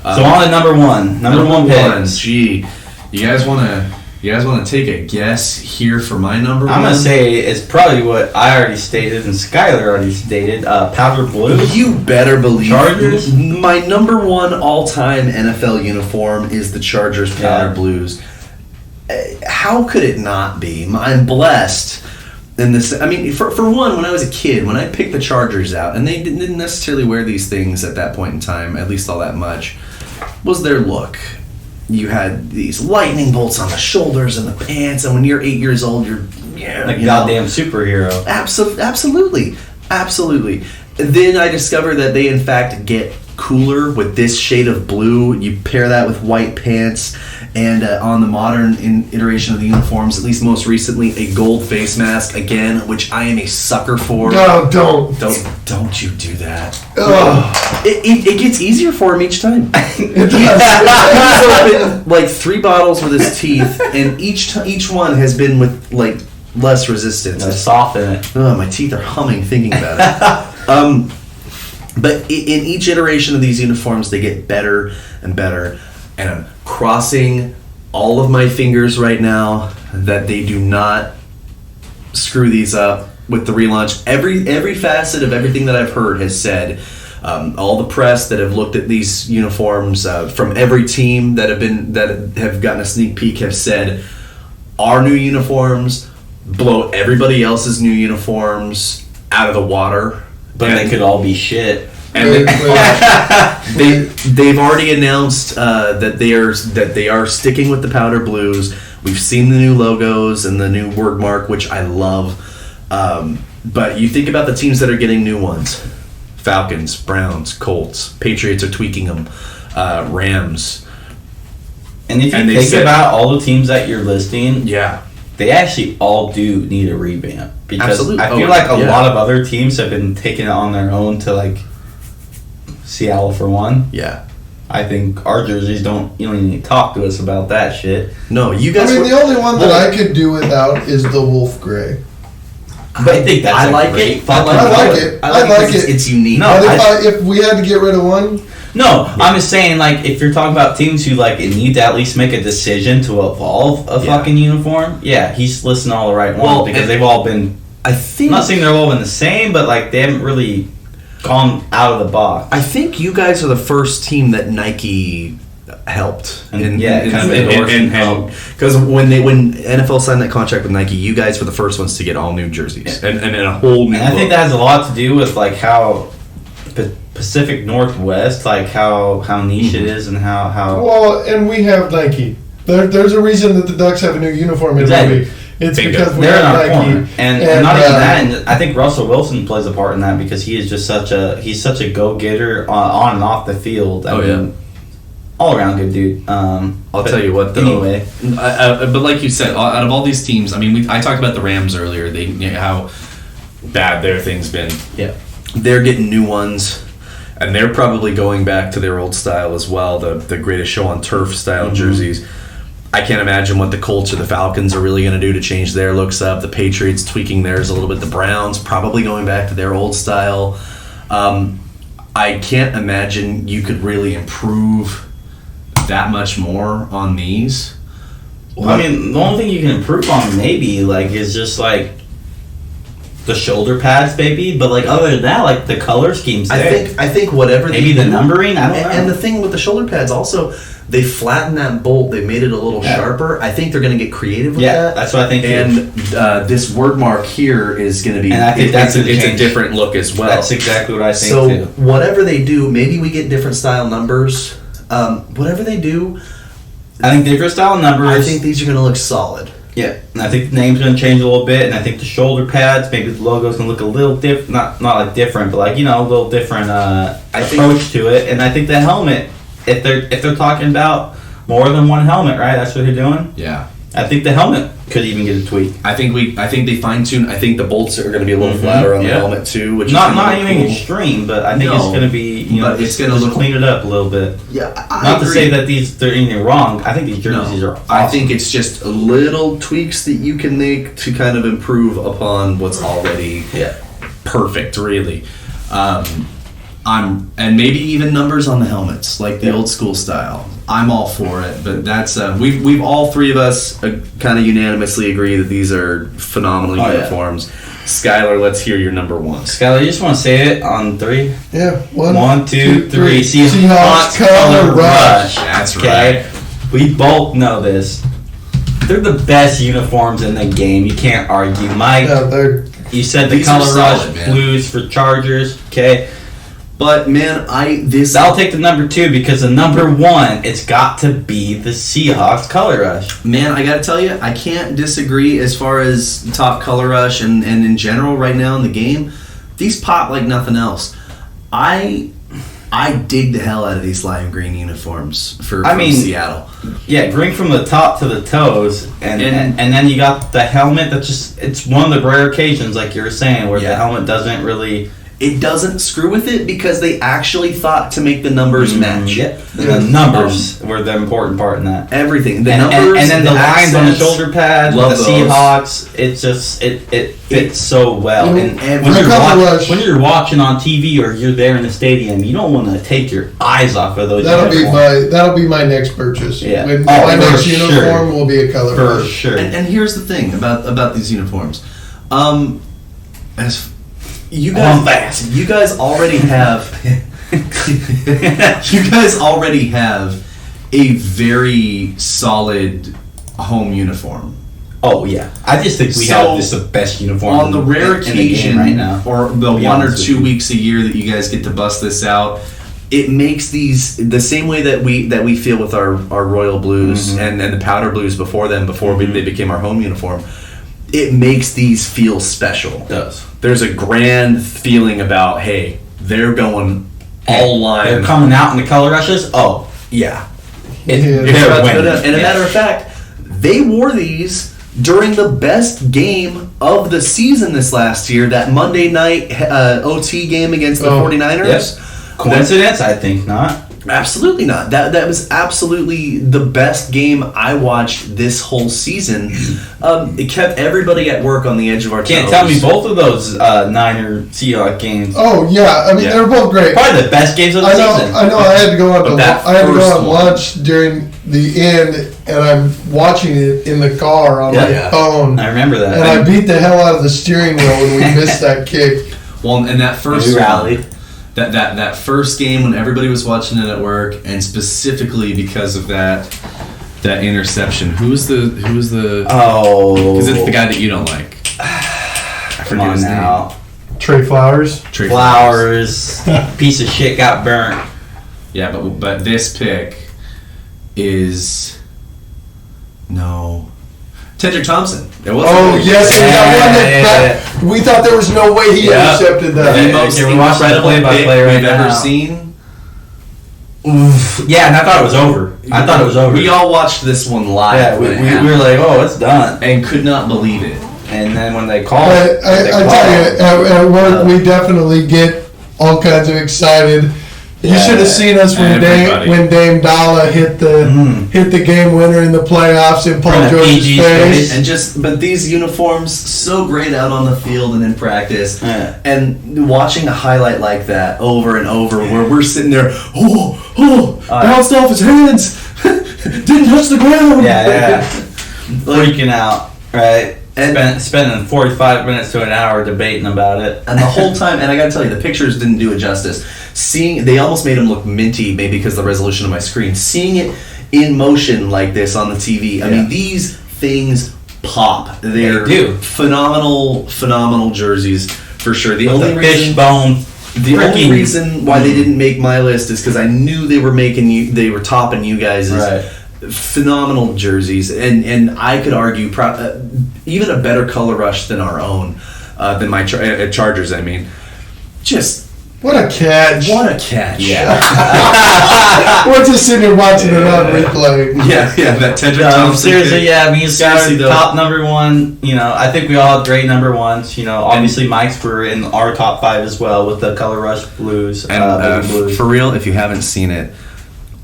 So on to number one pick. Gee, you guys want to take a guess here for my number one? I'm gonna say it's probably what I already stated and Skyler already stated. Powder blue. You better believe Chargers. My number 1 all-time NFL uniform is the Chargers powder blues. How could it not be? I'm blessed. In this, I mean, for one, when I was a kid, when I picked the Chargers out, and they didn't necessarily wear these things at that point in time, at least all that much, was their look. You had these lightning bolts on the shoulders and the pants, and when you're 8 years old, you're like a goddamn superhero. Absolutely. Then I discovered that they in fact get cooler with this shade of blue. You pair that with white pants, and on the modern iteration of the uniforms, at least most recently, a gold face mask again, which I am a sucker for. No, don't you do that. Oh. It gets easier for him each time. It He's opened 3 bottles with his teeth, and each one has been with less resistance. To soften it. Oh, my teeth are humming thinking about it. But in each iteration of these uniforms, they get better and better. And I'm crossing all of my fingers right now that they do not screw these up with the relaunch. Every facet of everything that I've heard has said, all the press that have looked at these uniforms from every team that have gotten a sneak peek have said, our new uniforms blow everybody else's new uniforms out of the water. But they could all be shit. And they've already announced that they are sticking with the powder blues. We've seen the new logos and the new word mark, which I love. But you think about the teams that are getting new ones: Falcons, Browns, Colts, Patriots are tweaking them, Rams. And if you they think said- about all the teams that you're listing, Yeah. they actually all do need a revamp. Because Absolutely. I feel Oh, like a yeah. lot of other teams have been taking it on their own to, like, Seattle for one. Yeah. I think our jerseys don't even need to talk to us about that shit. No, you I guys. mean, were- the only one that I could do without is the wolf gray. But I think that's I a like great it. fucking I like color. it. I I like like because it. It's unique. No, But if we had to get rid of one, No, I'm just saying, like, if you're talking about teams who, like, need to at least make a decision to evolve a Yeah. fucking uniform, yeah, he's listing all the right ones Well, because and- they've all been, I think. I'm not saying they've all been the same, but, like, they haven't really gone out of the box. I think you guys are the first team that Nike helped. And, yeah, kind of endorsed. Because when NFL signed that contract with Nike, you guys were the first ones to get all new jerseys and a whole new. And I think look. that has a lot to do with, like, how Pacific Northwest, like, how niche it is and how well, and we have Nike. There's a reason that the Ducks have a new uniform every Exactly. week. It's Bingo. because we they're in have our Nike. corner. And not even that, and I think Russell Wilson plays a part in that because he is just such a go-getter on and off the field. I mean, all around good dude. I'll tell you what, though. Anyway, but like you said, out of all these teams, I mean, I talked about the Rams earlier. How bad their thing's been. yeah. They're getting new ones, and they're probably going back to their old style as well, the greatest show on turf style jerseys. I can't imagine what the Colts or the Falcons are really going to do to change their looks up. The Patriots tweaking theirs a little bit. The Browns probably going back to their old style. I can't imagine you could really improve that much more on these. I mean, the only thing you can improve on maybe like is just like the shoulder pads, maybe. But like other than that, like the color schemes there. I think whatever Maybe they the do- numbering? I don't know. And the thing with the shoulder pads also, they flattened that bolt. They made it a little Yeah. sharper. I think they're going to get creative with Yeah, that. that's what I think. And this word mark here is going to be. And I think that's it's a a change. different look as well. That's exactly what I think so too. whatever they do, maybe we get different style numbers. Whatever they do, I think different style numbers. I think these are going to look solid. Yeah, and I think the name's going to change a little bit, and I think the shoulder pads, maybe the logo's going to look a little different, not like different, but like, you know, a little different approach to it. And I think the helmet, if they're talking about more than one helmet, right? That's what they're doing. Yeah. I think the helmet could even get a tweak. I think they fine tune. I think the bolts are going to be a little flatter on the Yeah. helmet too, which Not is gonna not look even cool. extreme, but I think No, it's going to be, you know, but it's gonna just look- clean it up a little bit. Yeah, I Not to agree. say that they're anything wrong. I think these jerseys are awesome. I think it's just little tweaks that you can make to kind of improve upon what's already yeah. perfect, really. And maybe even numbers on the helmets, like the old school style. I'm all for it, but that's we've all three of us kind of unanimously agree that these are phenomenal Oh, yeah. uniforms. Skyler, let's hear your number one. Skyler, you just want to say it on three? yeah, 1, 2, 3. Seahawks color rush. That's Okay, we both know this. They're the best uniforms in the game. You can't argue. Mike, Yeah, they're you said the These are color rush solid, man. blues for Chargers. Okay, But man, I'll take the number 2 because the number 1, it's got to be the Seahawks color rush. Man, I gotta tell you, I can't disagree as far as top color rush and in general right now in the game. These pop like nothing else. I dig the hell out of these lime green uniforms from Seattle. Yeah, green from the top to the toes, and then you got the helmet. That's just, it's one of the rare occasions, like you were saying, where the Yeah. helmet doesn't really. It doesn't screw with it because they actually thought to make the numbers match. Yeah, the numbers were the important part in that. Everything. The And numbers, then the lines on the accents. shoulder pad, Love the those. Seahawks. It's just it fits so well. You know, And every when you're watching on TV or you're there in the stadium, you don't want to take your eyes off of those. that'll be my next purchase. Yeah. When Oh, my for next sure. uniform will be a color for rush. sure. And here's the thing about these uniforms. As you On guys, fast. you guys already have. You guys already have a very solid home uniform. Oh yeah, I just think we So, have just the best uniform On the rare in the game occasion, right now. or the be 1 or honest 2 with you. weeks a year that you guys get to bust this out, it makes these the same way that we feel with our royal blues and the powder blues before they became our home uniform. It makes these feel special. It does. There's a grand feeling about, hey, they're going all line. They're coming out in the color rushes. Oh, Yeah. They're And winning. a matter of fact, they wore these during the best game of the season this last year, that Monday night OT game against the 49ers. Yes. Coincidence? I think not. Absolutely not. That was absolutely the best game I watched this whole season. It kept everybody at work on the edge of our Can't toes. tell me both of those Niner Seahawks games. Oh yeah, I mean Yeah. they're both great. Probably the best games of the season. I know. I had to go on But that I had to go first on one- lunch during the end, and I'm watching it in the car on my Yeah. phone, I remember that. and I beat the hell out of the steering wheel when we missed that kick. Well, and that first We one, rallied. that first game when everybody was watching it at work, and specifically because of that interception. Who's the? Oh. Because it's the guy that you don't like. Come forget on his now. Trey Flowers. Trey Flowers. Piece of shit got burnt. Yeah, but this pick is Tedrick Thompson. It wasn't. Oh yes, and that one that we thought there was no way he Yeah. intercepted that. The Yeah. most Can we watch that incredible play-by-play pick right we've ever now? seen. Yeah, and I thought it was over. I thought it was over. We all watched this one live. yeah, we when it were happened, like, oh, it's done. And could not believe it. And then when they called, I tell you, at work we definitely get all kinds of excited. You Yeah. should have seen us Everybody. when Dame Dalla hit the game winner in the playoffs in Paul From the George's PG's face. face. but these uniforms so great out on the field and in practice, Yeah. and watching a highlight like that over and over, where we're sitting there, bounced off his hands, didn't touch the ground. yeah, Like, freaking out, right? And- Spending 45 minutes to an hour debating about it. and the whole time, and I gotta tell you, the pictures didn't do it justice. They almost made him look minty, maybe because of the resolution of my screen. Seeing it in motion like this on the TV, I mean, these things pop. They're They do. phenomenal jerseys for sure. The The only reason fishbone. The only freaking- reason why they didn't make my list is because I knew they were topping you guys' Right. phenomenal jerseys, and I could argue even a better color rush than our own, than my Chargers. I mean, just What a catch! what a catch! We're just sitting here watching it on replay. Yeah, that Tedrick Thompson. Seriously, pick. yeah, I mean, Seriously, Skyler, though. top number one. You know, I think we all had great number ones. You know, obviously Mike's were in our top 5 as well with the Color Rush Blues. And Baby Blues. For real, if you haven't seen it,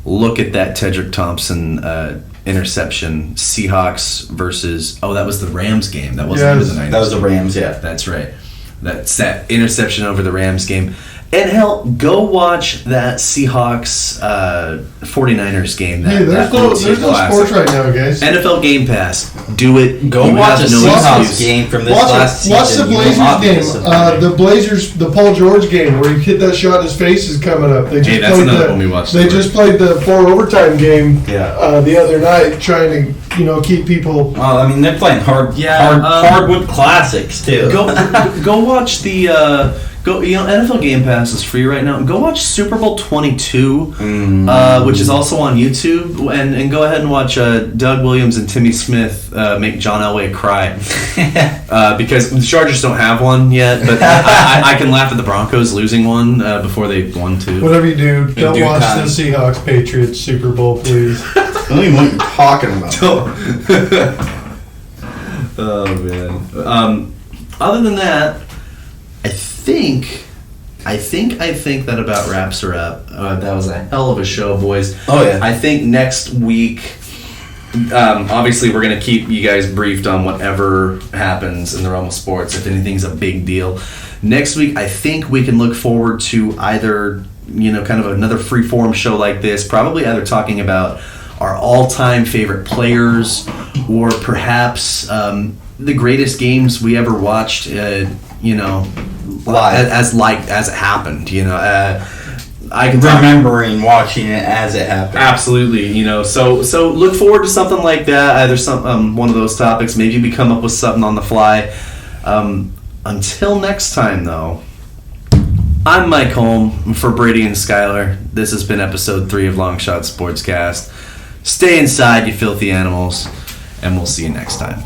look at that Tedrick Thompson interception. Seahawks versus that was the Rams game. That wasn't even the Niners. That was the Rams, yeah. That's right. That's that interception over the Rams game. And hell, go watch that Seahawks 49ers game. Hey, there's no sports right now, guys. NFL Game Pass. Do it. Go You watch a have no Seahawks excuse. game from this Watch last the season. You will Blazers not be game. disappointed. The Paul George game where he hit that shot, his face is coming up. They just Hey, that's played another one we watched. They just played the 4 overtime game Yeah. the other night, trying to keep people. Well, I mean, they're playing hardwood classics too. Go watch the NFL Game Pass is free right now. Go watch Super Bowl 22, which is also on YouTube, and go ahead and watch Doug Williams and Timmy Smith make John Elway cry because the Chargers don't have one yet, but I can laugh at the Broncos losing one before they won two. Whatever you do, don't due watch time. the Seahawks Patriots Super Bowl, please. I don't even know what you're talking about. Oh man. Other than that, I think that about wraps her up. That was a hell of a show, boys. Oh, yeah. I think next week, obviously, we're gonna keep you guys briefed on whatever happens in the realm of sports. If anything's a big deal, next week, I think we can look forward to either kind of another free-form show like this. Probably either talking about our all-time favorite players, or perhaps the greatest games we ever watched. Live. as it happened. I can talk. Remembering watching it as it happened. Absolutely, so look forward to something like that. Either some one of those topics. Maybe we come up with something on the fly. Until next time, though, I'm Mike Holm for Brady and Skyler. This has been episode 3 of Longshots Sportscast. Stay inside, you filthy animals, and we'll see you next time.